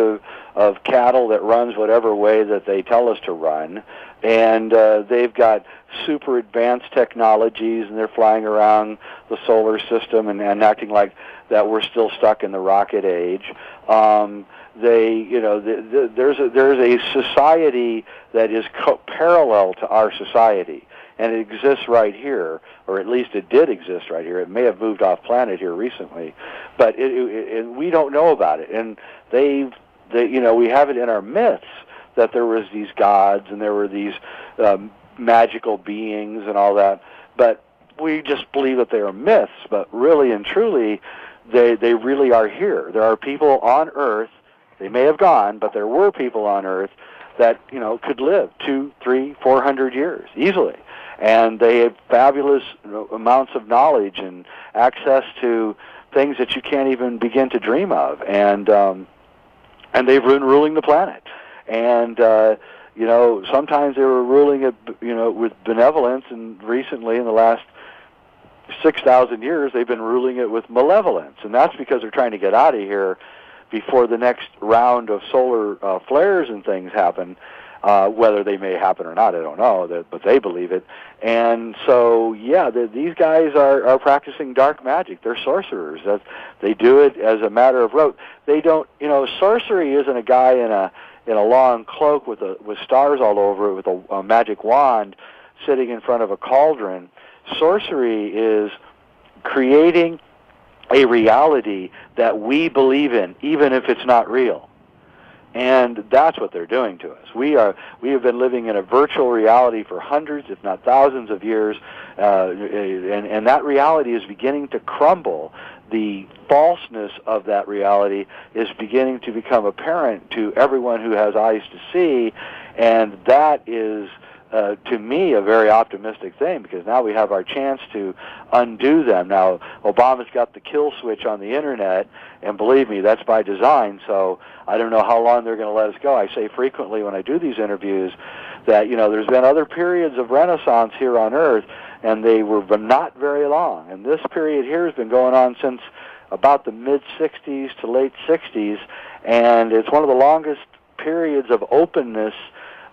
of cattle that runs whatever way that they tell us to run, and they've got super advanced technologies, and they're flying around the solar system and acting like that we're still stuck in the rocket age. There's a society that is parallel to our society. and it exists right here, or at least it did exist right here. It may have moved off planet here recently, but we don't know about it. And we have it in our myths that there was these gods and there were these magical beings and all that, but we just believe that they are myths. But really and truly, they really are here. There are people on Earth. They may have gone, but there were people on Earth that could live 200, 300, 400 years easily, and they have fabulous amounts of knowledge and access to things that you can't even begin to dream of, and they've been ruling the planet, and sometimes they were ruling it with benevolence, and recently in the last 6,000 years they've been ruling it with malevolence, and that's because they're trying to get out of here before the next round of solar flares and things happen. Whether they may happen or not, I don't know, but they believe it. And so, these guys are practicing dark magic. They're sorcerers. They do it as a matter of rote. They don't, sorcery isn't a guy in a long cloak with stars all over it with a magic wand sitting in front of a cauldron. Sorcery is creating a reality that we believe in, even if it's not real. And that's what they're doing to us. We have been living in a virtual reality for hundreds, if not thousands of years, and that reality is beginning to crumble. The falseness of that reality is beginning to become apparent to everyone who has eyes to see, and that is, to me, a very optimistic thing, because now we have our chance to undo them. Now, Obama's got the kill switch on the Internet, and believe me, that's by design, so I don't know how long they're going to let us go. I say frequently when I do these interviews that, there's been other periods of renaissance here on Earth, and they were not very long. And this period here has been going on since about the mid-'60s to late '60s, and it's one of the longest periods of openness,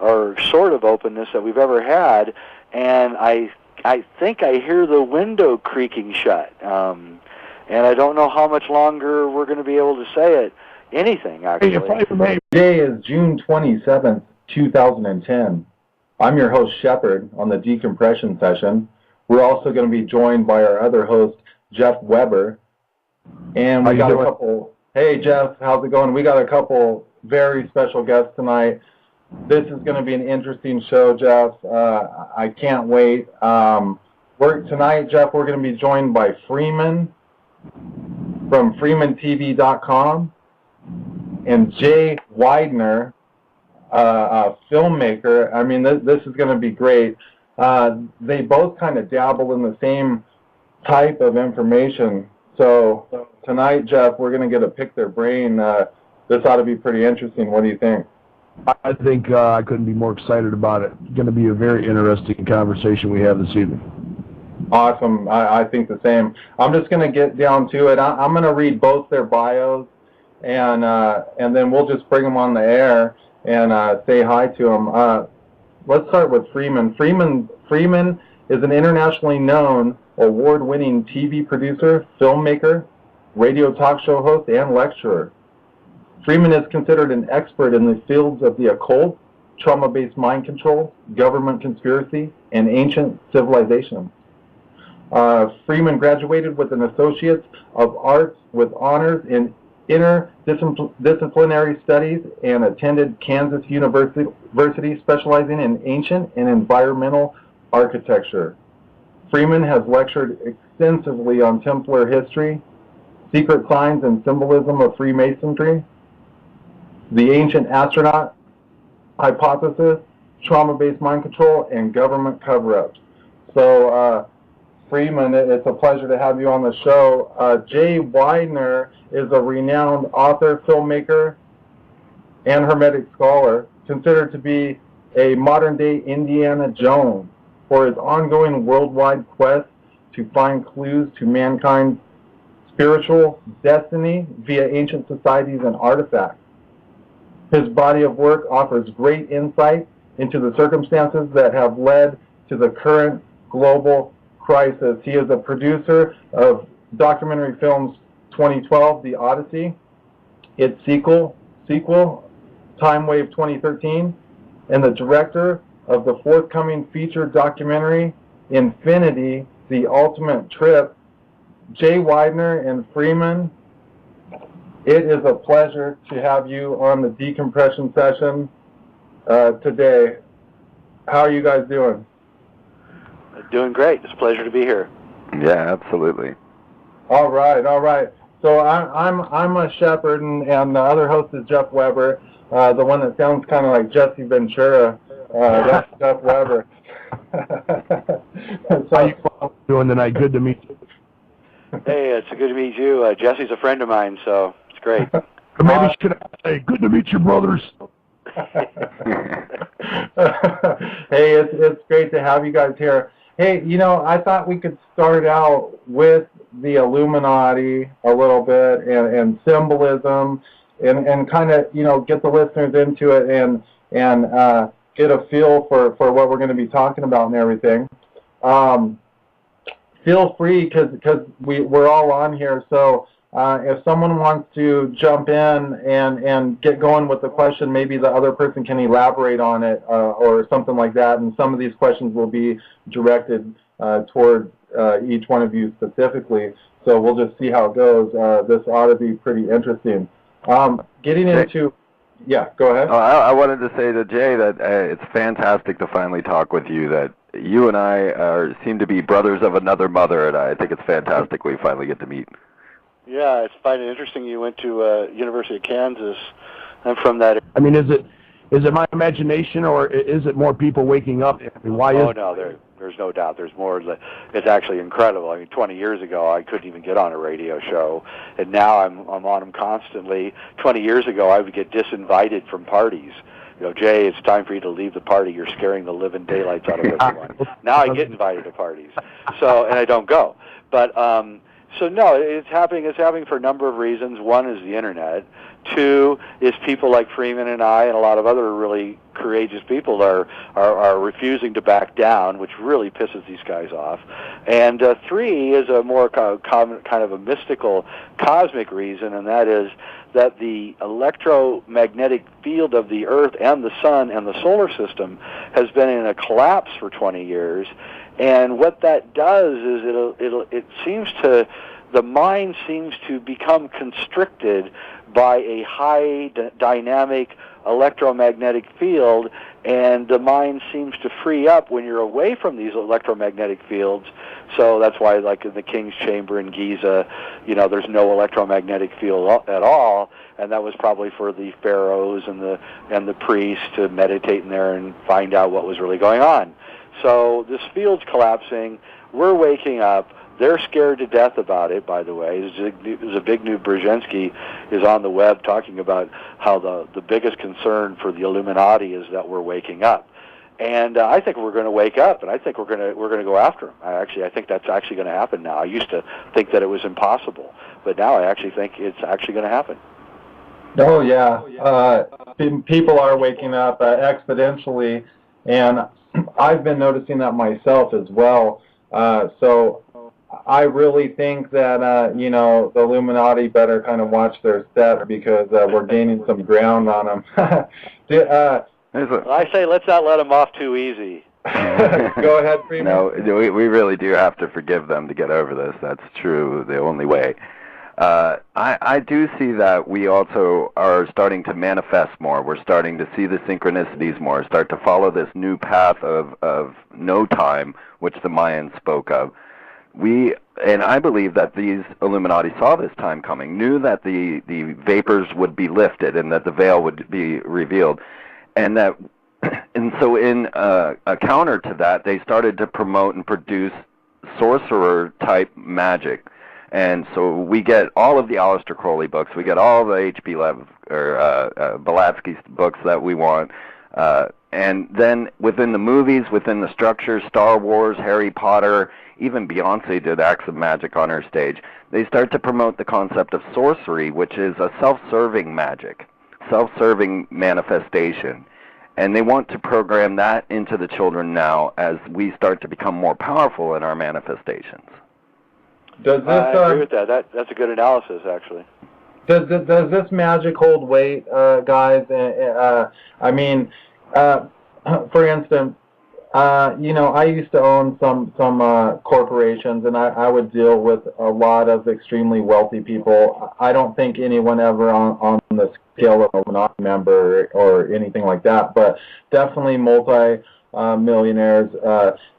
or sort of openness, that we've ever had. And I think I hear the window creaking shut. And I don't know how much longer we're going to be able to say anything, actually. Today is June 27th, 2010. I'm your host, Shepard, on the decompression session. We're also going to be joined by our other host, Jeff Weber. And we got a couple... Hey, Jeff, how's it going? We got a couple very special guests tonight. This is going to be an interesting show, Jeff. I can't wait. Tonight, Jeff, we're going to be joined by Freeman from FreemanTV.com and Jay Weidner, a filmmaker. I mean, this is going to be great. They both kind of dabble in the same type of information. So tonight, Jeff, we're going to get to pick their brain. This ought to be pretty interesting. What do you think? I think I couldn't be more excited about it. It's going to be a very interesting conversation we have this evening. Awesome. I think the same. I'm just going to get down to it. I'm going to read both their bios, and then we'll just bring them on the air and say hi to them. Let's start with Freeman. Freeman is an internationally known, award-winning TV producer, filmmaker, radio talk show host, and lecturer. Freeman is considered an expert in the fields of the occult, trauma-based mind control, government conspiracy, and ancient civilization. Freeman graduated with an Associate of Arts with honors in interdisciplinary studies and attended Kansas University specializing in ancient and environmental architecture. Freeman has lectured extensively on Templar history, secret signs and symbolism of Freemasonry, the ancient astronaut hypothesis, trauma-based mind control, and government cover-ups. So, Freeman, it's a pleasure to have you on the show. Jay Weidner is a renowned author, filmmaker, and Hermetic scholar, considered to be a modern-day Indiana Jones for his ongoing worldwide quest to find clues to mankind's spiritual destiny via ancient societies and artifacts. His body of work offers great insight into the circumstances that have led to the current global crisis. He is a producer of documentary films 2012, The Odyssey, its sequel, Time Wave 2013, and the director of the forthcoming feature documentary, Infinity, The Ultimate Trip. Jay Weidner and Freeman, it is a pleasure to have you on the decompression session today. How are you guys doing? Doing great. It's a pleasure to be here. Yeah, absolutely. All right. So I'm a Shepard, and the other host is Jeff Weber, the one that sounds kind of like Jesse Ventura. That's Jeff Weber. How you doing tonight? Good to meet you. Hey, it's good to meet you. Jesse's a friend of mine, so it's great. Maybe should I say, good to meet you, brothers. Hey, it's great to have you guys here. Hey, I thought we could start out with the Illuminati a little bit and symbolism and kind of, get the listeners into it and get a feel for what we're going to be talking about and everything. Feel free, because we're all on here, so if someone wants to jump in and get going with the question, maybe the other person can elaborate on it or something like that, and some of these questions will be directed toward each one of you specifically, so we'll just see how it goes. This ought to be pretty interesting. Getting into... Yeah, go ahead. I wanted to say to Jay that it's fantastic to finally talk with you, that you and I seem to be brothers of another mother, and I think it's fantastic we finally get to meet. Yeah, it's fine and interesting. You went to University of Kansas. I'm from that. I mean, is it my imagination, or is it more people waking up? I mean, why no, there's no doubt. There's more. It's actually incredible. I mean, 20 years ago, I couldn't even get on a radio show, and now I'm on them constantly. 20 years ago, I would get disinvited from parties. Jay, it's time for you to leave the party. You're scaring the living daylights out of everyone. Now I get invited to parties, and I don't go. But so no, it's happening. It's happening for a number of reasons. One is the internet. Two is people like Freeman and I and a lot of other really courageous people are refusing to back down, which really pisses these guys off. And three is a more kind of a mystical, cosmic reason, and that is that the electromagnetic field of the Earth and the Sun and the solar system has been in a collapse for 20 years. And what that does is the mind seems to become constricted by a high dynamic electromagnetic field, and the mind seems to free up when you're away from these electromagnetic fields. So that's why, like in the King's Chamber in Giza, there's no electromagnetic field at all, and that was probably for the pharaohs and the priests to meditate in there and find out what was really going on. So this field's collapsing. We're waking up. They're scared to death about it, by the way. There's a big new Brzezinski is on the web talking about how the biggest concern for the Illuminati is that we're waking up. And I think we're going to wake up, and I think we're going to go after them. I think that's actually going to happen now. I used to think that it was impossible, but now I actually think it's actually going to happen. Oh, yeah. People are waking up exponentially, and I've been noticing that myself as well. So I really think that, the Illuminati better kind of watch their step, because we're gaining some ground on them. I say let's not let them off too easy. Go ahead, Freeman. No, we really do have to forgive them to get over this. That's true, the only way. I do see that we also are starting to manifest more. We're starting to see the synchronicities more, start to follow this new path of no time, which the Mayans spoke of. And I believe that these Illuminati saw this time coming, knew that the vapors would be lifted and that the veil would be revealed. And so in a counter to that, they started to promote and produce sorcerer-type magic. And so we get all of the Aleister Crowley books, we get all the H.P. Blavatsky's books that we want. And then within the movies, within the structure, Star Wars, Harry Potter, even Beyonce did acts of magic on her stage. They start to promote the concept of sorcery, which is a self-serving magic, self-serving manifestation. And they want to program that into the children now as we start to become more powerful in our manifestations. Does this, I agree with that. That's a good analysis, actually. Does this magic hold weight, guys? for instance, I used to own some corporations, and I would deal with a lot of extremely wealthy people. I don't think anyone ever on the scale of a non-member or anything like that, but definitely multi-millionaires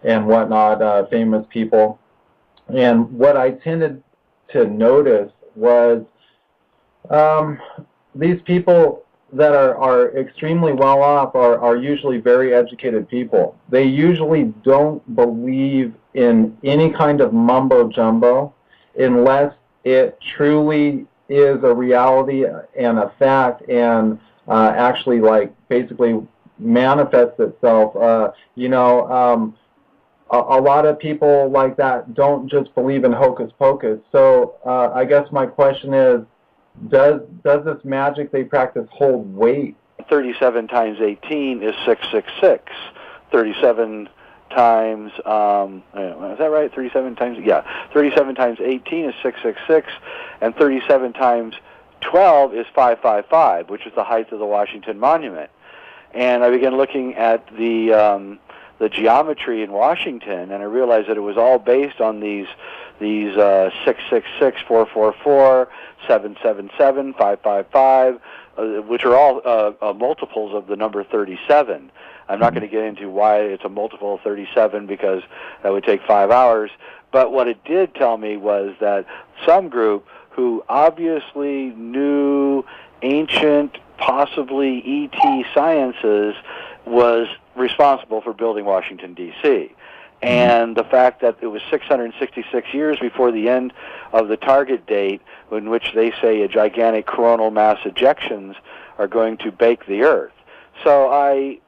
and whatnot, famous people. And what I tended to notice was these people that are extremely well off are usually very educated people. They usually don't believe in any kind of mumbo jumbo unless it truly is a reality and a fact and actually basically manifests itself. A lot of people like that don't just believe in hocus pocus. So I guess my question is, does this magic they practice hold weight? 37 times 18 is 666. 37 times, is that right? 37 times, yeah. 37 times 18 is 666, and 37 times 12 is 555, which is the height of the Washington Monument. And I began looking at the geometry in Washington, and I realized that it was all based on these 666, 444, 777, 555, which are all multiples of the number 37. I'm not going to get into why it's a multiple of 37 because that would take 5 hours. But what it did tell me was that some group who obviously knew ancient, possibly ET sciences, was responsible for building Washington, D.C. And the fact that it was 666 years before the end of the target date, in which they say a gigantic coronal mass ejections are going to bake the Earth. So I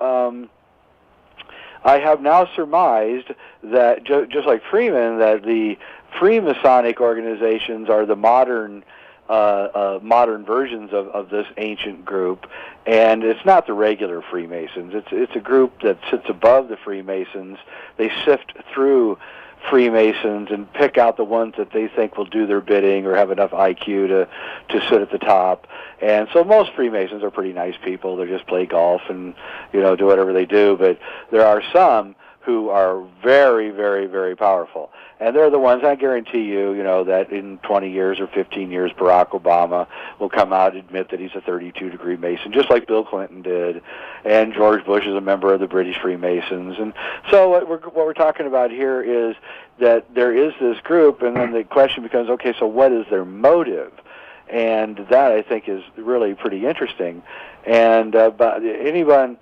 have now surmised that, just like Freeman, that the Freemasonic organizations are the modern versions of this ancient group, and it's not the regular Freemasons. It's a group that sits above the Freemasons. They sift through Freemasons and pick out the ones that they think will do their bidding or have enough IQ to sit at the top. And so most Freemasons are pretty nice people. They just play golf and do whatever they do. But there are some who are very, very, very powerful. And they're the ones, I guarantee you, that in 20 years or 15 years, Barack Obama will come out and admit that he's a 32-degree Mason, just like Bill Clinton did. And George Bush is a member of the British Freemasons. And so what we're talking about here is that there is this group, and then the question becomes, okay, so what is their motive? And that, I think, is really pretty interesting. And but anyone,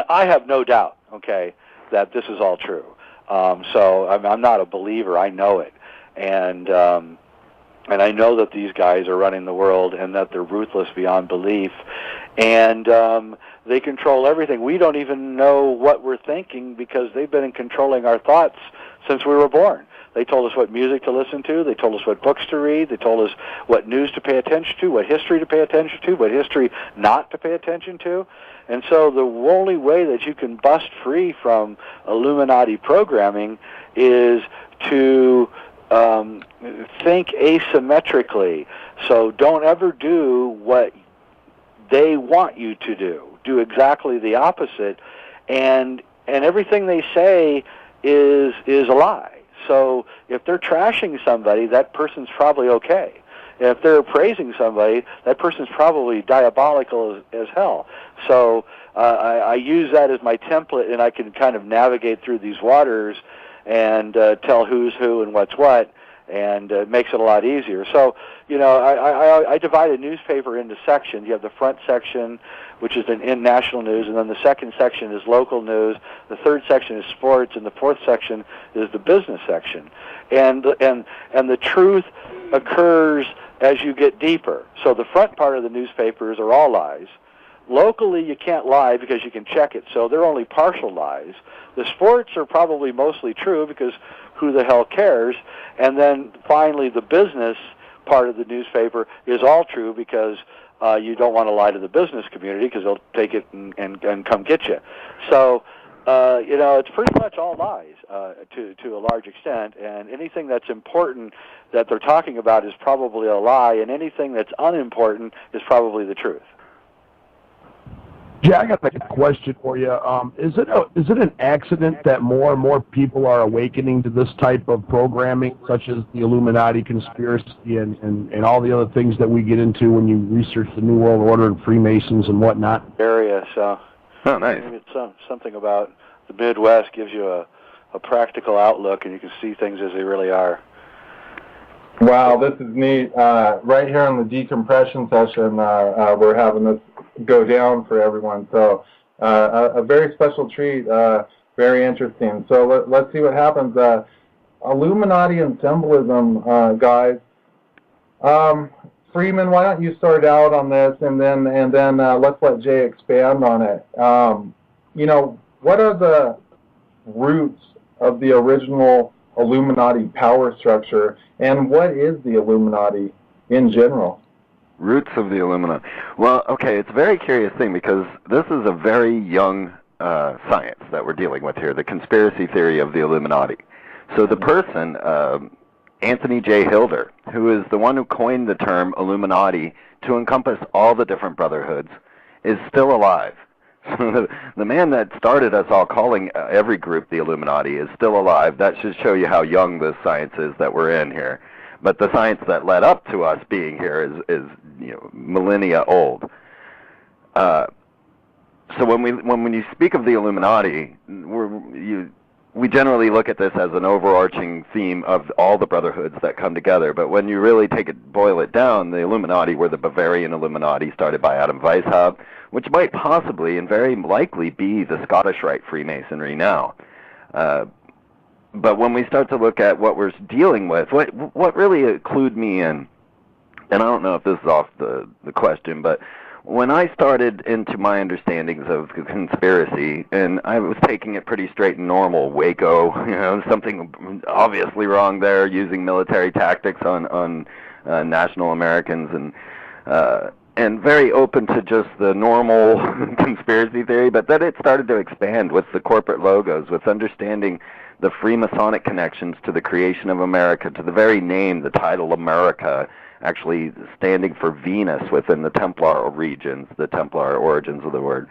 I have no doubt, okay, that this is all true. So I'm not a believer. I know it, and I know that these guys are running the world, and that they're ruthless beyond belief, and they control everything. We don't even know what we're thinking because they've been controlling our thoughts since we were born. They told us what music to listen to. They told us what books to read. They told us what news to pay attention to, what history to pay attention to, what history not to pay attention to. And so the only way that you can bust free from Illuminati programming is to think asymmetrically. So don't ever do what they want you to do. Do exactly the opposite. And everything they say is a lie. So if they're trashing somebody, that person's probably okay. If they're praising somebody, that person's probably diabolical as hell. So I use that as my template, and I can kind of navigate through these waters and tell who's who and what's what, and it makes it a lot easier. So, I divide a newspaper into sections. You have the front section, which is in national news, and then the second section is local news. The third section is sports, and the fourth section is the business section. And the truth occurs as you get deeper. So the front part of the newspapers are all lies. Locally, you can't lie because you can check it, so they're only partial lies. The sports are probably mostly true because who the hell cares? And then finally, the business part of the newspaper is all true because you don't want to lie to the business community because they'll take it and come get you. So, it's pretty much all lies to a large extent, and anything that's important that they're talking about is probably a lie, and anything that's unimportant is probably the truth. Jay, I got a question for you. Is it an accident that more and more people are awakening to this type of programming, such as the Illuminati conspiracy and all the other things that we get into when you research the New World Order and Freemasons and whatnot? Area, so Oh, nice. maybe it's something about the Midwest gives you a practical outlook, and you can see things as they really are. Wow, this is neat. Right here on the decompression session, we're having this go down for everyone. So a very special treat, very interesting. So let's see what happens. Illuminati and symbolism, guys. Freeman, why don't you start out on this, and then let's let Jay expand on it. You know, what are the roots of the original Illuminati power structure, and what is the Illuminati in general? Roots of the Illuminati. Well, okay, it's a very curious thing because this is a very young science that we're dealing with here, the conspiracy theory of the Illuminati. So the person, Anthony J. Hilder, who is the one who coined the term Illuminati to encompass all the different brotherhoods, is still alive. The man that started us all calling every group the Illuminati is still alive. That should show you how young this science is that we're in here. But the science that led up to us being here is you know, millennia old. So when you speak of the Illuminati, we generally look at this as an overarching theme of all the brotherhoods that come together. But when you really boil it down, the Illuminati were the Bavarian Illuminati started by Adam Weishaupt, which might possibly and very likely be the Scottish Rite Freemasonry now. But when we start to look at what we're dealing with, what really clued me in, and I don't know if this is off the question, but when I started into my understandings of the conspiracy, and I was taking it pretty straight and normal, Waco, you know, something obviously wrong there, using military tactics on national Americans, and very open to just the normal conspiracy theory, but then it started to expand with the corporate logos, with understanding the Freemasonic connections to the creation of America, to the very name, the title America, actually standing for Venus within the Templar regions, the Templar origins of the word.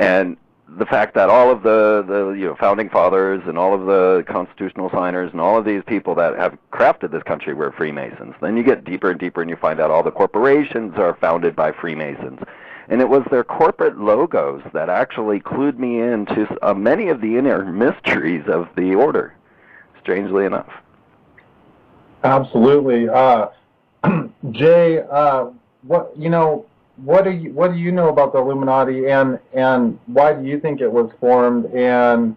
And the fact that all of the you know, founding fathers and all of the constitutional signers and all of these people that have crafted this country were Freemasons. Then you get deeper and deeper and you find out all the corporations are founded by Freemasons. And it was their corporate logos that actually clued me into many of the inner mysteries of the order, strangely enough. Absolutely. Jay, what do you know about the Illuminati, and why do you think it was formed, and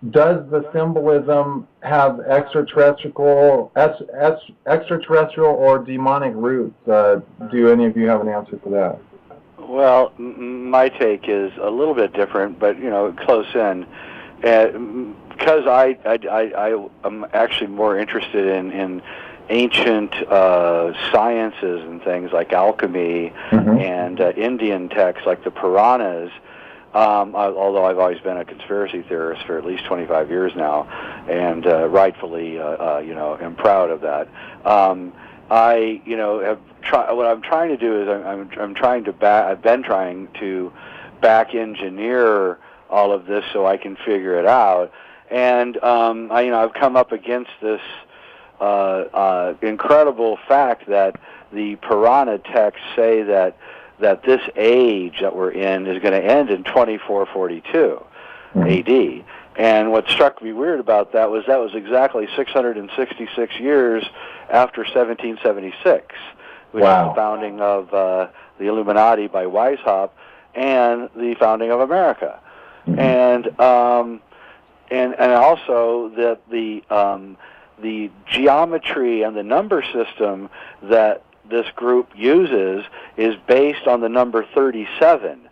does the symbolism have extraterrestrial or demonic roots? Do any of you have an answer for that? Well, my take is a little bit different, but you know, close in. Because I am actually more interested in ancient sciences and things like alchemy and Indian texts like the Puranas. Although I've always been a conspiracy theorist for at least 25 years now, and rightfully, you know, am proud of that. I, you know, what I'm trying to do is I've been trying to back engineer all of this so I can figure it out, and I've come up against this incredible fact that the Purana texts say that this age that we're in is going to end in 2442 AD. And what struck me weird about that was exactly 666 years after 1776, which is the founding of the Illuminati by Weishaupt and the founding of America. And also that the geometry and the number system that this group uses is based on the number 37.